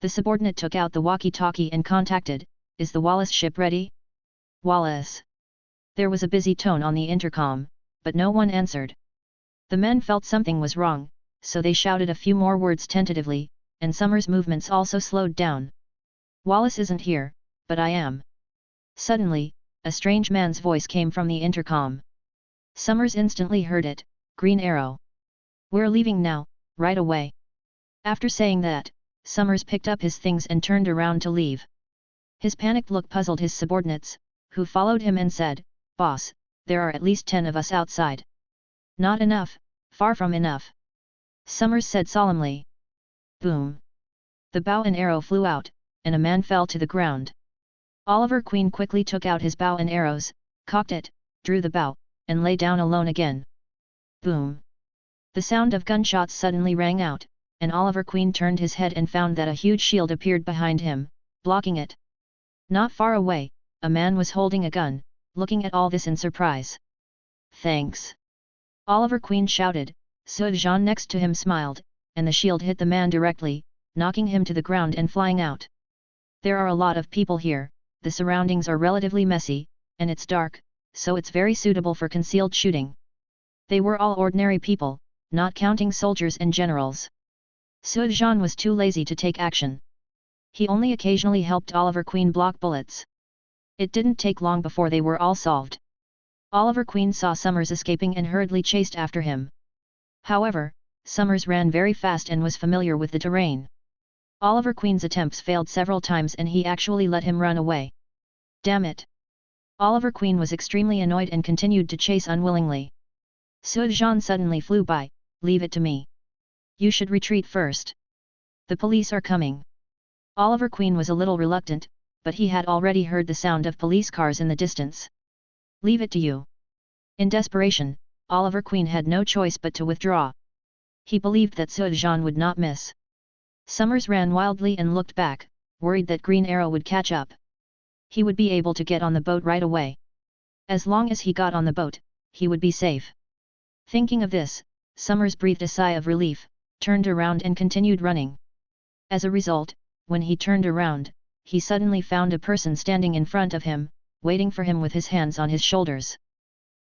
Speaker 1: The subordinate took out the walkie-talkie and contacted, is the Wallace ship ready? Wallace. There was a busy tone on the intercom, but no one answered. The men felt something was wrong, so they shouted a few more words tentatively, and Summers' movements also slowed down. Wallace isn't here, but I am. Suddenly, a strange man's voice came from the intercom. Summers instantly heard it, Green Arrow. We're leaving now, right away. After saying that, Summers picked up his things and turned around to leave. His panicked look puzzled his subordinates, who followed him and said, Boss, there are at least 10 of us outside. Not enough, far from enough. Summers said solemnly. Boom. The bow and arrow flew out, and a man fell to the ground. Oliver Queen quickly took out his bow and arrows, cocked it, drew the bow, and lay down alone again. Boom. The sound of gunshots suddenly rang out, and Oliver Queen turned his head and found that a huge shield appeared behind him, blocking it. Not far away, a man was holding a gun, looking at all this in surprise. Thanks. Oliver Queen shouted, Sujan next to him smiled, and the shield hit the man directly, knocking him to the ground and flying out. There are a lot of people here, the surroundings are relatively messy, and it's dark, so it's very suitable for concealed shooting. They were all ordinary people, not counting soldiers and generals. Sujan was too lazy to take action. He only occasionally helped Oliver Queen block bullets. It didn't take long before they were all solved. Oliver Queen saw Summers escaping and hurriedly chased after him. However, Summers ran very fast and was familiar with the terrain. Oliver Queen's attempts failed several times and he actually let him run away. Damn it! Oliver Queen was extremely annoyed and continued to chase unwillingly. Sujan suddenly flew by, leave it to me. You should retreat first. The police are coming. Oliver Queen was a little reluctant, but he had already heard the sound of police cars in the distance. Leave it to you. In desperation, Oliver Queen had no choice but to withdraw. He believed that Sujan would not miss. Summers ran wildly and looked back, worried that Green Arrow would catch up. He would be able to get on the boat right away. As long as he got on the boat, he would be safe. Thinking of this, Summers breathed a sigh of relief, turned around and continued running. As a result, when he turned around, he suddenly found a person standing in front of him, waiting for him with his hands on his shoulders.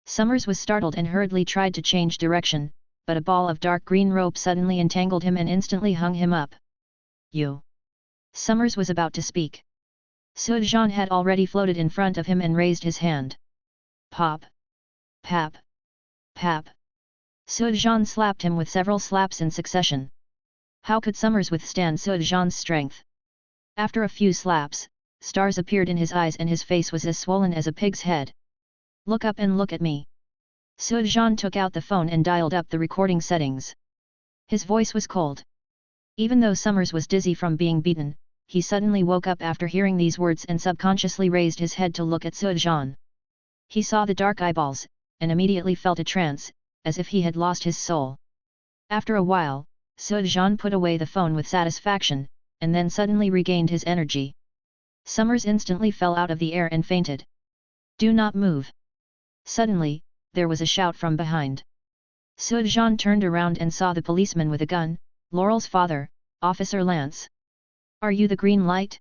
Speaker 1: Summers was startled and hurriedly tried to change direction, but a ball of dark green rope suddenly entangled him and instantly hung him up. You! Summers was about to speak. Sujan had already floated in front of him and raised his hand. Pop! Pap! Pap! Sujan slapped him with several slaps in succession. How could Summers withstand Sujan's strength? After a few slaps, stars appeared in his eyes and his face was as swollen as a pig's head. Look up and look at me. Sujan took out the phone and dialed up the recording settings. His voice was cold. Even though Summers was dizzy from being beaten, he suddenly woke up after hearing these words and subconsciously raised his head to look at Sujan. He saw the dark eyeballs, and immediately felt a trance, as if he had lost his soul. After a while, Sujan put away the phone with satisfaction, and then suddenly regained his energy. Summers instantly fell out of the air and fainted. Do not move! Suddenly, there was a shout from behind. Sujan turned around and saw the policeman with a gun, Laurel's father, Officer Lance. Are you the green light?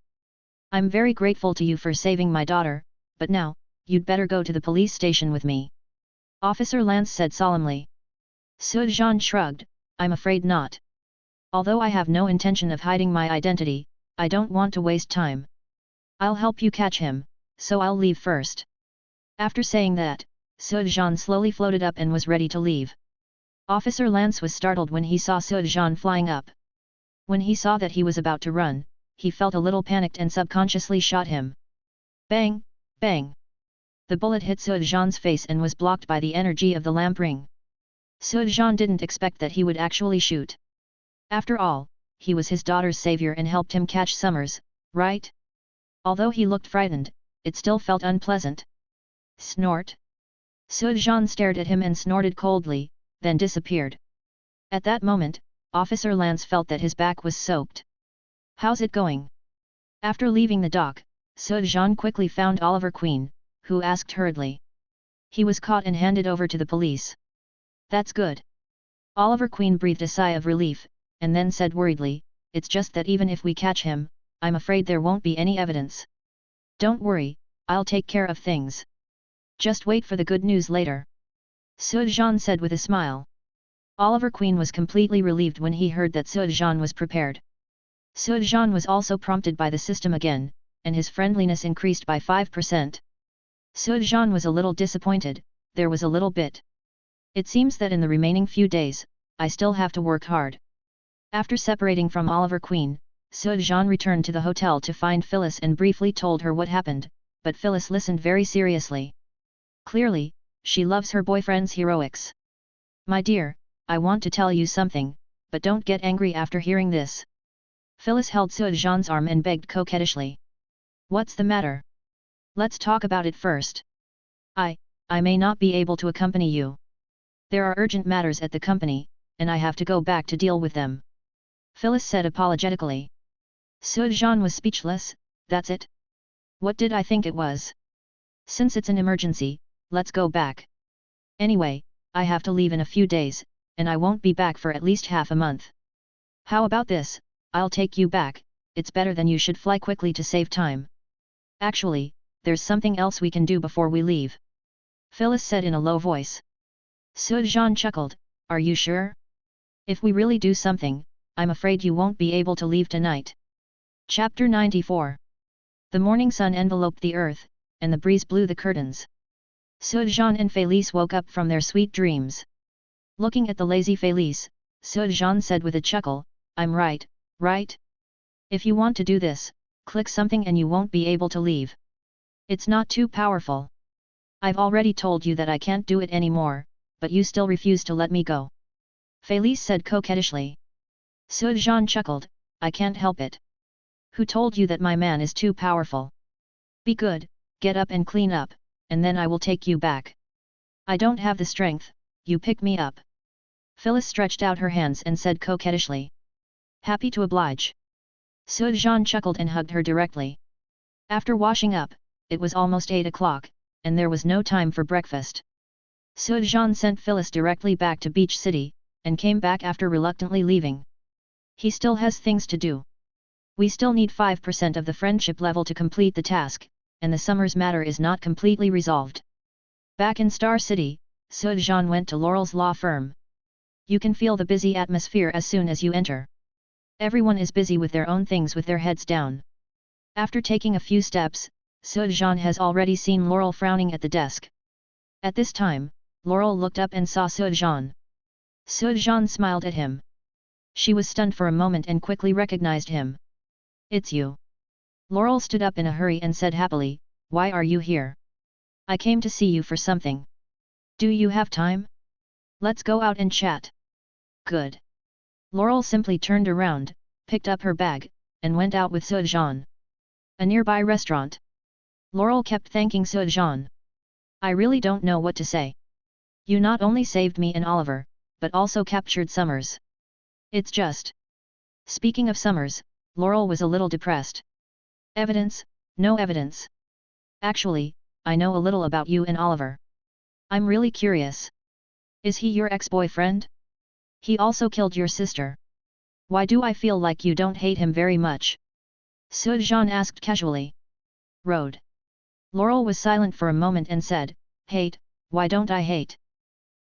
Speaker 1: I'm very grateful to you for saving my daughter, but now, you'd better go to the police station with me. Officer Lance said solemnly. Sujan shrugged, I'm afraid not. Although I have no intention of hiding my identity, I don't want to waste time. I'll help you catch him, so I'll leave first. After saying that, Sujan slowly floated up and was ready to leave. Officer Lance was startled when he saw Sujan flying up. When he saw that he was about to run, he felt a little panicked and subconsciously shot him. Bang! Bang! The bullet hit Sujan's face and was blocked by the energy of the lamp ring. Sujan didn't expect that he would actually shoot. After all, he was his daughter's savior and helped him catch Summers, right? Although he looked frightened, it still felt unpleasant. Snort! Sujan stared at him and snorted coldly, then disappeared. At that moment, Officer Lance felt that his back was soaked. How's it going? After leaving the dock, Sujan quickly found Oliver Queen, who asked hurriedly. He was caught and handed over to the police. That's good. Oliver Queen breathed a sigh of relief, and then said worriedly, it's just that even if we catch him, I'm afraid there won't be any evidence. Don't worry, I'll take care of things. Just wait for the good news later. Sujan said with a smile. Oliver Queen was completely relieved when he heard that Sujan was prepared. Sujan was also prompted by the system again, and his friendliness increased by 5%. Sujan was a little disappointed, there was a little bit. It seems that in the remaining few days, I still have to work hard. After separating from Oliver Queen, Sujan returned to the hotel to find Phyllis and briefly told her what happened, but Phyllis listened very seriously. Clearly, she loves her boyfriend's heroics. My dear, I want to tell you something, but don't get angry after hearing this. Phyllis held Sujan's arm and begged coquettishly. What's the matter? Let's talk about it first. I may not be able to accompany you. There are urgent matters at the company, and I have to go back to deal with them. Phyllis said apologetically. Sujan was speechless, that's it? What did I think it was? Since it's an emergency, let's go back. Anyway, I have to leave in a few days, and I won't be back for at least half a month. How about this, I'll take you back, it's better than you should fly quickly to save time. Actually, there's something else we can do before we leave. Phyllis said in a low voice. Sujan chuckled, are you sure? If we really do something, I'm afraid you won't be able to leave tonight. Chapter 94. The morning sun enveloped the earth, and the breeze blew the curtains. Sujan and Felice woke up from their sweet dreams. Looking at the lazy Felice, Sujan said with a chuckle, I'm right, right? If you want to do this, click something and you won't be able to leave. It's not too powerful. I've already told you that I can't do it anymore, but you still refuse to let me go. Felice said coquettishly. Sujan chuckled, I can't help it. Who told you that my man is too powerful? Be good, get up and clean up, and then I will take you back. I don't have the strength, you pick me up. Phyllis stretched out her hands and said coquettishly. Happy to oblige. Sujan chuckled and hugged her directly. After washing up, it was almost 8 o'clock, and there was no time for breakfast. Sujan sent Phyllis directly back to Beach City, and came back after reluctantly leaving. He still has things to do. We still need 5% of the friendship level to complete the task, and the Summers matter is not completely resolved. Back in Star City, Sujan went to Laurel's law firm. You can feel the busy atmosphere as soon as you enter. Everyone is busy with their own things with their heads down. After taking a few steps, Sujan has already seen Laurel frowning at the desk. At this time, Laurel looked up and saw Sujan. Sujan smiled at him. She was stunned for a moment and quickly recognized him. It's you. Laurel stood up in a hurry and said happily, why are you here? I came to see you for something. Do you have time? Let's go out and chat. Good. Laurel simply turned around, picked up her bag, and went out with Sujan. A nearby restaurant. Laurel kept thanking Sujan. I really don't know what to say. You not only saved me and Oliver, but also captured Summers. It's just. Speaking of Summers, Laurel was a little depressed. Evidence? No evidence. Actually, I know a little about you and Oliver. I'm really curious. Is he your ex-boyfriend? He also killed your sister. Why do I feel like you don't hate him very much? Sujan asked casually. Road. Laurel was silent for a moment and said, hate, why don't I hate?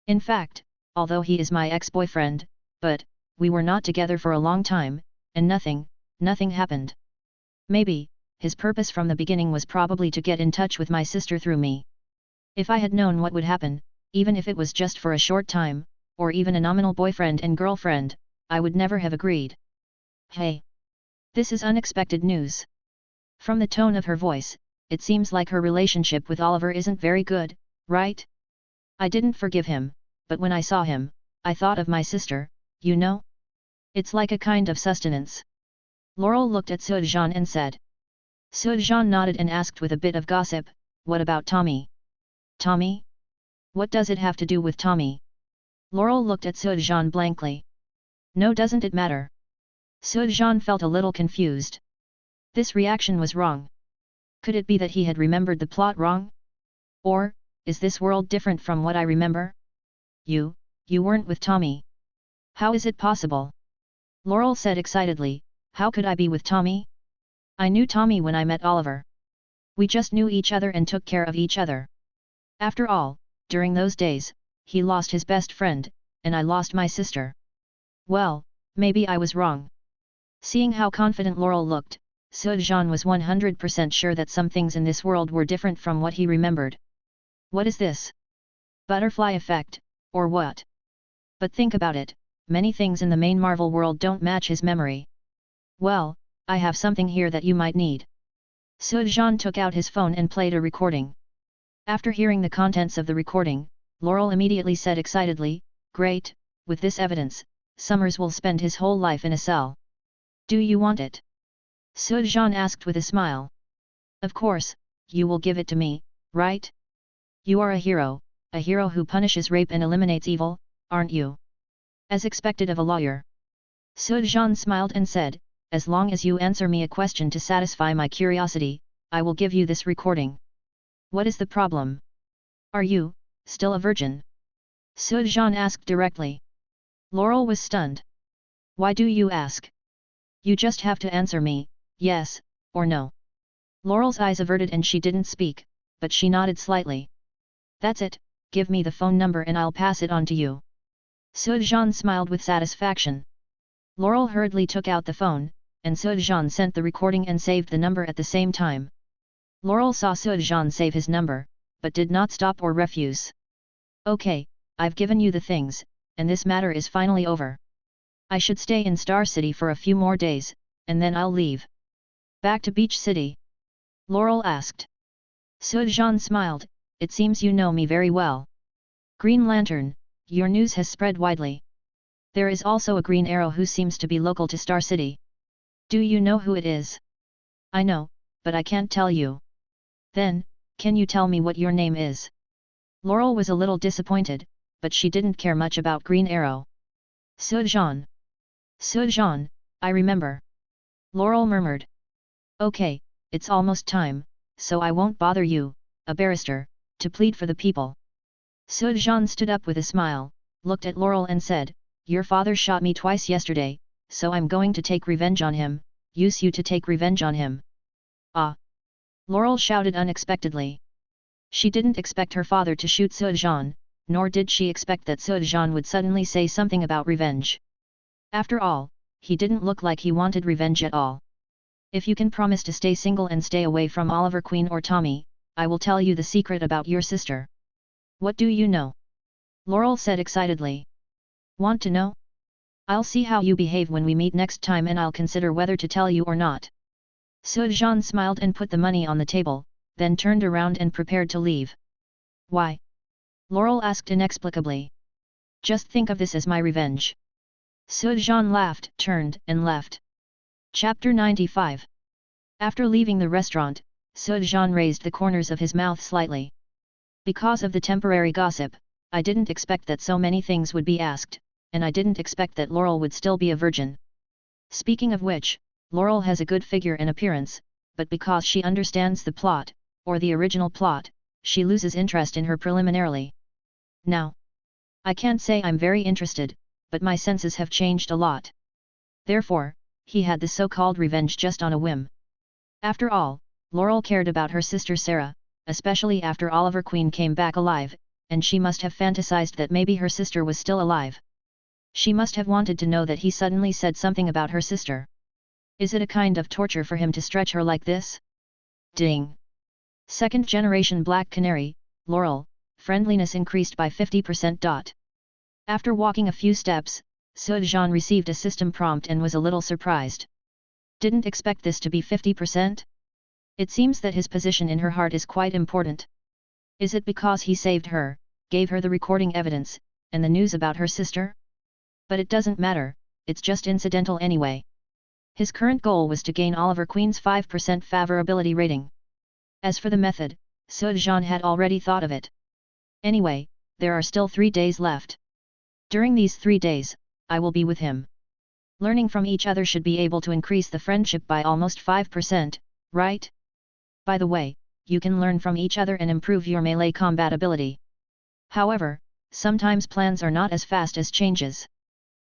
Speaker 1: In fact, although he is my ex-boyfriend, but, we were not together for a long time, and nothing happened. Maybe, his purpose from the beginning was probably to get in touch with my sister through me. If I had known what would happen, even if it was just for a short time, or even a nominal boyfriend and girlfriend, I would never have agreed. Hey! This is unexpected news. From the tone of her voice, it seems like her relationship with Oliver isn't very good, right? I didn't forgive him, but when I saw him, I thought of my sister, you know? It's like a kind of sustenance. Laurel looked at Sujan and said. Sujan nodded and asked with a bit of gossip, what about Tommy? Tommy? What does it have to do with Tommy? Laurel looked at Sujan blankly. No, doesn't it matter? Sujan felt a little confused. This reaction was wrong. Could it be that he had remembered the plot wrong? Or, is this world different from what I remember? You weren't with Tommy. How is it possible? Laurel said excitedly, how could I be with Tommy? I knew Tommy when I met Oliver. We just knew each other and took care of each other. After all, during those days, he lost his best friend, and I lost my sister. Well, maybe I was wrong. Seeing how confident Laurel looked, Sujan was 100% sure that some things in this world were different from what he remembered. What is this? Butterfly effect, or what? But think about it, many things in the main Marvel world don't match his memory. Well, I have something here that you might need. Sujan took out his phone and played a recording. After hearing the contents of the recording, Laurel immediately said excitedly, great, with this evidence, Summers will spend his whole life in a cell. Do you want it? Sujan asked with a smile. Of course, you will give it to me, right? You are a hero who punishes rape and eliminates evil, aren't you? As expected of a lawyer. Sujan smiled and said, as long as you answer me a question to satisfy my curiosity, I will give you this recording. What is the problem? Are you still a virgin? Sujan asked directly. Laurel was stunned. Why do you ask? You just have to answer me, yes, or no. Laurel's eyes averted and she didn't speak, but she nodded slightly. That's it, give me the phone number and I'll pass it on to you. Sujan smiled with satisfaction. Laurel hurriedly took out the phone, and Sujan sent the recording and saved the number at the same time. Laurel saw Sujan save his number, but did not stop or refuse. Okay, I've given you the things, and this matter is finally over. I should stay in Star City for a few more days, and then I'll leave. Back to Beach City? Laurel asked. Sujan smiled, it seems you know me very well. Green Lantern, your news has spread widely. There is also a Green Arrow who seems to be local to Star City. Do you know who it is? I know, but I can't tell you. Then, can you tell me what your name is? Laurel was a little disappointed, but she didn't care much about Green Arrow. Sujan. Sujan, I remember. Laurel murmured. Okay, it's almost time, so I won't bother you, a barrister, to plead for the people. Sujan stood up with a smile, looked at Laurel and said, "Your father shot me twice yesterday, so I'm going to take revenge on him, use you to take revenge on him." "Ah!" Laurel shouted unexpectedly. She didn't expect her father to shoot Sujan, nor did she expect that Sujan would suddenly say something about revenge. After all, he didn't look like he wanted revenge at all. "If you can promise to stay single and stay away from Oliver Queen or Tommy, I will tell you the secret about your sister." "What do you know?" Laurel said excitedly. "Want to know? I'll see how you behave when we meet next time and I'll consider whether to tell you or not." Sujan smiled and put the money on the table, then turned around and prepared to leave. "Why?" Laurel asked inexplicably. "Just think of this as my revenge." Sujan laughed, turned, and left. Chapter 95. After leaving the restaurant, Sujan raised the corners of his mouth slightly. "Because of the temporary gossip, I didn't expect that so many things would be asked, and I didn't expect that Laurel would still be a virgin. Speaking of which, Laurel has a good figure and appearance, but because she understands the plot, or the original plot, she loses interest in her preliminarily. Now, I can't say I'm very interested, but my senses have changed a lot." Therefore, he had the so-called revenge just on a whim. After all, Laurel cared about her sister Sarah, especially after Oliver Queen came back alive, and she must have fantasized that maybe her sister was still alive. She must have wanted to know that he suddenly said something about her sister. Is it a kind of torture for him to stretch her like this? Ding! Second generation Black Canary, Laurel, friendliness increased by 50%. After walking a few steps, Sujan received a system prompt and was a little surprised. Didn't expect this to be 50%? It seems that his position in her heart is quite important. Is it because he saved her, gave her the recording evidence, and the news about her sister? But it doesn't matter, it's just incidental anyway. His current goal was to gain Oliver Queen's 5% favorability rating. As for the method, Sujan had already thought of it. Anyway, there are still 3 days left. During these 3 days, I will be with him. Learning from each other should be able to increase the friendship by almost 5%, right? By the way, you can learn from each other and improve your melee combat ability. However, sometimes plans are not as fast as changes.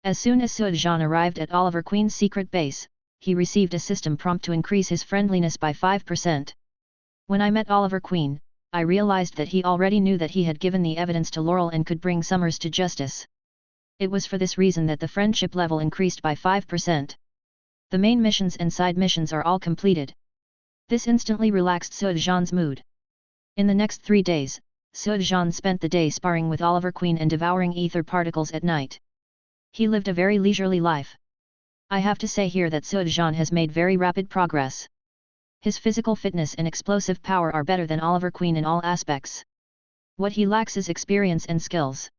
Speaker 1: As soon as Sujan arrived at Oliver Queen's secret base, he received a system prompt to increase his friendliness by 5%. When I met Oliver Queen, I realized that he already knew that he had given the evidence to Laurel and could bring Summers to justice. It was for this reason that the friendship level increased by 5%. The main missions and side missions are all completed. This instantly relaxed Sujan's mood. In the next 3 days, Sujan spent the day sparring with Oliver Queen and devouring ether particles at night. He lived a very leisurely life. I have to say here that Sujan has made very rapid progress. His physical fitness and explosive power are better than Oliver Queen in all aspects. What he lacks is experience and skills.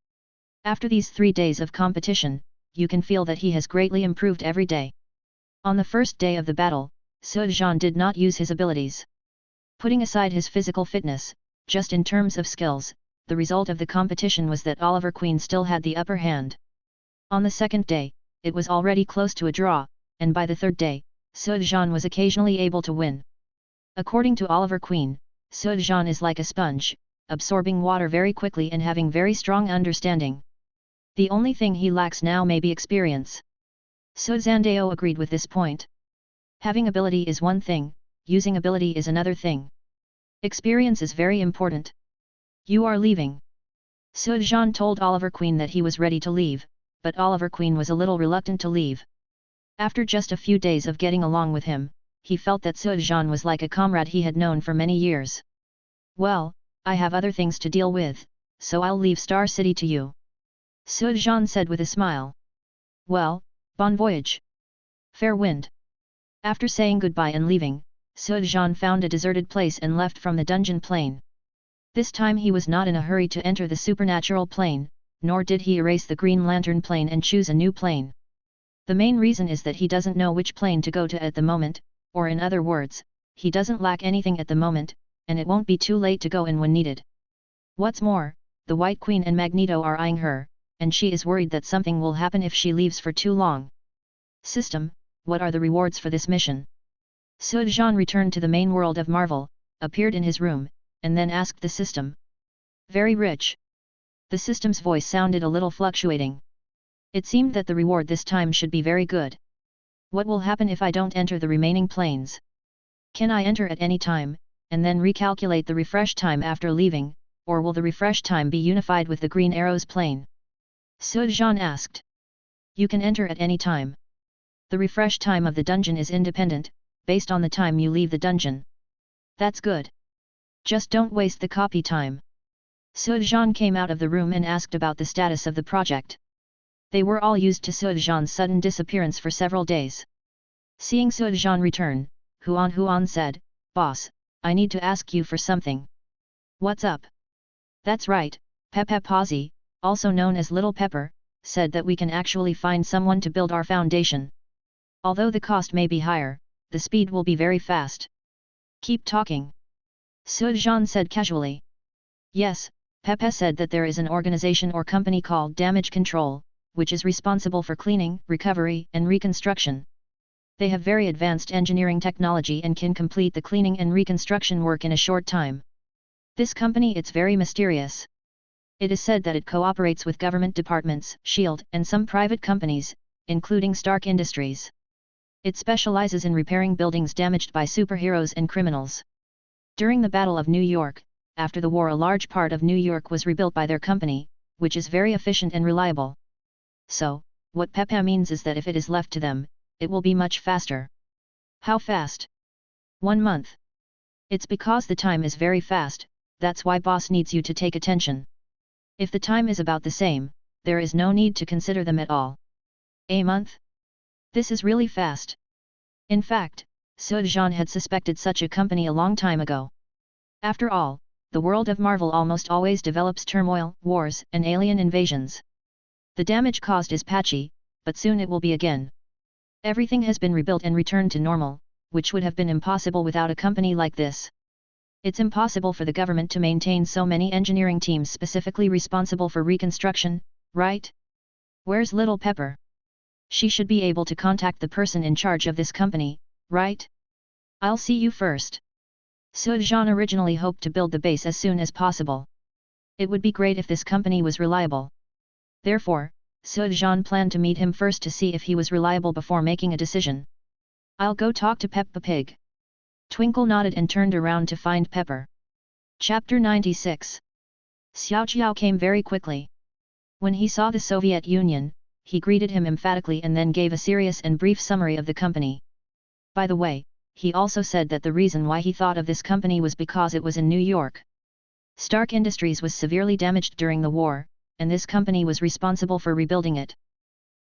Speaker 1: After these 3 days of competition, you can feel that he has greatly improved every day. On the first day of the battle, Sujan did not use his abilities. Putting aside his physical fitness, just in terms of skills, the result of the competition was that Oliver Queen still had the upper hand. On the second day, it was already close to a draw, and by the third day, Sujan was occasionally able to win. According to Oliver Queen, Sujan is like a sponge, absorbing water very quickly and having very strong understanding. The only thing he lacks now may be experience. Suzandeo agreed with this point. Having ability is one thing, using ability is another thing. Experience is very important. You are leaving. Sujan told Oliver Queen that he was ready to leave, but Oliver Queen was a little reluctant to leave. After just a few days of getting along with him, he felt that Sujan was like a comrade he had known for many years. Well, I have other things to deal with, so I'll leave Star City to you. Sujan said with a smile. Well, bon voyage. Fair wind. After saying goodbye and leaving, Sujan found a deserted place and left from the dungeon plane. This time he was not in a hurry to enter the supernatural plane, nor did he erase the Green Lantern plane and choose a new plane. The main reason is that he doesn't know which plane to go to at the moment, or in other words, he doesn't lack anything at the moment, and it won't be too late to go in when needed. What's more, the White Queen and Magneto are eyeing her, and she is worried that something will happen if she leaves for too long. System, what are the rewards for this mission? Sujan returned to the main world of Marvel, appeared in his room, and then asked the system, Very rich. The system's voice sounded a little fluctuating. It seemed that the reward this time should be very good. What will happen if I don't enter the remaining planes? Can I enter at any time, and then recalculate the refresh time after leaving, or will the refresh time be unified with the green arrows plane? Sujan asked. You can enter at any time. The refresh time of the dungeon is independent, based on the time you leave the dungeon. That's good. Just don't waste the copy time. Sujan came out of the room and asked about the status of the project. They were all used to Sujan's sudden disappearance for several days. Seeing Sujan return, Huan said, Boss, I need to ask you for something. What's up? That's right, Peppapazi, also known as Little Pepper, said that we can actually find someone to build our foundation. Although the cost may be higher, the speed will be very fast. Keep talking. Sujan said casually. Yes, Pepe said that there is an organization or company called Damage Control, which is responsible for cleaning, recovery, and reconstruction. They have very advanced engineering technology and can complete the cleaning and reconstruction work in a short time. This company it's very mysterious. It is said that it cooperates with government departments, S.H.I.E.L.D., and some private companies, including Stark Industries. It specializes in repairing buildings damaged by superheroes and criminals. During the Battle of New York, after the war, a large part of New York was rebuilt by their company, which is very efficient and reliable. So, what Pepe means is that if it is left to them, it will be much faster. How fast? 1 month. It's because the time is very fast, that's why boss needs you to take attention. If the time is about the same, there is no need to consider them at all. A month? This is really fast. In fact, Sujan had suspected such a company a long time ago. After all, the world of Marvel almost always develops turmoil, wars, and alien invasions. The damage caused is patchy, but soon it will be again. Everything has been rebuilt and returned to normal, which would have been impossible without a company like this. It's impossible for the government to maintain so many engineering teams specifically responsible for reconstruction, right? Where's Little Pepper? She should be able to contact the person in charge of this company, right? I'll see you first. Sujan originally hoped to build the base as soon as possible. It would be great if this company was reliable. Therefore, Sujan planned to meet him first to see if he was reliable before making a decision. I'll go talk to Peppa Pig. Twinkle nodded and turned around to find Pepper. Chapter 96. Xiao Qiao came very quickly. When he saw the Soviet Union, he greeted him emphatically and then gave a serious and brief summary of the company. By the way, he also said that the reason why he thought of this company was because it was in New York. Stark Industries was severely damaged during the war, and this company was responsible for rebuilding it.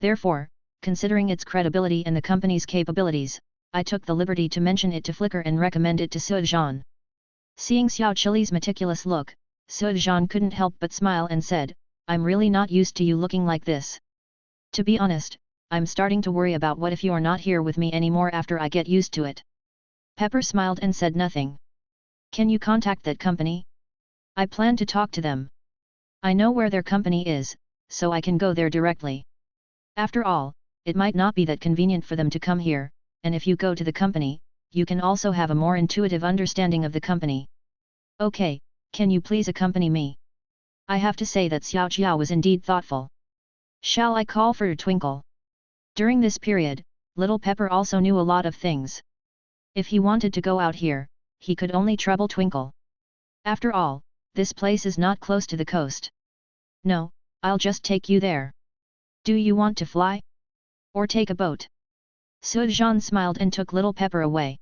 Speaker 1: Therefore, considering its credibility and the company's capabilities, I took the liberty to mention it to Flickr and recommend it to Sujan. Seeing Xiao Chili's meticulous look, Sujan couldn't help but smile and said, I'm really not used to you looking like this. To be honest, I'm starting to worry about what if you're not here with me anymore after I get used to it. Pepper smiled and said nothing. Can you contact that company? I plan to talk to them. I know where their company is, so I can go there directly. After all, it might not be that convenient for them to come here, and if you go to the company, you can also have a more intuitive understanding of the company. Okay, can you please accompany me? I have to say that Xiao Qiao was indeed thoughtful. Shall I call for Twinkle? During this period, Little Pepper also knew a lot of things. If he wanted to go out here, he could only trouble Twinkle. After all, this place is not close to the coast. No, I'll just take you there. Do you want to fly? Or take a boat? Sujan smiled and took Little Pepper away.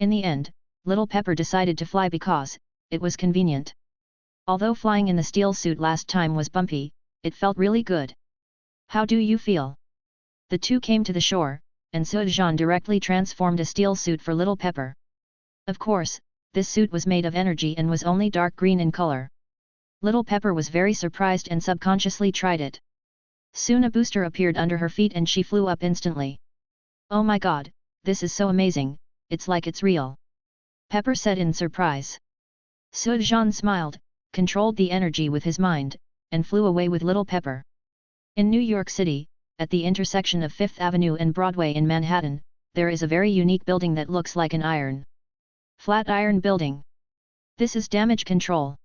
Speaker 1: In the end, Little Pepper decided to fly because it was convenient. Although flying in the steel suit last time was bumpy, it felt really good. How do you feel? The two came to the shore, and Sujan directly transformed a steel suit for Little Pepper. Of course, this suit was made of energy and was only dark green in color. Little Pepper was very surprised and subconsciously tried it. Soon a booster appeared under her feet and she flew up instantly. Oh my god, this is so amazing, it's like it's real. Pepper said in surprise. Sujan smiled, controlled the energy with his mind, and flew away with Little Pepper. In New York City, at the intersection of 5th Avenue and Broadway in Manhattan, there is a very unique building that looks like an iron. Flat iron building. This is Damage Control.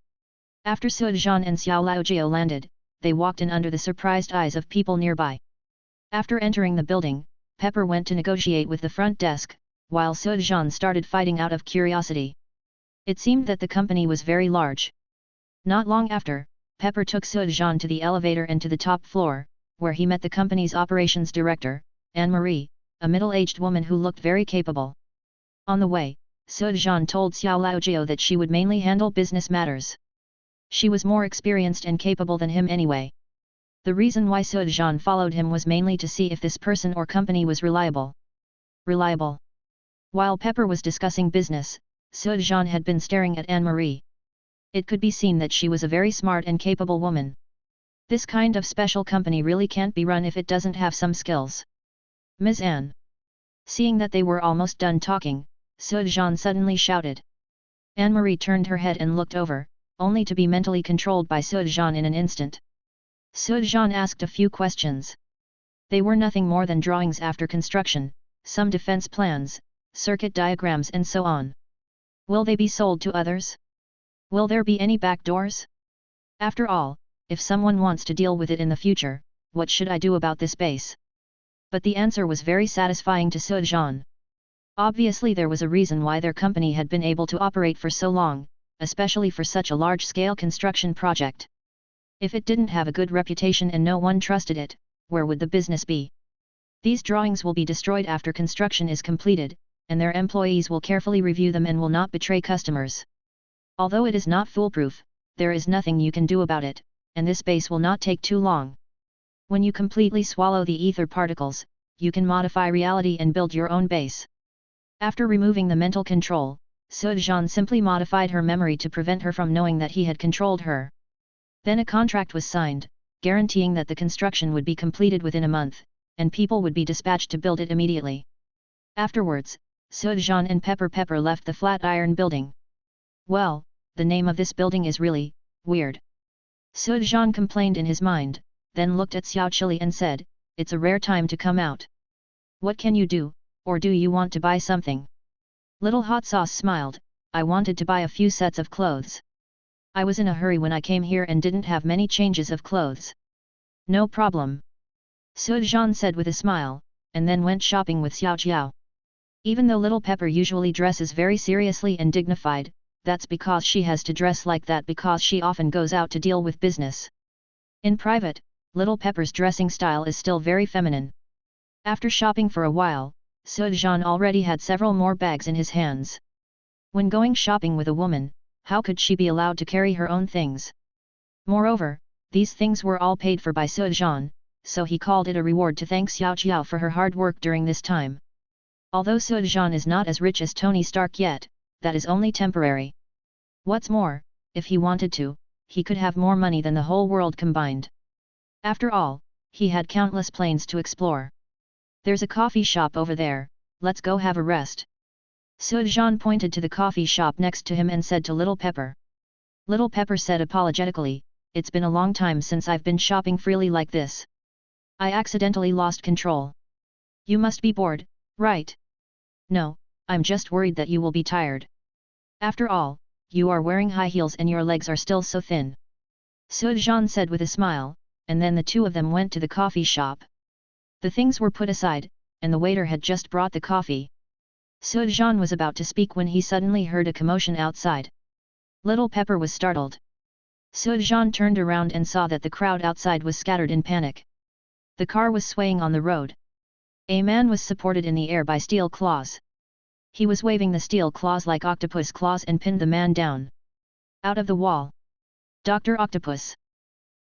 Speaker 1: After Su Zhan and Xiao Laojiao landed, they walked in under the surprised eyes of people nearby. After entering the building, Pepper went to negotiate with the front desk, while Su Zhan started fighting out of curiosity. It seemed that the company was very large. Not long after, Pepper took Su Zhan to the elevator and to the top floor, where he met the company's operations director, Anne-Marie, a middle-aged woman who looked very capable. On the way, Su Zhan told Xiao Laojiao that she would mainly handle business matters. She was more experienced and capable than him anyway. The reason why Su Zhan followed him was mainly to see if this person or company was reliable. Reliable. While Pepper was discussing business, Su Zhan had been staring at Anne-Marie. It could be seen that she was a very smart and capable woman. This kind of special company really can't be run if it doesn't have some skills. Ms. Anne. Seeing that they were almost done talking, Su Zhan suddenly shouted. Anne-Marie turned her head and looked over, only to be mentally controlled by Su Zhan in an instant. Su Zhan asked a few questions. They were nothing more than drawings after construction, some defense plans, circuit diagrams and so on. Will they be sold to others? Will there be any back doors? After all, if someone wants to deal with it in the future, what should I do about this base? But the answer was very satisfying to Su Zhan. Obviously there was a reason why their company had been able to operate for so long, especially for such a large-scale construction project. If it didn't have a good reputation and no one trusted it, where would the business be? These drawings will be destroyed after construction is completed, and their employees will carefully review them and will not betray customers. Although it is not foolproof, there is nothing you can do about it, and this base will not take too long. When you completely swallow the ether particles, you can modify reality and build your own base. After removing the mental control, Su Zhan simply modified her memory to prevent her from knowing that he had controlled her. Then a contract was signed, guaranteeing that the construction would be completed within a month, and people would be dispatched to build it immediately. Afterwards, Su Zhan and Pepper left the Flatiron building. Well, the name of this building is really weird. Su Zhan complained in his mind, then looked at Xiao Chili and said, "It's a rare time to come out. What can you do, or do you want to buy something?" Little Hot Sauce smiled, "I wanted to buy a few sets of clothes. I was in a hurry when I came here and didn't have many changes of clothes." "No problem," Su Zhan said with a smile, and then went shopping with Xiao Jiao. Even though Little Pepper usually dresses very seriously and dignified, that's because she has to dress like that because she often goes out to deal with business. In private, Little Pepper's dressing style is still very feminine. After shopping for a while, Su Zhan already had several more bags in his hands. When going shopping with a woman, how could she be allowed to carry her own things? Moreover, these things were all paid for by Su Zhan, so he called it a reward to thank Xiao Jiao for her hard work during this time. Although Su Zhan is not as rich as Tony Stark yet, that is only temporary. What's more, if he wanted to, he could have more money than the whole world combined. After all, he had countless planes to explore. "There's a coffee shop over there, let's go have a rest." Su Zhan pointed to the coffee shop next to him and said to Little Pepper. Little Pepper said apologetically, "It's been a long time since I've been shopping freely like this. I accidentally lost control." "You must be bored, right?" "No, I'm just worried that you will be tired. After all, you are wearing high heels and your legs are still so thin." Su Zhan said with a smile, and then the two of them went to the coffee shop. The things were put aside, and the waiter had just brought the coffee. Su Zhan was about to speak when he suddenly heard a commotion outside. Little Pepper was startled. Su Zhan turned around and saw that the crowd outside was scattered in panic. The car was swaying on the road. A man was supported in the air by steel claws. He was waving the steel claws like octopus claws and pinned the man down. "Out of the wall! Dr. Octopus!"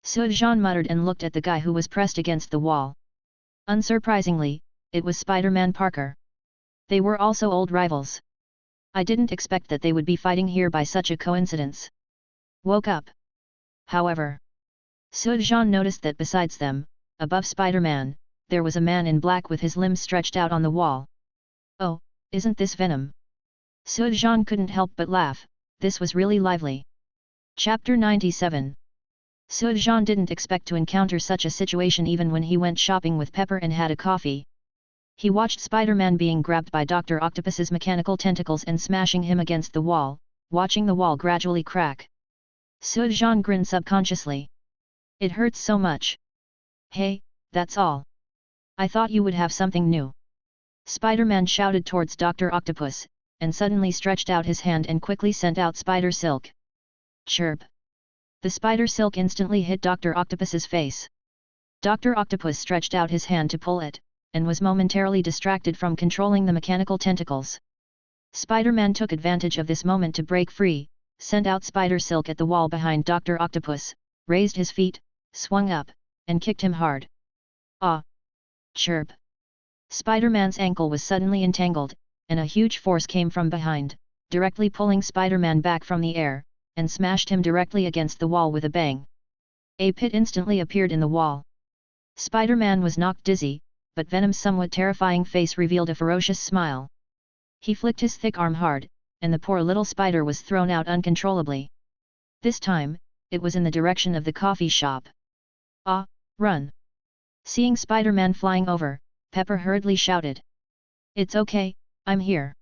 Speaker 1: Su Zhan muttered and looked at the guy who was pressed against the wall. Unsurprisingly, it was Spider-Man Parker. They were also old rivals. "I didn't expect that they would be fighting here by such a coincidence." Woke up. However, Su Zhan noticed that besides them, above Spider-Man, there was a man in black with his limbs stretched out on the wall. "Oh, isn't this Venom?" Su Zhan couldn't help but laugh, this was really lively. Chapter 97. Su Zhan didn't expect to encounter such a situation even when he went shopping with Pepper and had a coffee. He watched Spider-Man being grabbed by Dr. Octopus's mechanical tentacles and smashing him against the wall, watching the wall gradually crack. Sujan grinned subconsciously. It hurts so much. Hey, that's all. I thought you would have something new. Spider-Man shouted towards Dr. Octopus, and suddenly stretched out his hand and quickly sent out spider silk. Chirp! The spider silk instantly hit Dr. Octopus's face. Dr. Octopus stretched out his hand to pull it, and was momentarily distracted from controlling the mechanical tentacles. Spider-Man took advantage of this moment to break free, sent out spider silk at the wall behind Dr. Octopus, raised his feet, swung up, and kicked him hard. Ah! Chirp! Spider-Man's ankle was suddenly entangled, and a huge force came from behind, directly pulling Spider-Man back from the air, and smashed him directly against the wall with a bang. A pit instantly appeared in the wall. Spider-Man was knocked dizzy, but Venom's somewhat terrifying face revealed a ferocious smile. He flicked his thick arm hard, and the poor little spider was thrown out uncontrollably. This time, it was in the direction of the coffee shop. Ah, run! Seeing Spider-Man flying over, Pepper hurriedly shouted. It's okay, I'm here.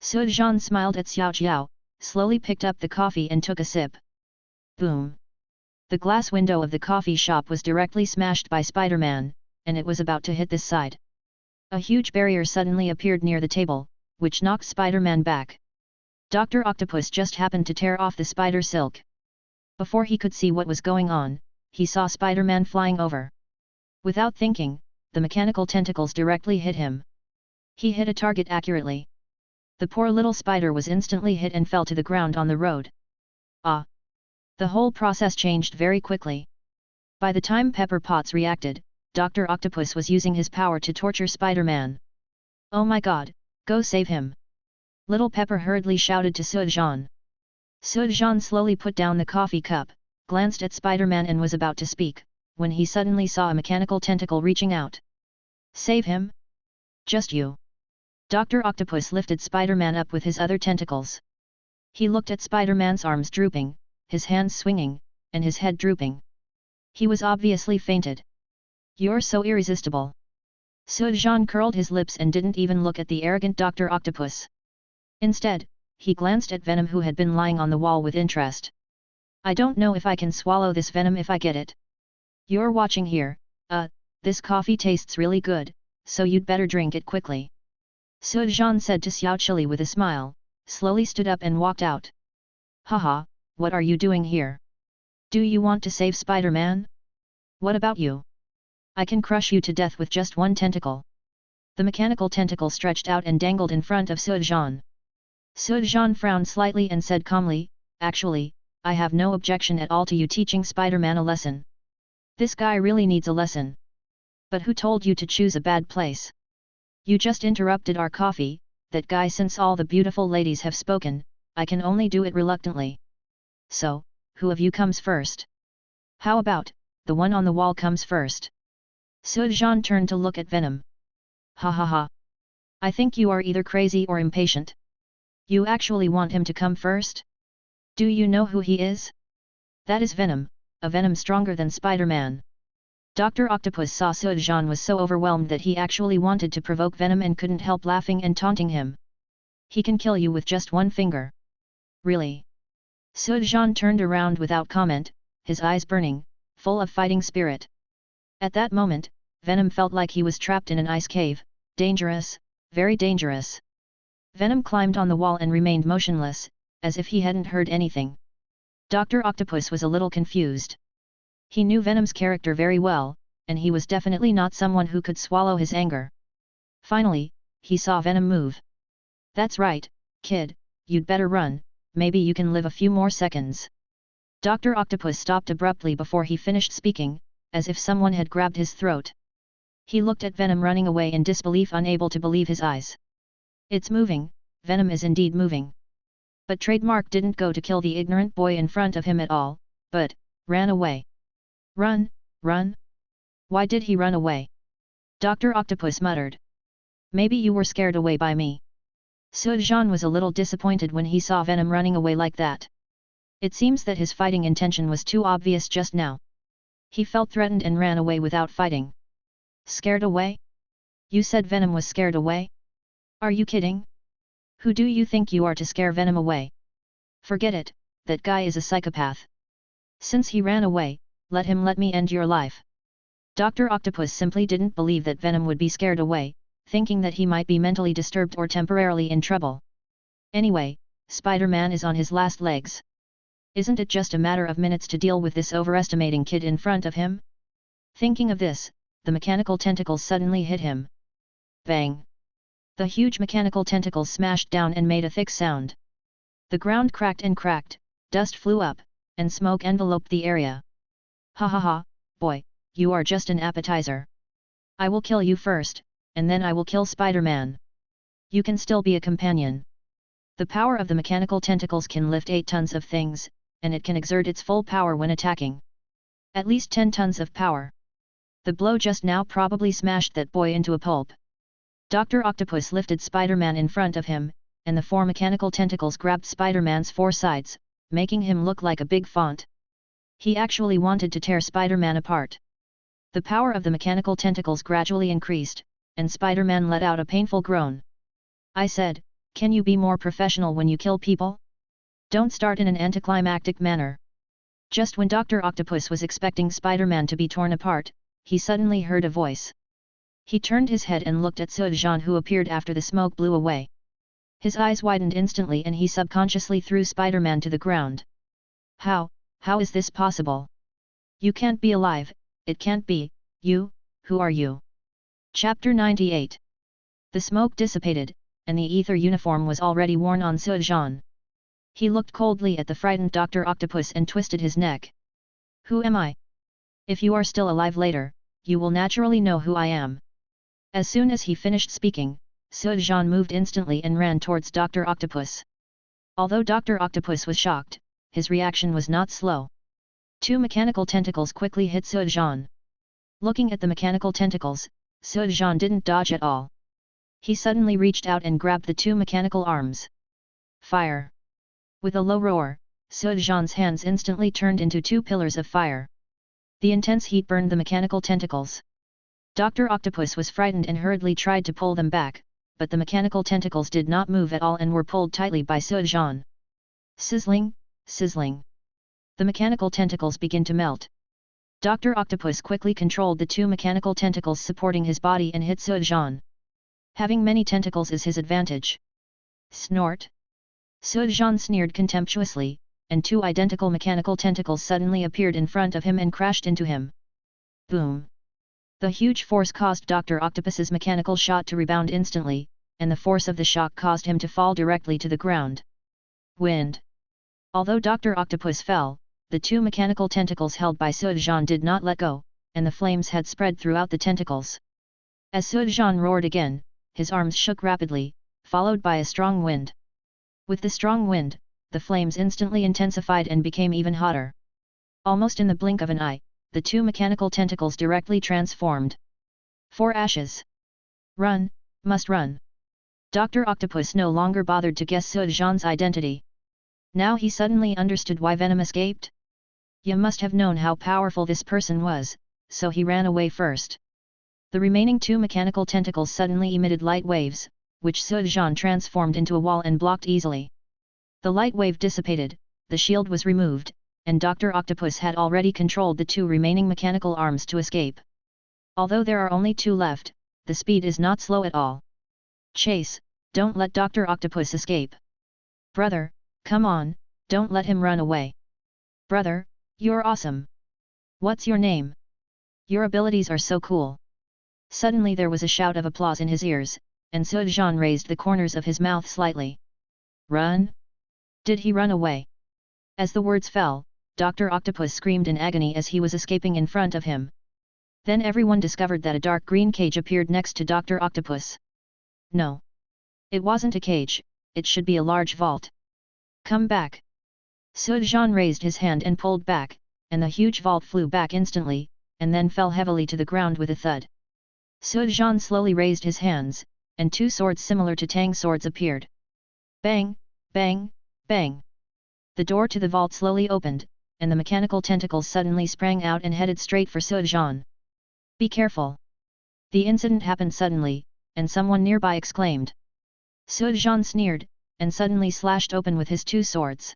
Speaker 1: Sujan smiled at Xiao Xiao, slowly picked up the coffee and took a sip. Boom! The glass window of the coffee shop was directly smashed by Spider-Man, and it was about to hit this side. A huge barrier suddenly appeared near the table, which knocked Spider-Man back. Dr. Octopus just happened to tear off the spider silk. Before he could see what was going on, he saw Spider-Man flying over. Without thinking, the mechanical tentacles directly hit him. He hit a target accurately. The poor little spider was instantly hit and fell to the ground on the road. Ah! The whole process changed very quickly. By the time Pepper Potts reacted, Dr. Octopus was using his power to torture Spider-Man. Oh my god, go save him! Little Pepper hurriedly shouted to Sujan. Sujan slowly put down the coffee cup, glanced at Spider-Man and was about to speak, when he suddenly saw a mechanical tentacle reaching out. Save him? Just you. Dr. Octopus lifted Spider-Man up with his other tentacles. He looked at Spider-Man's arms drooping, his hands swinging, and his head drooping. He was obviously fainted. You're so irresistible. Sujan curled his lips and didn't even look at the arrogant Dr. Octopus. Instead, he glanced at Venom who had been lying on the wall with interest. I don't know if I can swallow this venom if I get it. You're watching here, this coffee tastes really good, so you'd better drink it quickly. Sujan said to Xiao Chili with a smile, slowly stood up and walked out. Haha, what are you doing here? Do you want to save Spider-Man? What about you? I can crush you to death with just one tentacle. The mechanical tentacle stretched out and dangled in front of Sujan. Sujan frowned slightly and said calmly, actually, I have no objection at all to you teaching Spider-Man a lesson. This guy really needs a lesson. But who told you to choose a bad place? You just interrupted our coffee, that guy. Since all the beautiful ladies have spoken, I can only do it reluctantly. So, who of you comes first? How about, the one on the wall comes first? Sujan turned to look at Venom. Ha ha ha. I think you are either crazy or impatient. You actually want him to come first? Do you know who he is? That is Venom, a venom stronger than Spider-Man. Dr. Octopus saw Sujan was so overwhelmed that he actually wanted to provoke Venom and couldn't help laughing and taunting him. He can kill you with just one finger. Really? Sujan turned around without comment, his eyes burning, full of fighting spirit. At that moment, Venom felt like he was trapped in an ice cave, dangerous, very dangerous. Venom climbed on the wall and remained motionless, as if he hadn't heard anything. Dr. Octopus was a little confused. He knew Venom's character very well, and he was definitely not someone who could swallow his anger. Finally, he saw Venom move. That's right, kid, you'd better run, maybe you can live a few more seconds. Dr. Octopus stopped abruptly before he finished speaking, as if someone had grabbed his throat. He looked at Venom running away in disbelief, unable to believe his eyes. It's moving, Venom is indeed moving. But Trademark didn't go to kill the ignorant boy in front of him at all, but ran away. Run, run? Why did he run away? Dr. Octopus muttered. Maybe you were scared away by me. Sujan was a little disappointed when he saw Venom running away like that. It seems that his fighting intention was too obvious just now. He felt threatened and ran away without fighting. Scared away? You said Venom was scared away? Are you kidding? Who do you think you are to scare Venom away? Forget it, that guy is a psychopath. Since he ran away, let me end your life. Dr. Octopus simply didn't believe that Venom would be scared away, thinking that he might be mentally disturbed or temporarily in trouble. Anyway, Spider-Man is on his last legs. Isn't it just a matter of minutes to deal with this overestimating kid in front of him? Thinking of this, the mechanical tentacles suddenly hit him. Bang! The huge mechanical tentacles smashed down and made a thick sound. The ground cracked and cracked, dust flew up, and smoke enveloped the area. Ha ha ha, boy, you are just an appetizer. I will kill you first, and then I will kill Spider-Man. You can still be a companion. The power of the mechanical tentacles can lift 8 tons of things, and it can exert its full power when attacking. At least 10 tons of power. The blow just now probably smashed that boy into a pulp. Dr. Octopus lifted Spider-Man in front of him, and the 4 mechanical tentacles grabbed Spider-Man's 4 sides, making him look like a big font. He actually wanted to tear Spider-Man apart. The power of the mechanical tentacles gradually increased, and Spider-Man let out a painful groan. I said, can you be more professional when you kill people? Don't start in an anticlimactic manner. Just when Dr. Octopus was expecting Spider-Man to be torn apart, he suddenly heard a voice. He turned his head and looked at Sujan, who appeared after the smoke blew away. His eyes widened instantly and he subconsciously threw Spider-Man to the ground. How is this possible? You can't be alive, it can't be, you, who are you? Chapter 98. The smoke dissipated, and the ether uniform was already worn on Sujan. He looked coldly at the frightened Dr. Octopus and twisted his neck. Who am I? If you are still alive later, you will naturally know who I am. As soon as he finished speaking, Sujan moved instantly and ran towards Dr. Octopus. Although Dr. Octopus was shocked, his reaction was not slow. 2 mechanical tentacles quickly hit Sujan. Looking at the mechanical tentacles, Sujan didn't dodge at all. He suddenly reached out and grabbed the 2 mechanical arms. Fire! With a low roar, Sujan's hands instantly turned into 2 pillars of fire. The intense heat burned the mechanical tentacles. Dr. Octopus was frightened and hurriedly tried to pull them back, but the mechanical tentacles did not move at all and were pulled tightly by Sujan. Sizzling, sizzling. The mechanical tentacles began to melt. Dr. Octopus quickly controlled the 2 mechanical tentacles supporting his body and hit Sujan. Having many tentacles is his advantage. Snort. Sujan sneered contemptuously, and 2 identical mechanical tentacles suddenly appeared in front of him and crashed into him. Boom! The huge force caused Dr. Octopus's mechanical shot to rebound instantly, and the force of the shock caused him to fall directly to the ground. Wind. Although Dr. Octopus fell, the 2 mechanical tentacles held by Sujan did not let go, and the flames had spread throughout the tentacles. As Sujan roared again, his arms shook rapidly, followed by a strong wind. With the strong wind, the flames instantly intensified and became even hotter. Almost in the blink of an eye, the 2 mechanical tentacles directly transformed. 4 ashes. Run, must run. Dr. Octopus no longer bothered to guess Sujan's identity. Now he suddenly understood why Venom escaped. You must have known how powerful this person was, so he ran away first. The remaining 2 mechanical tentacles suddenly emitted light waves, which Sujan transformed into a wall and blocked easily. The light wave dissipated, the shield was removed, and Dr. Octopus had already controlled the 2 remaining mechanical arms to escape. Although there are only 2 left, the speed is not slow at all. Chase, don't let Dr. Octopus escape. Brother, come on, don't let him run away. Brother, you're awesome. What's your name? Your abilities are so cool. Suddenly there was a shout of applause in his ears, and Sujan raised the corners of his mouth slightly. Run? Did he run away? As the words fell, Dr. Octopus screamed in agony as he was escaping in front of him. Then everyone discovered that a dark green cage appeared next to Dr. Octopus. No. It wasn't a cage, it should be a large vault. Come back. Sujan raised his hand and pulled back, and the huge vault flew back instantly, and then fell heavily to the ground with a thud. Sujan slowly raised his hands, and 2 swords similar to Tang swords appeared. Bang, bang, bang. The door to the vault slowly opened, and the mechanical tentacles suddenly sprang out and headed straight for Sujan. Be careful. The incident happened suddenly, and someone nearby exclaimed. Sujan sneered, and suddenly slashed open with his 2 swords.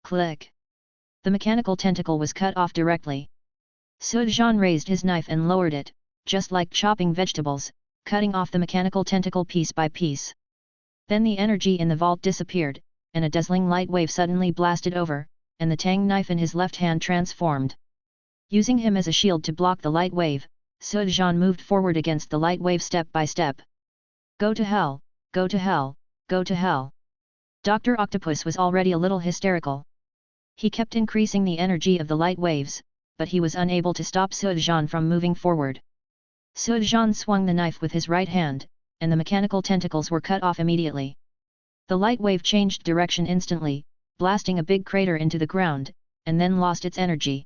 Speaker 1: Click. The mechanical tentacle was cut off directly. Sujan raised his knife and lowered it, just like chopping vegetables, cutting off the mechanical tentacle piece by piece. Then the energy in the vault disappeared, and a dazzling light wave suddenly blasted over, and the tang knife in his left hand transformed. Using him as a shield to block the light wave, Sujan moved forward against the light wave step by step. Go to hell, go to hell, go to hell. Dr. Octopus was already a little hysterical. He kept increasing the energy of the light waves, but he was unable to stop Sujan from moving forward. Sujan swung the knife with his right hand, and the mechanical tentacles were cut off immediately. The light wave changed direction instantly, blasting a big crater into the ground, and then lost its energy.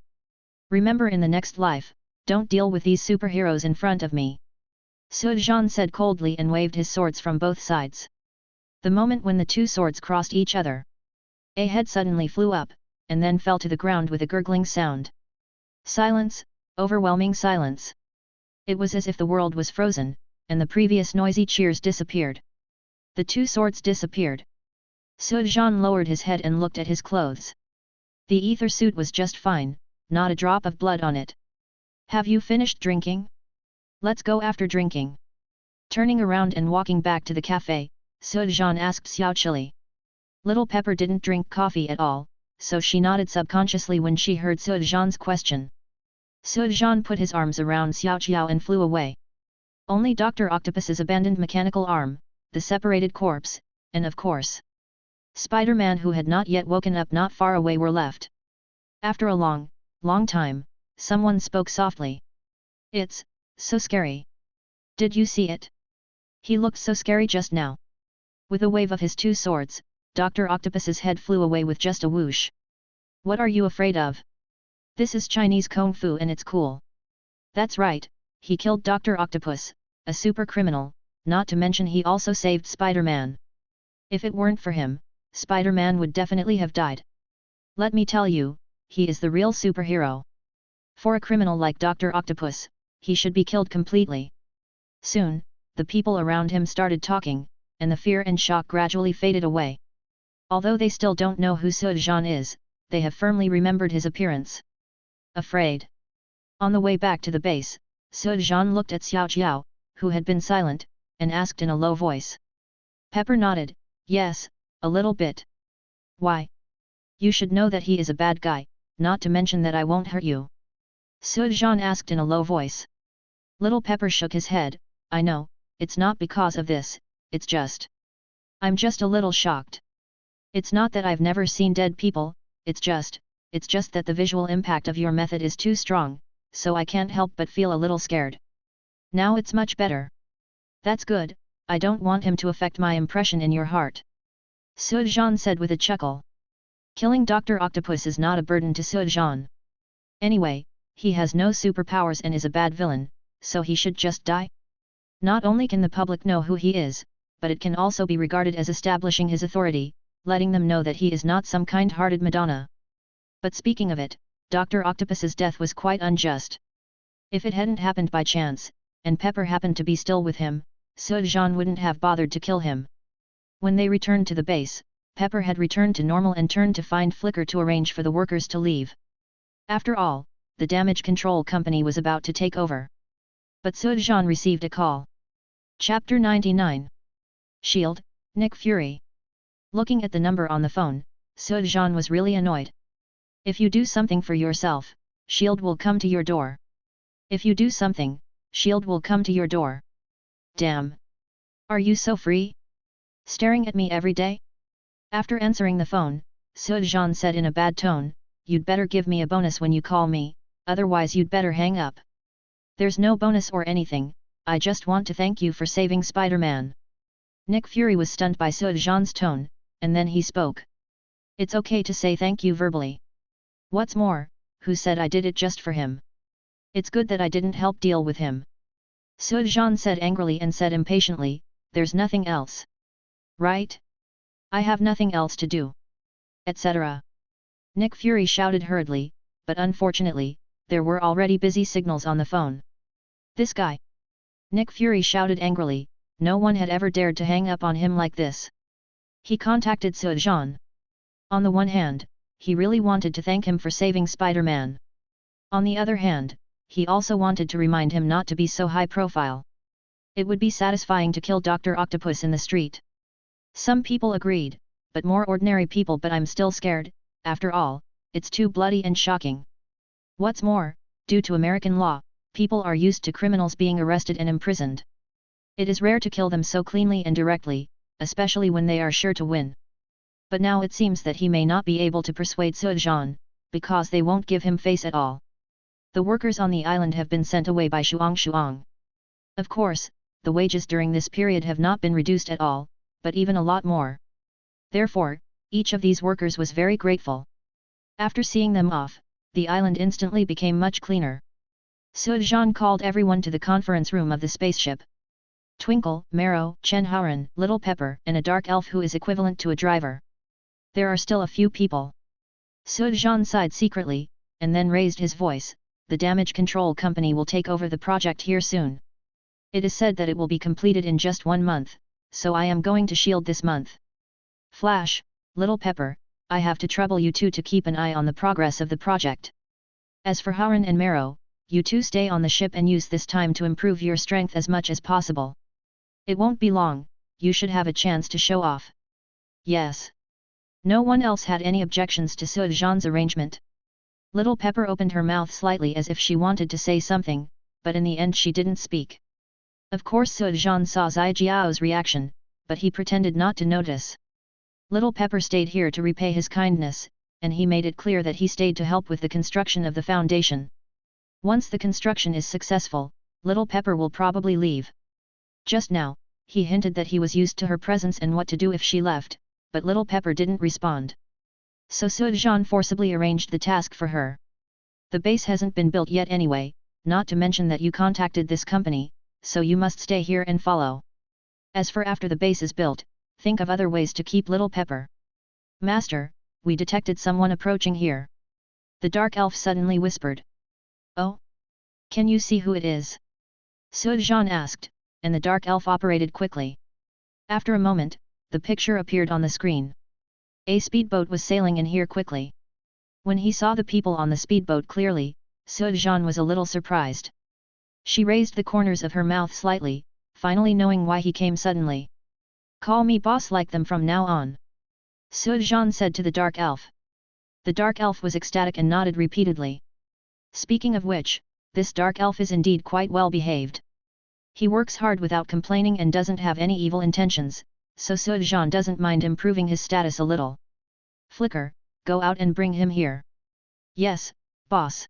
Speaker 1: Remember, in the next life, don't deal with these superheroes in front of me. Sujan said coldly and waved his swords from both sides. The moment when the two swords crossed each other, a head suddenly flew up, and then fell to the ground with a gurgling sound. Silence, overwhelming silence. It was as if the world was frozen, and the previous noisy cheers disappeared. The two swords disappeared. Sujan lowered his head and looked at his clothes. The ether suit was just fine, not a drop of blood on it. Have you finished drinking? Let's go after drinking. Turning around and walking back to the cafe, Sujan asked Xiao Chili. Little Pepper didn't drink coffee at all, so she nodded subconsciously when she heard Sujan's question. Sujan put his arms around Xiao Qiao and flew away. Only Dr. Octopus's abandoned mechanical arm, the separated corpse, and of course, Spider-Man, who had not yet woken up not far away, were left. After a long time, someone spoke softly. It's so scary. Did you see it? He looked so scary just now. With a wave of his two swords, Dr. Octopus's head flew away with just a whoosh. What are you afraid of? This is Chinese Kung Fu and it's cool. That's right, he killed Dr. Octopus, a super criminal, not to mention he also saved Spider-Man. If it weren't for him, Spider-Man would definitely have died. Let me tell you, he is the real superhero. For a criminal like Dr. Octopus, he should be killed completely. Soon, the people around him started talking, and the fear and shock gradually faded away. Although they still don't know who Sujan is, they have firmly remembered his appearance. Afraid. On the way back to the base, Sujan looked at Xiao Qiao, who had been silent, and asked in a low voice. Pepper nodded, yes, a little bit. Why? You should know that he is a bad guy, not to mention that I won't hurt you. Sujan asked in a low voice. Little Pepper shook his head, I know, it's not because of this, it's just. I'm just a little shocked. It's not that I've never seen dead people, it's just that the visual impact of your method is too strong, so I can't help but feel a little scared. Now it's much better. That's good, I don't want him to affect my impression in your heart. Sujan said with a chuckle. Killing Dr. Octopus is not a burden to Sujan. Anyway, he has no superpowers and is a bad villain, so he should just die. Not only can the public know who he is, but it can also be regarded as establishing his authority, letting them know that he is not some kind-hearted Madonna. But speaking of it, Dr. Octopus's death was quite unjust. If it hadn't happened by chance, and Pepper happened to be still with him, Sujan wouldn't have bothered to kill him. When they returned to the base, Pepper had returned to normal and turned to find Flicker to arrange for the workers to leave. After all, the damage control company was about to take over. But Sujan received a call. Chapter 99. Shield, Nick Fury. Looking at the number on the phone, Sujan was really annoyed. If you do something for yourself, Shield will come to your door. If you do something, Shield will come to your door. Damn! Are you so free? Staring at me every day? After answering the phone, Sujan said in a bad tone, you'd better give me a bonus when you call me, otherwise you'd better hang up. There's no bonus or anything, I just want to thank you for saving Spider-Man. Nick Fury was stunned by Sujan's tone, and then he spoke. It's okay to say thank you verbally. What's more, who said I did it just for him? It's good that I didn't help deal with him. Sujan said angrily and said impatiently, there's nothing else. Right? I have nothing else to do. Etc. Nick Fury shouted hurriedly, but unfortunately, there were already busy signals on the phone. This guy! Nick Fury shouted angrily, no one had ever dared to hang up on him like this. He contacted Sujan. On the one hand, he really wanted to thank him for saving Spider-Man. On the other hand, he also wanted to remind him not to be so high profile. It would be satisfying to kill Dr. Octopus in the street. Some people agreed, but more ordinary people. But I'm still scared, after all, it's too bloody and shocking. What's more, due to American law, people are used to criminals being arrested and imprisoned. It is rare to kill them so cleanly and directly, especially when they are sure to win. But now it seems that he may not be able to persuade Sujan, because they won't give him face at all. The workers on the island have been sent away by Shuang. Of course, the wages during this period have not been reduced at all, but even a lot more. Therefore, each of these workers was very grateful. After seeing them off, the island instantly became much cleaner. Sujan called everyone to the conference room of the spaceship. Twinkle, Marrow, Chen Haoran, Little Pepper, and a dark elf who is equivalent to a driver. There are still a few people. Sujan sighed secretly, and then raised his voice. The damage control company will take over the project here soon. It is said that it will be completed in just 1 month, so I am going to shield this month. Flash, Little Pepper, I have to trouble you two to keep an eye on the progress of the project. As for Haoran and Marrow, you two stay on the ship and use this time to improve your strength as much as possible. It won't be long, you should have a chance to show off. Yes. No one else had any objections to Sujan's arrangement. Little Pepper opened her mouth slightly as if she wanted to say something, but in the end she didn't speak. Of course Sujan saw Zijiao's reaction, but he pretended not to notice. Little Pepper stayed here to repay his kindness, and he made it clear that he stayed to help with the construction of the foundation. Once the construction is successful, Little Pepper will probably leave. Just now, he hinted that he was used to her presence and what to do if she left, but Little Pepper didn't respond. So Sujan forcibly arranged the task for her. The base hasn't been built yet anyway, not to mention that you contacted this company, so you must stay here and follow. As for after the base is built, think of other ways to keep Little Pepper. Master, we detected someone approaching here. The dark elf suddenly whispered. Oh? Can you see who it is? Sujan asked, and the dark elf operated quickly. After a moment, the picture appeared on the screen. A speedboat was sailing in here quickly. When he saw the people on the speedboat clearly, Sujan was a little surprised. She raised the corners of her mouth slightly, finally knowing why he came suddenly. Call me boss like them from now on. Sujan said to the dark elf. The dark elf was ecstatic and nodded repeatedly. Speaking of which, this dark elf is indeed quite well behaved. He works hard without complaining and doesn't have any evil intentions, so Sujan doesn't mind improving his status a little. Flicker, go out and bring him here. Yes, boss.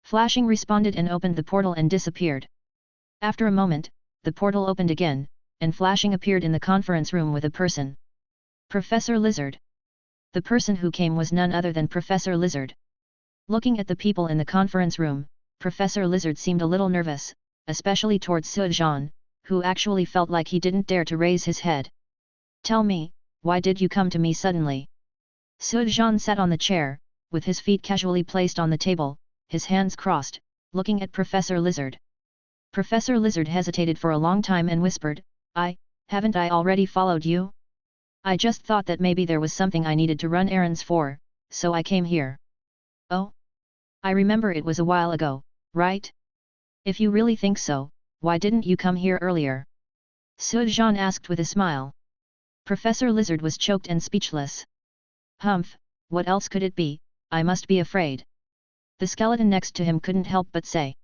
Speaker 1: Flashing responded and opened the portal and disappeared. After a moment, the portal opened again, and Flashing appeared in the conference room with a person. Professor Lizard. The person who came was none other than Professor Lizard. Looking at the people in the conference room, Professor Lizard seemed a little nervous, especially towards Sujan, who actually felt like he didn't dare to raise his head. Tell me, why did you come to me suddenly? Sujan sat on the chair, with his feet casually placed on the table, his hands crossed, looking at Professor Lizard. Professor Lizard hesitated for a long time and whispered, haven't I already followed you? I just thought that maybe there was something I needed to run errands for, so I came here. Oh? I remember it was a while ago, right? If you really think so, why didn't you come here earlier? Sujan asked with a smile. Professor Lizard was choked and speechless. Humph, what else could it be, I must be afraid. The skeleton next to him couldn't help but say.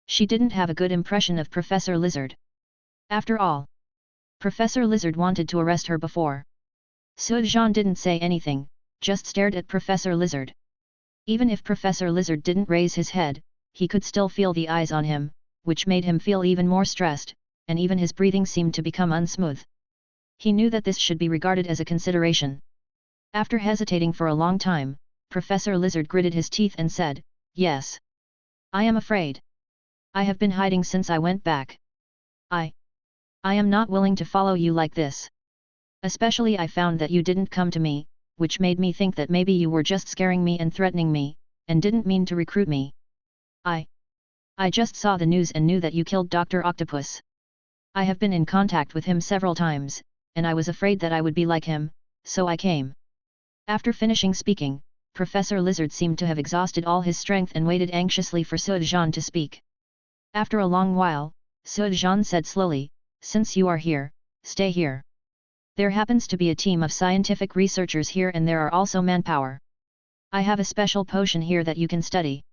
Speaker 1: She didn't have a good impression of Professor Lizard. After all, Professor Lizard wanted to arrest her before. Sujan didn't say anything, just stared at Professor Lizard. Even if Professor Lizard didn't raise his head, he could still feel the eyes on him, which made him feel even more stressed, and even his breathing seemed to become unsmooth. He knew that this should be regarded as a consideration. After hesitating for a long time, Professor Lizard gritted his teeth and said, Yes. I am afraid. I have been hiding since I went back. I am not willing to follow you like this. Especially I found that you didn't come to me, which made me think that maybe you were just scaring me and threatening me, and didn't mean to recruit me. I just saw the news and knew that you killed Dr. Octopus. I have been in contact with him several times, and I was afraid that I would be like him, so I came. After finishing speaking, Professor Lizard seemed to have exhausted all his strength and waited anxiously for Sudejan to speak. After a long while, Sudejan said slowly, "Since you are here, stay here. There happens to be a team of scientific researchers here and there are also manpower. I have a special potion here that you can study."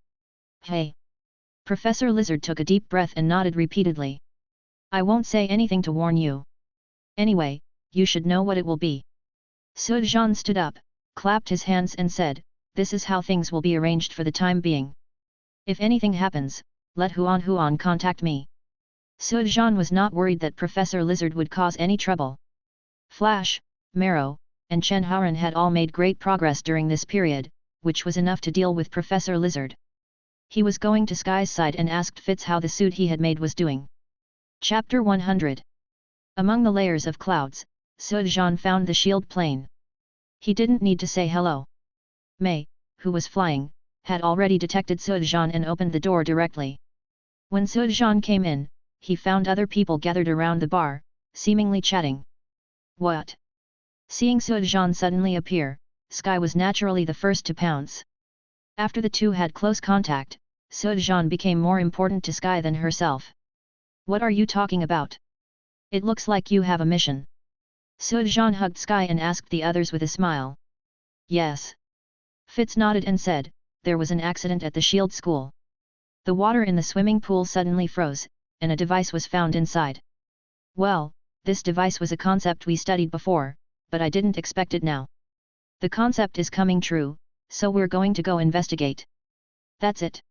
Speaker 1: "Hey!" Professor Lizard took a deep breath and nodded repeatedly. "I won't say anything to warn you. Anyway, you should know what it will be." Sudejan stood up, clapped his hands and said, "This is how things will be arranged for the time being. If anything happens, let Huan contact me." Sudejan was not worried that Professor Lizard would cause any trouble. Flash, Marrow, and Chen Haoran had all made great progress during this period, which was enough to deal with Professor Lizard. He was going to Sky's side and asked Fitz how the suit he had made was doing. Chapter 100. Among the layers of clouds, Sudejan found the shield plane. He didn't need to say hello. Mei, who was flying, had already detected Sudejan and opened the door directly. When Sudejan came in, he found other people gathered around the bar, seemingly chatting. "What?" Seeing Sudejan suddenly appear, Sky was naturally the first to pounce. After the two had close contact, Sudejan became more important to Sky than herself. "What are you talking about? It looks like you have a mission." Sudejan hugged Sky and asked the others with a smile. "Yes." Fitz nodded and said, "There was an accident at the Shield School. The water in the swimming pool suddenly froze, and a device was found inside. Well, this device was a concept we studied before, but I didn't expect it now. The concept is coming true, so we're going to go investigate." "That's it."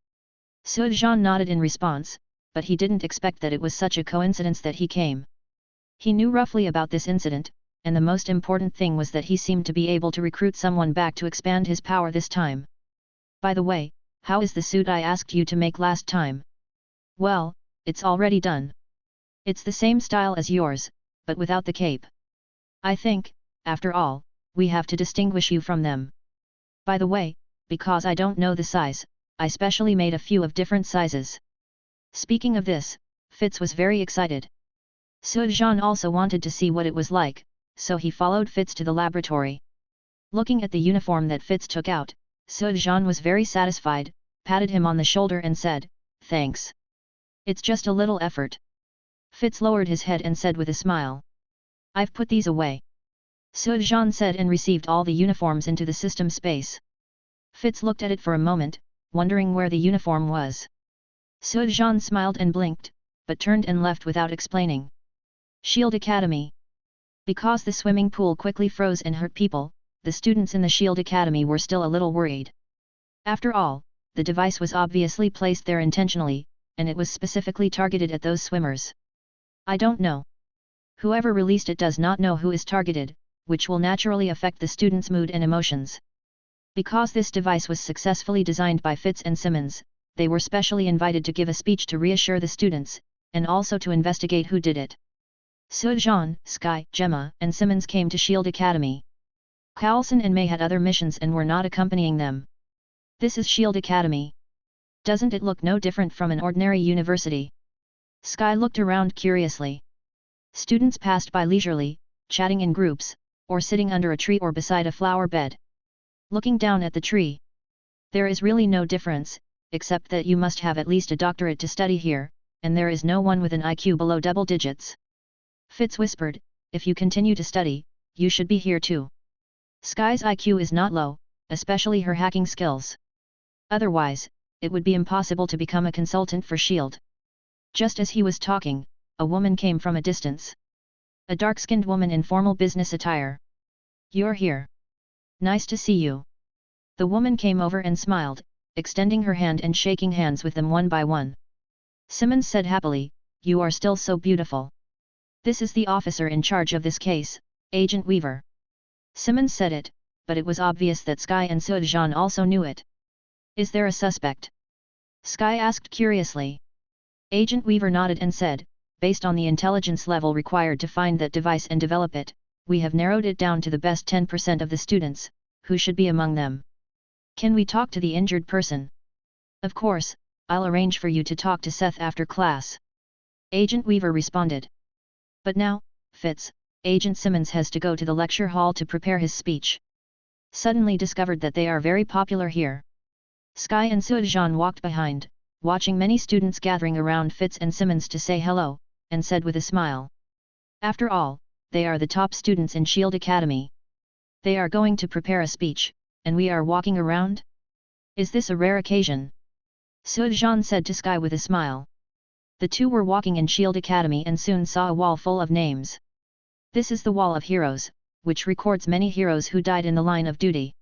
Speaker 1: Sudejan nodded in response, but he didn't expect that it was such a coincidence that he came. He knew roughly about this incident, and the most important thing was that he seemed to be able to recruit someone back to expand his power this time. "By the way, how is the suit I asked you to make last time?" "Well, it's already done. It's the same style as yours, but without the cape. I think, after all, we have to distinguish you from them. By the way, because I don't know the size, I specially made a few of different sizes." Speaking of this, Fitz was very excited. Sudejan also wanted to see what it was like, so he followed Fitz to the laboratory. Looking at the uniform that Fitz took out, Sudejan was very satisfied, patted him on the shoulder and said, "Thanks. It's just a little effort." Fitz lowered his head and said with a smile, "I've put these away." Sudejan said and received all the uniforms into the system space. Fitz looked at it for a moment, wondering where the uniform was. Sudejan smiled and blinked, but turned and left without explaining. Shield Academy. Because the swimming pool quickly froze and hurt people, the students in the Shield Academy were still a little worried. After all, the device was obviously placed there intentionally, and it was specifically targeted at those swimmers. "I don't know. Whoever released it does not know who is targeted, which will naturally affect the students' mood and emotions. Because this device was successfully designed by Fitz and Simmons, they were specially invited to give a speech to reassure the students, and also to investigate who did it." Sudejan, Sky, Gemma, and Simmons came to Shield Academy. Carlson and May had other missions and were not accompanying them. "This is Shield Academy. Doesn't it look no different from an ordinary university?" Sky looked around curiously. Students passed by leisurely, chatting in groups, or sitting under a tree or beside a flower bed. Looking down at the tree. "There is really no difference, except that you must have at least a doctorate to study here, and there is no one with an IQ below double digits." Fitz whispered, "If you continue to study, you should be here too. Sky's IQ is not low, especially her hacking skills. Otherwise, it would be impossible to become a consultant for S.H.I.E.L.D. Just as he was talking, a woman came from a distance. A dark-skinned woman in formal business attire. "You're here. Nice to see you." The woman came over and smiled, extending her hand and shaking hands with them one by one. Simmons said happily, "You are still so beautiful. This is the officer in charge of this case, Agent Weaver." Simmons said it, but it was obvious that Sky and Sudejan also knew it. "Is there a suspect?" Sky asked curiously. Agent Weaver nodded and said, "Based on the intelligence level required to find that device and develop it, we have narrowed it down to the best 10% of the students, who should be among them. Can we talk to the injured person?" "Of course, I'll arrange for you to talk to Seth after class." Agent Weaver responded. "But now, Fitz, Agent Simmons has to go to the lecture hall to prepare his speech." suddenly discovered that they are very popular here. Sky and Sujan walked behind, watching many students gathering around Fitz and Simmons to say hello, and said with a smile. After all, they are the top students in Shield Academy. They are going to prepare a speech, and we are walking around? Is this a rare occasion? Sujan said to Sky with a smile. The two were walking in Shield Academy and soon saw a wall full of names. This is the Wall of Heroes, which records many heroes who died in the line of duty.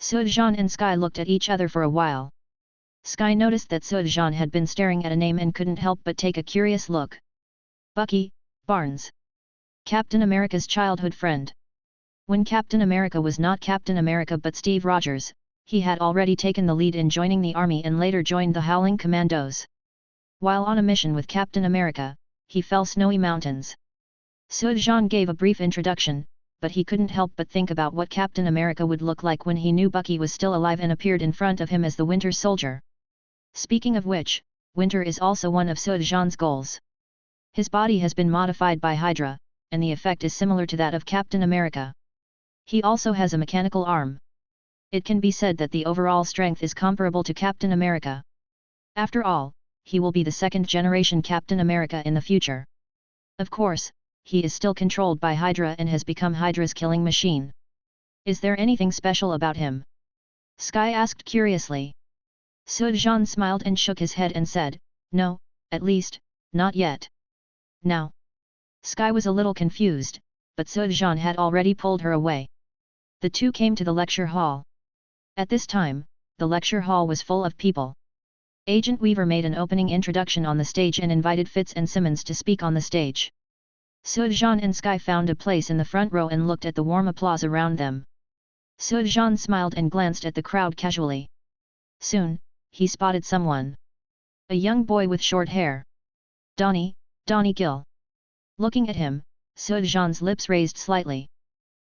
Speaker 1: Sujan and Sky looked at each other for a while. Sky noticed that Sujan had been staring at a name and couldn't help but take a curious look. Bucky Barnes. Captain America's childhood friend. When Captain America was not Captain America but Steve Rogers, he had already taken the lead in joining the army and later joined the Howling Commandos. While on a mission with Captain America, he fell snowy mountains. Sujan gave a brief introduction, but he couldn't help but think about what Captain America would look like when he knew Bucky was still alive and appeared in front of him as the Winter Soldier. Speaking of which, Winter is also one of Sujan's goals. His body has been modified by Hydra, and the effect is similar to that of Captain America. He also has a mechanical arm. It can be said that the overall strength is comparable to Captain America. After all, he will be the second-generation Captain America in the future. Of course, he is still controlled by Hydra and has become Hydra's killing machine. Is there anything special about him? Sky asked curiously. Sujan smiled and shook his head and said, no, at least, not yet. Now. Sky was a little confused, but Sujan had already pulled her away. The two came to the lecture hall. At this time, the lecture hall was full of people. Agent Weaver made an opening introduction on the stage and invited Fitz and Simmons to speak on the stage. Sujan and Sky found a place in the front row and looked at the warm applause around them. Sujan smiled and glanced at the crowd casually. Soon, he spotted someone. A young boy with short hair. Donnie Gill. Looking at him, Sujan's lips raised slightly.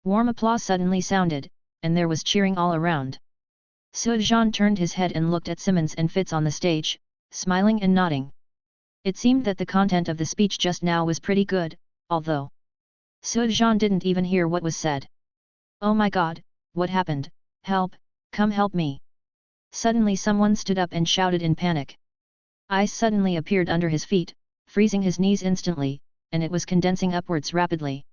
Speaker 1: Warm applause suddenly sounded, and there was cheering all around. Sujan turned his head and looked at Simmons and Fitz on the stage, smiling and nodding. It seemed that the content of the speech just now was pretty good, although Sujan didn't even hear what was said. Oh my god, what happened? Help, come help me. Suddenly someone stood up and shouted in panic. Ice suddenly appeared under his feet, freezing his knees instantly, and it was condensing upwards rapidly.